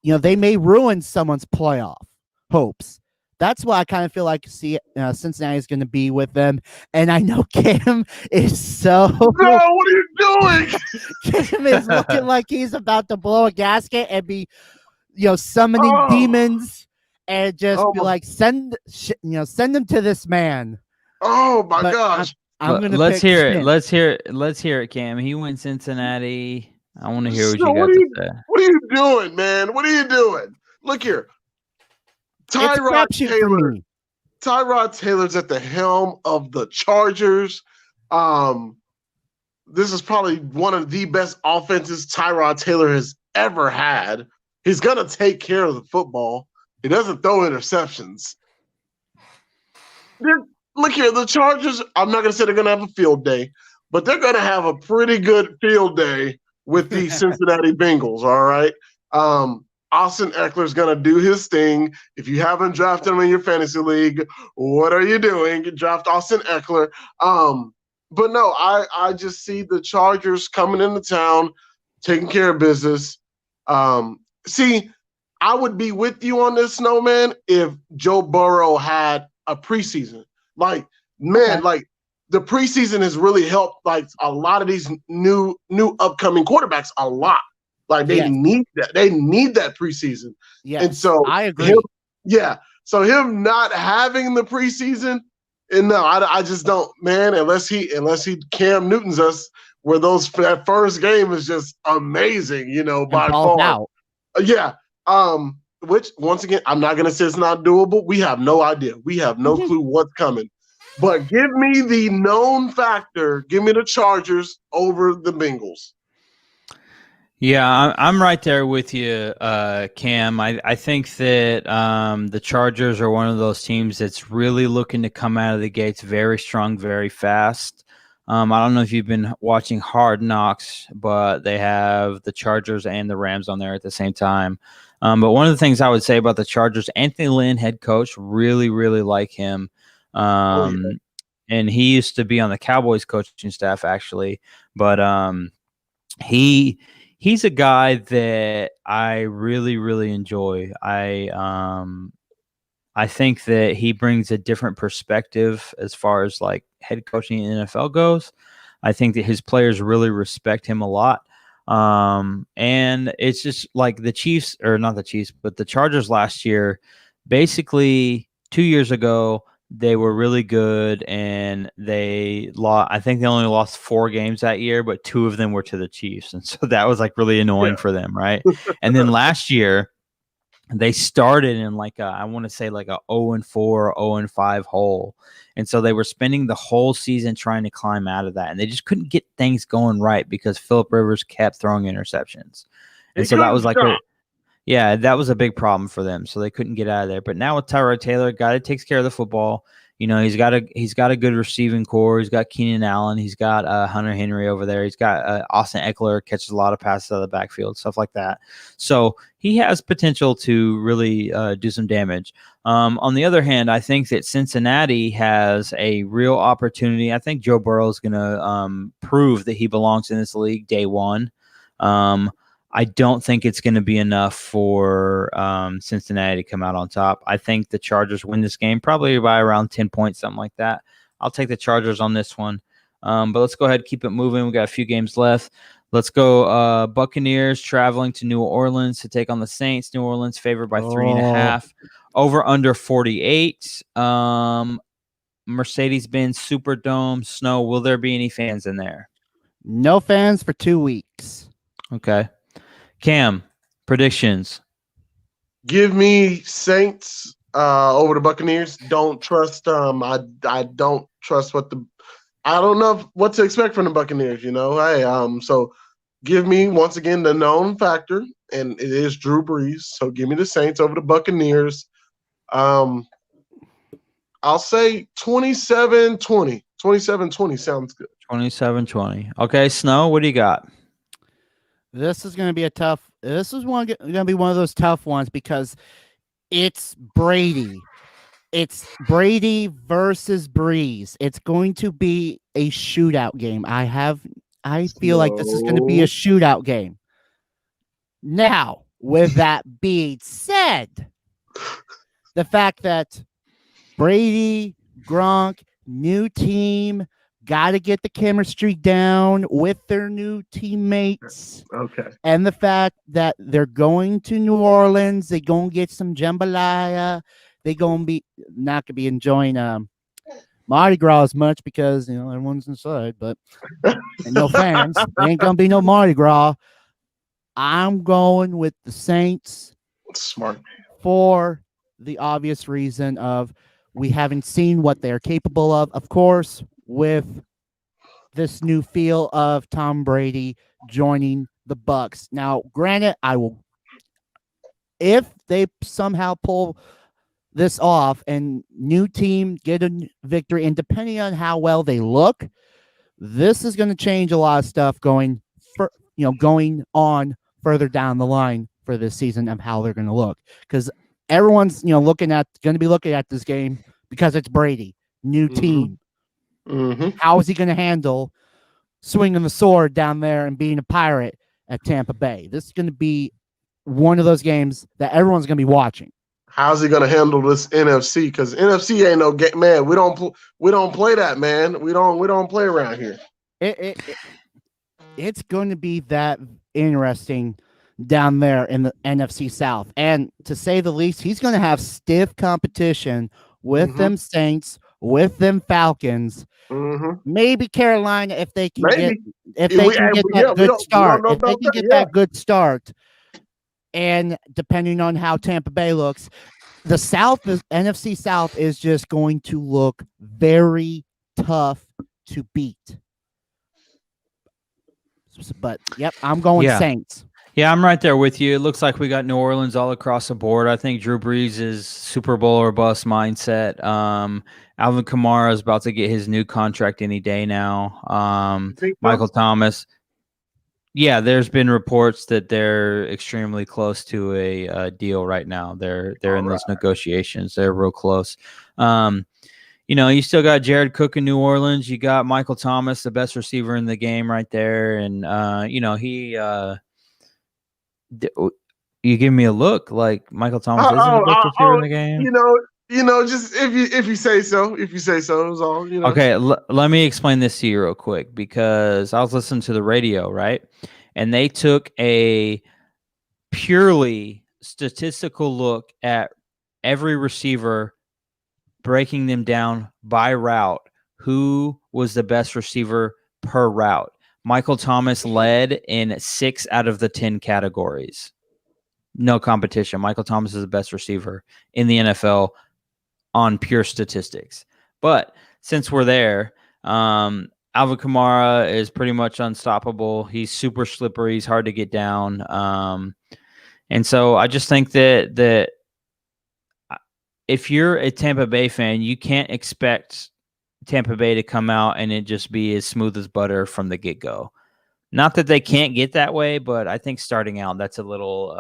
they may ruin someone's playoff hopes. That's why I kind of feel like Cincinnati is going to be with them. And I know Cam is so. No, what are you doing? Cam is looking like he's about to blow a gasket and be, summoning demons and just be like, send them to this man. Oh my gosh! I'm gonna let's hear it. Let's hear it, Cam. He went Cincinnati. I want to hear what you got to say. What are you doing, man? What are you doing? Look here. Tyrod Taylor's at the helm of the Chargers. This is probably one of the best offenses Tyrod Taylor has ever had. He's gonna take care of the football. He doesn't throw interceptions. Look here, the Chargers, I'm not gonna say they're gonna have a field day, but they're gonna have a pretty good field day with the Cincinnati Bengals. All right. Austin Eckler's going to do his thing. If you haven't drafted him in your fantasy league, what are you doing? You draft Austin Eckler. But no, I just see the Chargers coming into town, taking care of business. See, I would be with you on this, SnowMan, if Joe Burrow had a preseason. Like the preseason has really helped like a lot of these new upcoming quarterbacks a lot. Like they need that. They need that preseason. Yeah. And so I agree. So him not having the preseason, and no, I just don't, man, unless he Cam Newton's us, where that first game is just amazing, by far. Out. Yeah. Which once again, I'm not gonna say it's not doable. We have no idea. We have no clue what's coming. But give me the known factor. Give me the Chargers over the Bengals. Yeah, I'm right there with you, Cam. I think that the Chargers are one of those teams that's really looking to come out of the gates very strong, very fast. I don't know if you've been watching Hard Knocks, but they have the Chargers and the Rams on there at the same time. But one of the things I would say about the Chargers, Anthony Lynn, head coach, really, really like him. And he used to be on the Cowboys coaching staff, actually. But he's a guy that I really, really enjoy. I think that he brings a different perspective as far as like head coaching in the NFL goes. I think that his players really respect him a lot. And it's just like the Chiefs, or not the Chiefs, but the Chargers last year, basically 2 years ago, they were really good, and they lost. I think they only lost 4 games that year, but 2 of them were to the Chiefs, and so that was like really annoying for them, right? And then last year, they started in I want to say a 0-4, 0-5 hole. And so they were spending the whole season trying to climb out of that. And they just couldn't get things going right because Phillip Rivers kept throwing interceptions. And so that was that was a big problem for them. So they couldn't get out of there. But now with Tyrod Taylor, guy that takes care of the football, he's got a good receiving core. He's got Keenan Allen. He's got Hunter Henry over there. He's got Austin Eckler, catches a lot of passes out of the backfield, stuff like that. So he has potential to really do some damage. On the other hand, I think that Cincinnati has a real opportunity. I think Joe Burrow is going to prove that he belongs in this league day one. I don't think it's going to be enough for Cincinnati to come out on top. I think the Chargers win this game probably by around 10 points, something like that. I'll take the Chargers on this one. But let's go ahead and keep it moving. We got a few games left. Let's go Buccaneers traveling to New Orleans to take on the Saints. New Orleans favored by 3.5. Over under 48. Mercedes-Benz Superdome. Snow, will there be any fans in there? No fans for 2 weeks. Okay. Cam, predictions. Give me Saints over the Buccaneers. Don't trust I don't trust I don't know what to expect from the Buccaneers, Hey, so give me once again the known factor, and it is Drew Brees. So give me the Saints over the Buccaneers. I'll say 27-20. 27-20 sounds good. 27-20. Okay, Snow, what do you got? This is going to be this is going to be one of those tough ones because it's Brady. It's Brady versus Breeze. It's going to be a shootout game. I feel like this is going to be a shootout game. Now, with that being said, the fact that Brady, Gronk, new team, got to get the chemistry down with their new teammates. Okay. And the fact that they're going to New Orleans, they're going to get some jambalaya. They're going to be not going to be enjoying Mardi Gras as much because, everyone's inside, but no fans. There ain't going to be no Mardi Gras. I'm going with the Saints. Smart. For the obvious reason of we haven't seen what they're capable of. Of course, with this new feel of Tom Brady joining the Bucs. Now, granted, if they somehow pull this off and new team get a victory, and depending on how well they look, this is going to change a lot of stuff going on further down the line for this season of how they're going to look, because everyone's going to be looking at this game because it's Brady, new team. Mm-hmm. How is he going to handle swinging the sword down there and being a pirate at Tampa Bay? This is going to be one of those games that everyone's going to be watching. How's he going to handle this NFC? Because NFC ain't no game, man. We don't play that, man. We don't play around here. It's going to be that interesting down there in the NFC South, and to say the least, he's going to have stiff competition with them Saints, with them Falcons. Maybe Carolina if they can get that good start. If they can get that good start, and depending on how Tampa Bay looks, the NFC South is just going to look very tough to beat. But yep, I'm going Saints. Yeah, I'm right there with you. It looks like we got New Orleans all across the board. I think Drew Brees is Super Bowl or bust mindset. Alvin Kamara is about to get his new contract any day now. Michael Thomas. Yeah, there's been reports that they're extremely close to a deal right now. They're in those negotiations. They're real close. You still got Jared Cook in New Orleans. You got Michael Thomas, the best receiver in the game right there. And, you give me a look like Michael Thomas isn't the best receiver in the game. Just if you say so, it was all. Okay, let me explain this to you real quick, because I was listening to the radio, right, and they took a purely statistical look at every receiver, breaking them down by route. Who was the best receiver per route? Michael Thomas led in 6 out of the 10 categories. no competition. Michael Thomas is the best receiver in the NFL on pure statistics. But since we're there, Alvin Kamara is pretty much unstoppable. He's super slippery. He's hard to get down. And so I just think that if you're a Tampa Bay fan, you can't expect Tampa Bay to come out and it just be as smooth as butter from the get-go. Not that they can't get that way, but I think starting out, that's a little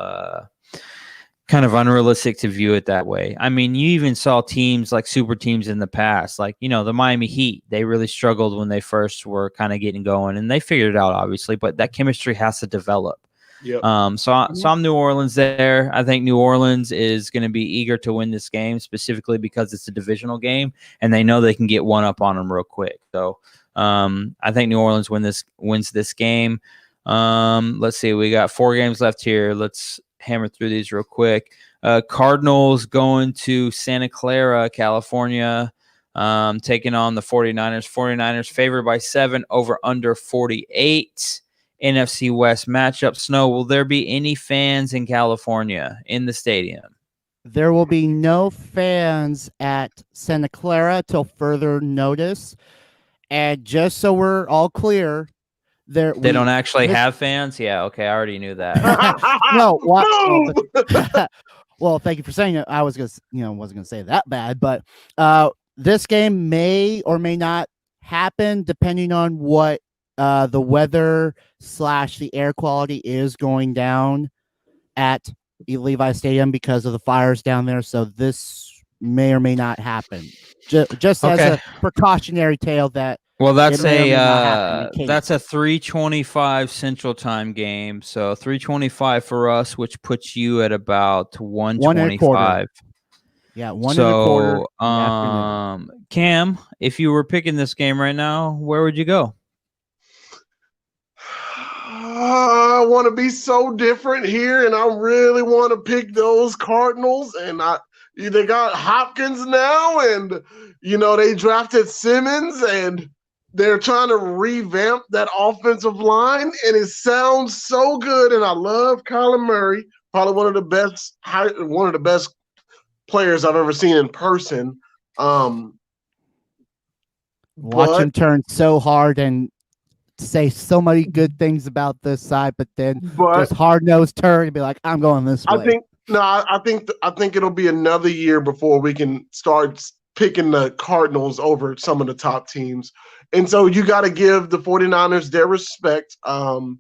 kind of unrealistic to view it that way. I mean, you even saw teams like super teams in the past, like, the Miami Heat. They really struggled when they first were kind of getting going, and they figured it out, obviously, but that chemistry has to develop. Yep. So I'm New Orleans there. I think New Orleans is going to be eager to win this game, specifically because it's a divisional game, and they know they can get one up on them real quick. So I think New Orleans wins this game. Let's see. We got 4 games left here. Let's hammer through these real quick. Cardinals going to Santa Clara, California, taking on the 49ers. 49ers favored by 7 over under 48. NFC West matchup. Snow, will there be any fans in California in the stadium? There will be no fans at Santa Clara till further notice. And just so we're all clear, they don't actually have fans? Yeah, okay, I already knew that. No, what? No! Well, thank you for saying it. I was gonna, wasn't gonna say it that bad, but this game may or may not happen depending on what the weather / the air quality is going down at Levi Stadium because of the fires down there. So this may or may not happen. Just as a precautionary tale that. Well, that's a 3:25 Central Time game. So 3:25 for us, which puts you at about 1:25. Yeah, 1:15. Cam, if you were picking this game right now, where would you go? I want to be so different here, and I really want to pick those Cardinals. And they got Hopkins now, and they drafted Simmons, and they're trying to revamp that offensive line, and it sounds so good. And I love Kyler Murray, probably one of the best players I've ever seen in person. Watch him turn so hard and say so many good things about this side, but then just hard-nosed turn and be like, I'm going this way. I think it'll be another year before we can start picking the Cardinals over some of the top teams. And so you got to give the 49ers their respect. And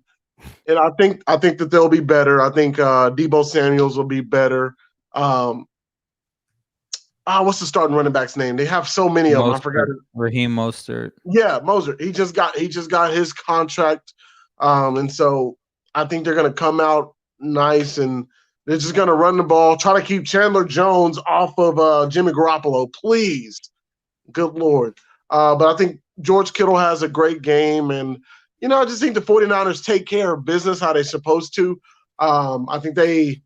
I think that they'll be better. I think Deebo Samuels will be better. What's the starting running back's name? They have so many of them. I forgot it. Raheem Mostert. Yeah, Mostert. He just got his contract. And so I think they're going to come out nice, and they're just going to run the ball, try to keep Chandler Jones off of Jimmy Garoppolo, please. Good Lord. But I think George Kittle has a great game, and I just think the 49ers take care of business how they're supposed to. I think they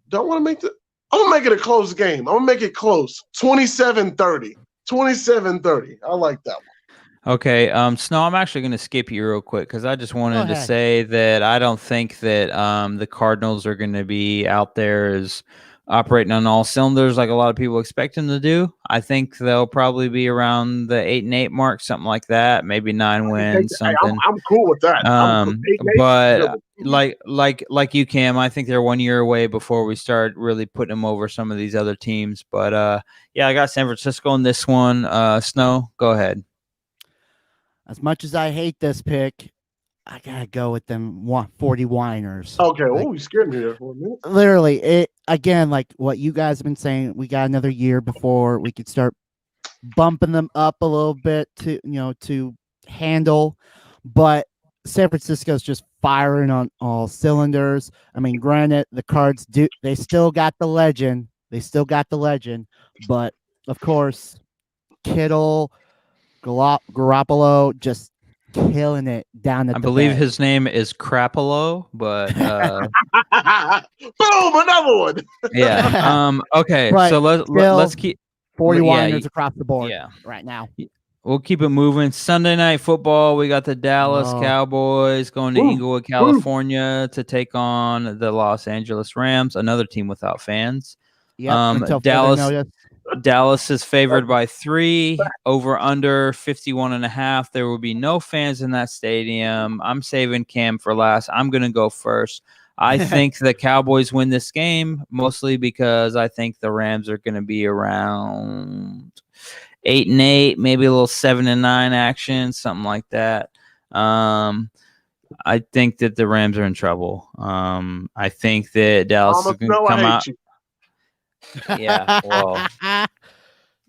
don't want to make I'm going to make it a close game. I'm going to make it close. 27-30. 27-30. I like that one. Okay, Snow, I'm actually going to skip you real quick because I just wanted to say that I don't think that the Cardinals are going to be out there as operating on all cylinders like a lot of people expect them to do. I think they'll probably be around the 8-8 mark, something like that, maybe 9 wins, something. I'm cool with that. But like you, Cam, I think they're 1 year away before we start really putting them over some of these other teams. But yeah, I got San Francisco in this one. Snow, go ahead. As much as I hate this pick, I gotta go with them 49ers. Okay, you scared me there for a minute. Literally, it again, like what you guys have been saying. We got another year before we could start bumping them up a little bit to handle. But San Francisco's just firing on all cylinders. I mean, granted, the Cards they still got the legend. But of course, Kittle, Garoppolo just killing it down at I believe his name is Crapolo, but boom, another one. Yeah. Okay. But so let's keep 49ers across the board right now. we'll keep it moving. Sunday Night Football. We got the Dallas Cowboys going to Inglewood, California to take on the Los Angeles Rams, another team without fans. Yep, Dallas is favored by 3, over under 51.5. There will be no fans in that stadium. I'm saving Cam for last. I'm going to go first. I think the Cowboys win this game, mostly because I think the Rams are going to be around 8-8, maybe a little 7-9 action, something like that. I think that the Rams are in trouble. I think that Dallas is going to come out. Yeah, well,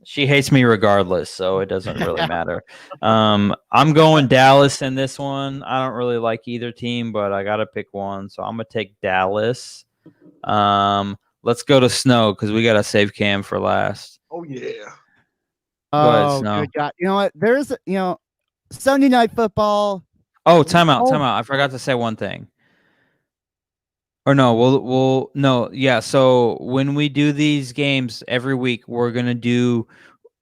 she hates me regardless, so it doesn't really matter. I'm going Dallas in this one. I don't really like either team, but I got to pick one, so I'm going to take Dallas. Let's go to Snow because we got to save Cam for last. Oh, yeah. Go ahead, Snow. Good God. You know what? There's, Sunday Night Football. Oh, time out. I forgot to say one thing. Or no, yeah. So when we do these games every week, we're gonna do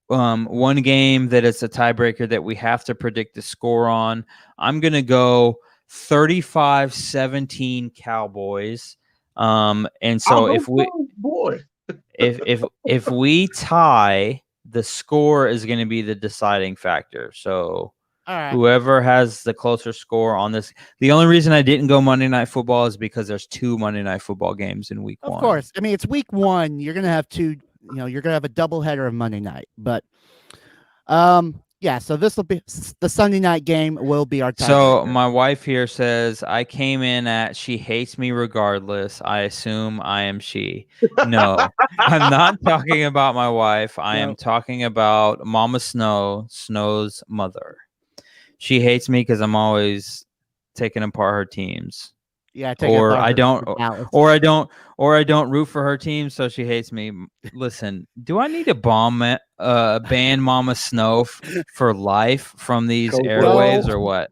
one game that is a tiebreaker that we have to predict the score on. I'm gonna go 35-17 Cowboys. And so if we tie, the score is going to be the deciding factor. So whoever has the closer score on this. The only reason I didn't go Monday Night Football is because there's 2 Monday Night Football games in week 1. Of course. I mean, it's week 1. You're going to have 2, you're going to have a doubleheader of Monday night. But, yeah, so this will be the Sunday night game will be our tiebreaker. So my wife here says, I came in at she hates me regardless. I assume I am she. No, I'm not talking about my wife. I am talking about Mama Snow, Snow's mother. She hates me because I'm always taking apart her teams. Yeah, or I don't root for her team, so she hates me. Listen, do I need to ban Mama Snow for life from these airwaves or what?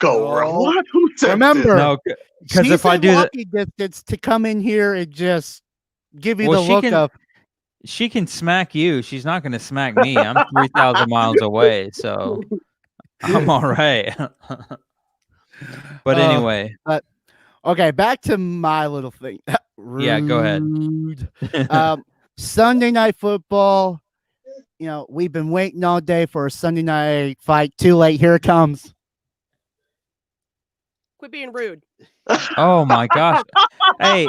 What? Remember, because if I do walking distance to come in here and just give you the look of. She can smack you. She's not going to smack me. I'm 3,000 miles away, so I'm all right. But anyway. Okay, back to my little thing. Yeah, go ahead. Sunday Night Football. We've been waiting all day for a Sunday night fight. Too late. Here it comes. Quit being rude. Oh my gosh. Hey,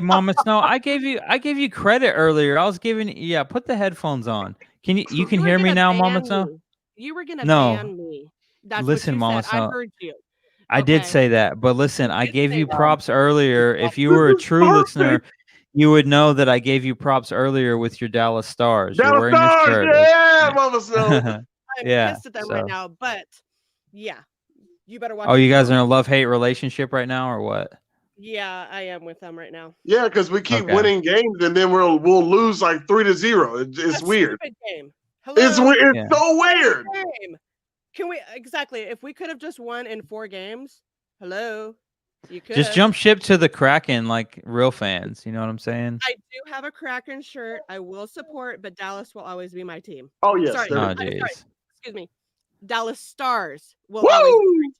Mama Snow, I gave you credit earlier. I was giving put the headphones on. You can hear me now, Mama Snow? You were gonna ban me. That's listen, what you Mama said. Snow. I heard you. I did say that, but listen, I gave you props earlier. If you were a true listener, you would know that I gave you props earlier with your Dallas Stars. You're wearing your shirt. Yeah, Mama Snow. I'm pissed at them right now, but yeah, you better watch. Oh, you guys are in a love-hate relationship right now, or what? Yeah, I am with them right now. Yeah, because we keep winning games and then we'll lose like 3-0. It's weird. Game. It's weird. It's so weird. Can we exactly? If we could have just won in 4 games, you could just jump ship to the Kraken like real fans. You know what I'm saying? I do have a Kraken shirt. I will support, but Dallas will always be my team. Oh yes. Sorry. Oh, sorry. Excuse me. Dallas Stars will always be my team.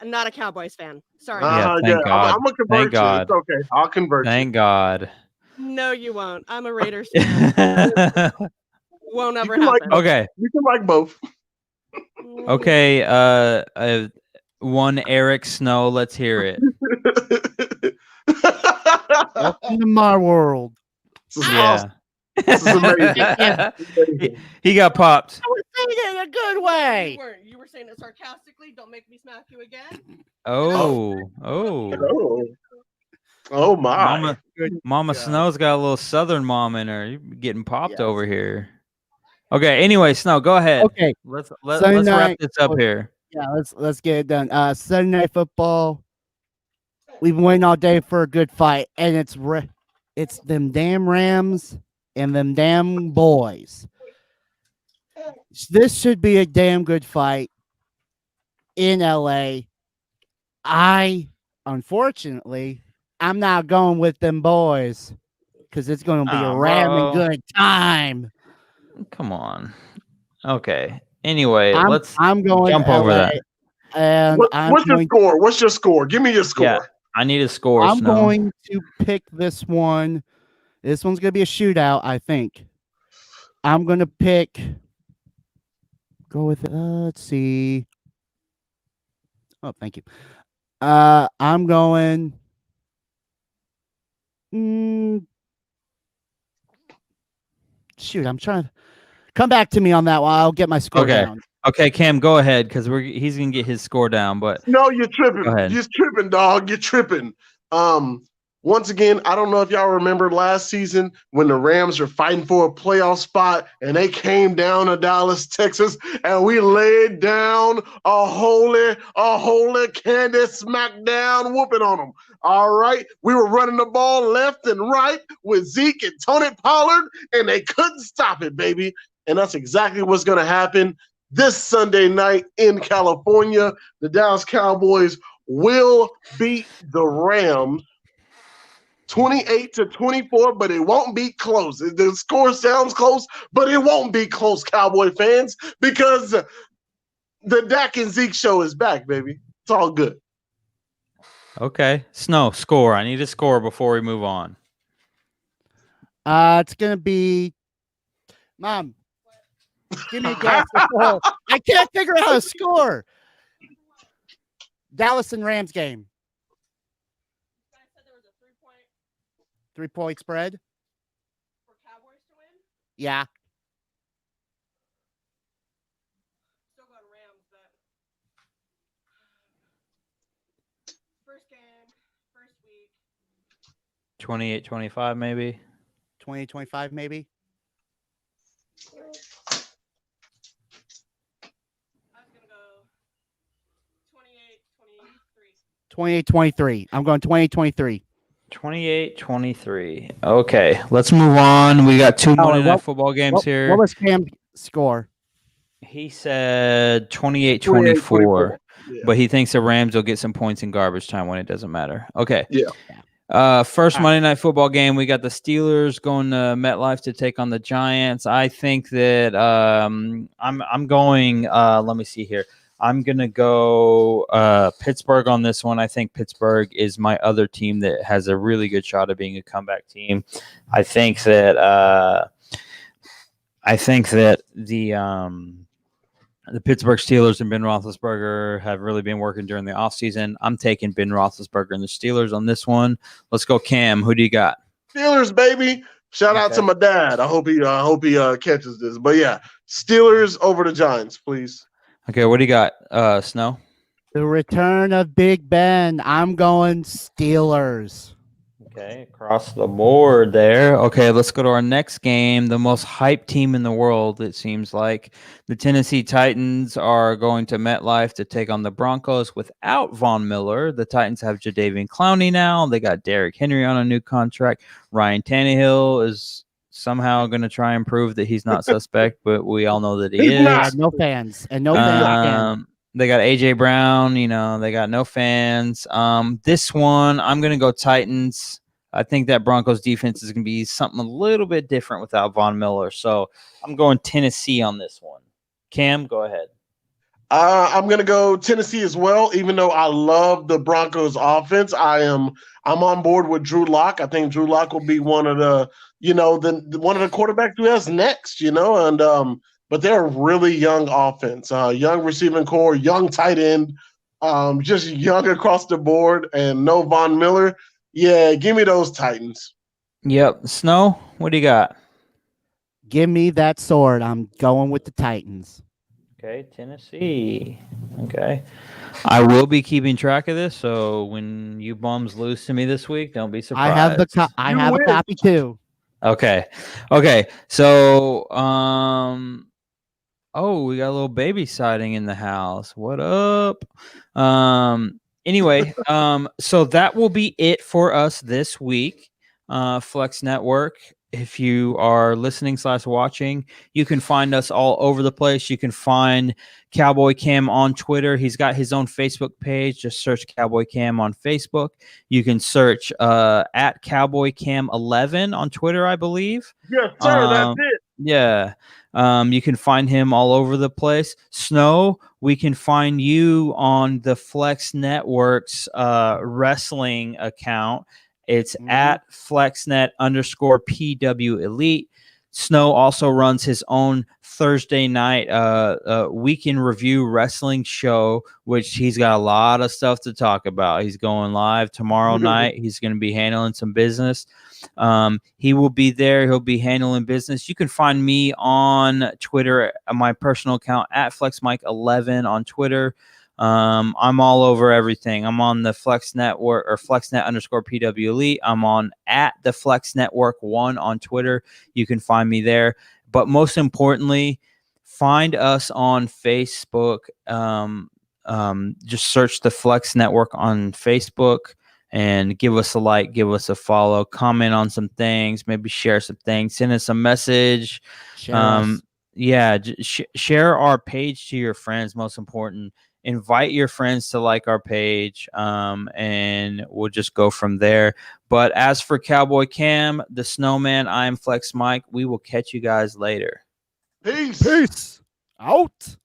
I'm not a Cowboys fan. Sorry. Thank God. I'm gonna convert you. It's okay. I'll convert you. Thank God. No, you won't. I'm a Raiders fan. Won't ever happen. Okay. You can like both. Okay, one Eric Snow, let's hear it. Welcome to my world. This is awesome. This is amazing. He got popped. I was saying it in a good way. You were saying it sarcastically. Don't make me smack you again. Oh my. Mama Snow's got a little Southern mom in her. You're getting popped over here. Okay. Anyway, Snow, go ahead. Okay. Let's wrap this up here. Yeah, let's get it done. Sunday Night Football. We've been waiting all day for a good fight, and it's them damn Rams and them damn boys. This should be a damn good fight in LA. Unfortunately, I'm not going with them boys because it's going to be a ramming good time. Come on. Okay. Anyway, let's I'm going jump LA, over that. and What's your score? What's your score? Give me your score. Yeah, I need a score. I'm Snow. going to pick this one. This one's going to be a shootout, I think. I'm going to go with it. Let's see. Oh, thank you. I'm going. Shoot, I'm trying to come back to me on that one. I'll get my score down. Okay, Cam, go ahead because he's gonna get his score down. But no, you're tripping. Go ahead. You're tripping, dog. You're tripping. Once again, I don't know if y'all remember last season when the Rams were fighting for a playoff spot and they came down to Dallas, Texas, and we laid down a holy candy smackdown whooping on them. All right. We were running the ball left and right with Zeke and Tony Pollard, and they couldn't stop it, baby. And that's exactly what's going to happen this Sunday night in California. The Dallas Cowboys will beat the Rams 28-24, but it won't be close. The score sounds close, but it won't be close, Cowboy fans, because the Dak and Zeke show is back, baby. It's all good. Okay. Snow, score. I need a score before we move on. It's going to be Mom. Give me a guess. I can't figure out how to score. Dallas and Rams game. 3-point spread For Cowboys to win? Yeah. Still going Rams, but first game, first week. 28-25 maybe. 20-25 maybe. I was gonna go 28-23. 28-23. I'm going 28-23. 28-23. Okay, let's move on. We got two Monday Night Football games here. What was Cam's score? He said 28-24, but he thinks the Rams will get some points in garbage time when it doesn't matter. Okay. Yeah. First Monday Night Football game, we got the Steelers going to MetLife to take on the Giants. I think that I'm going. Let me see here. I'm going to go Pittsburgh on this one. I think Pittsburgh is my other team that has a really good shot of being a comeback team. I think that the Pittsburgh Steelers and Ben Roethlisberger have really been working during the offseason. I'm taking Ben Roethlisberger and the Steelers on this one. Let's go, Cam. Who do you got? Steelers, baby. Shout out to my dad. I hope he catches this. But yeah, Steelers over the Giants, please. Okay, what do you got, Snow? The return of Big Ben. I'm going Steelers. Okay, across the board there. Okay, let's go to our next game. The most hyped team in the world, it seems like. The Tennessee Titans are going to MetLife to take on the Broncos without Von Miller. The Titans have Jadeveon Clowney now. They got Derrick Henry on a new contract. Ryan Tannehill is somehow going to try and prove that he's not suspect, but we all know that he is. Not. No fans. And no fans. They got A.J. Brown. They got no fans. This one, I'm going to go Titans. I think that Broncos defense is going to be something a little bit different without Von Miller. So I'm going Tennessee on this one. Cam, go ahead. I'm going to go Tennessee as well, even though I love the Broncos offense. I'm on board with Drew Lock. I think Drew Lock will be one of the quarterbacks who has next, but they're a really young offense, young receiving core, young tight end, just young across the board, and no Von Miller. Yeah, give me those Titans. Yep. Snow, what do you got? Give me that sword. I'm going with the Titans. Okay, Tennessee. Okay. I will be keeping track of this, so when you bums lose to me this week, don't be surprised. I have a copy too. Okay. So, we got a little baby sighting in the house. What up? Anyway, so that will be it for us this week. Flex Network. If you are listening / watching, you can find us all over the place. You can find Cowboy Cam on Twitter. He's got his own Facebook page. Just search Cowboy Cam on Facebook. You can search at Cowboy Cam 11 on Twitter, I believe. Yes, sir. That's it. Yeah. You can find him all over the place. Snow, we can find you on the Flex Network's wrestling account. It's at FlexNet_PW Elite. Snow also runs his own Thursday night weekend review wrestling show, which he's got a lot of stuff to talk about. He's going live tomorrow night. He's going to be handling some business. He will be there. He'll be handling business. You can find me on Twitter, my personal account at FlexMike11 on Twitter. I'm all over everything. I'm on the Flex Network or FlexNet_PW Elite. I'm on at the Flex Network 1 on Twitter. You can find me there. But most importantly, find us on Facebook. Just search the Flex Network on Facebook and give us a like, give us a follow, comment on some things, maybe share some things, send us a message. Yeah, share our page to your friends. Most important, invite your friends to like our page, and we'll just go from there. But as for Cowboy Cam, the SnowMan, I am Flex Mike. We will catch you guys later. Peace. Peace out.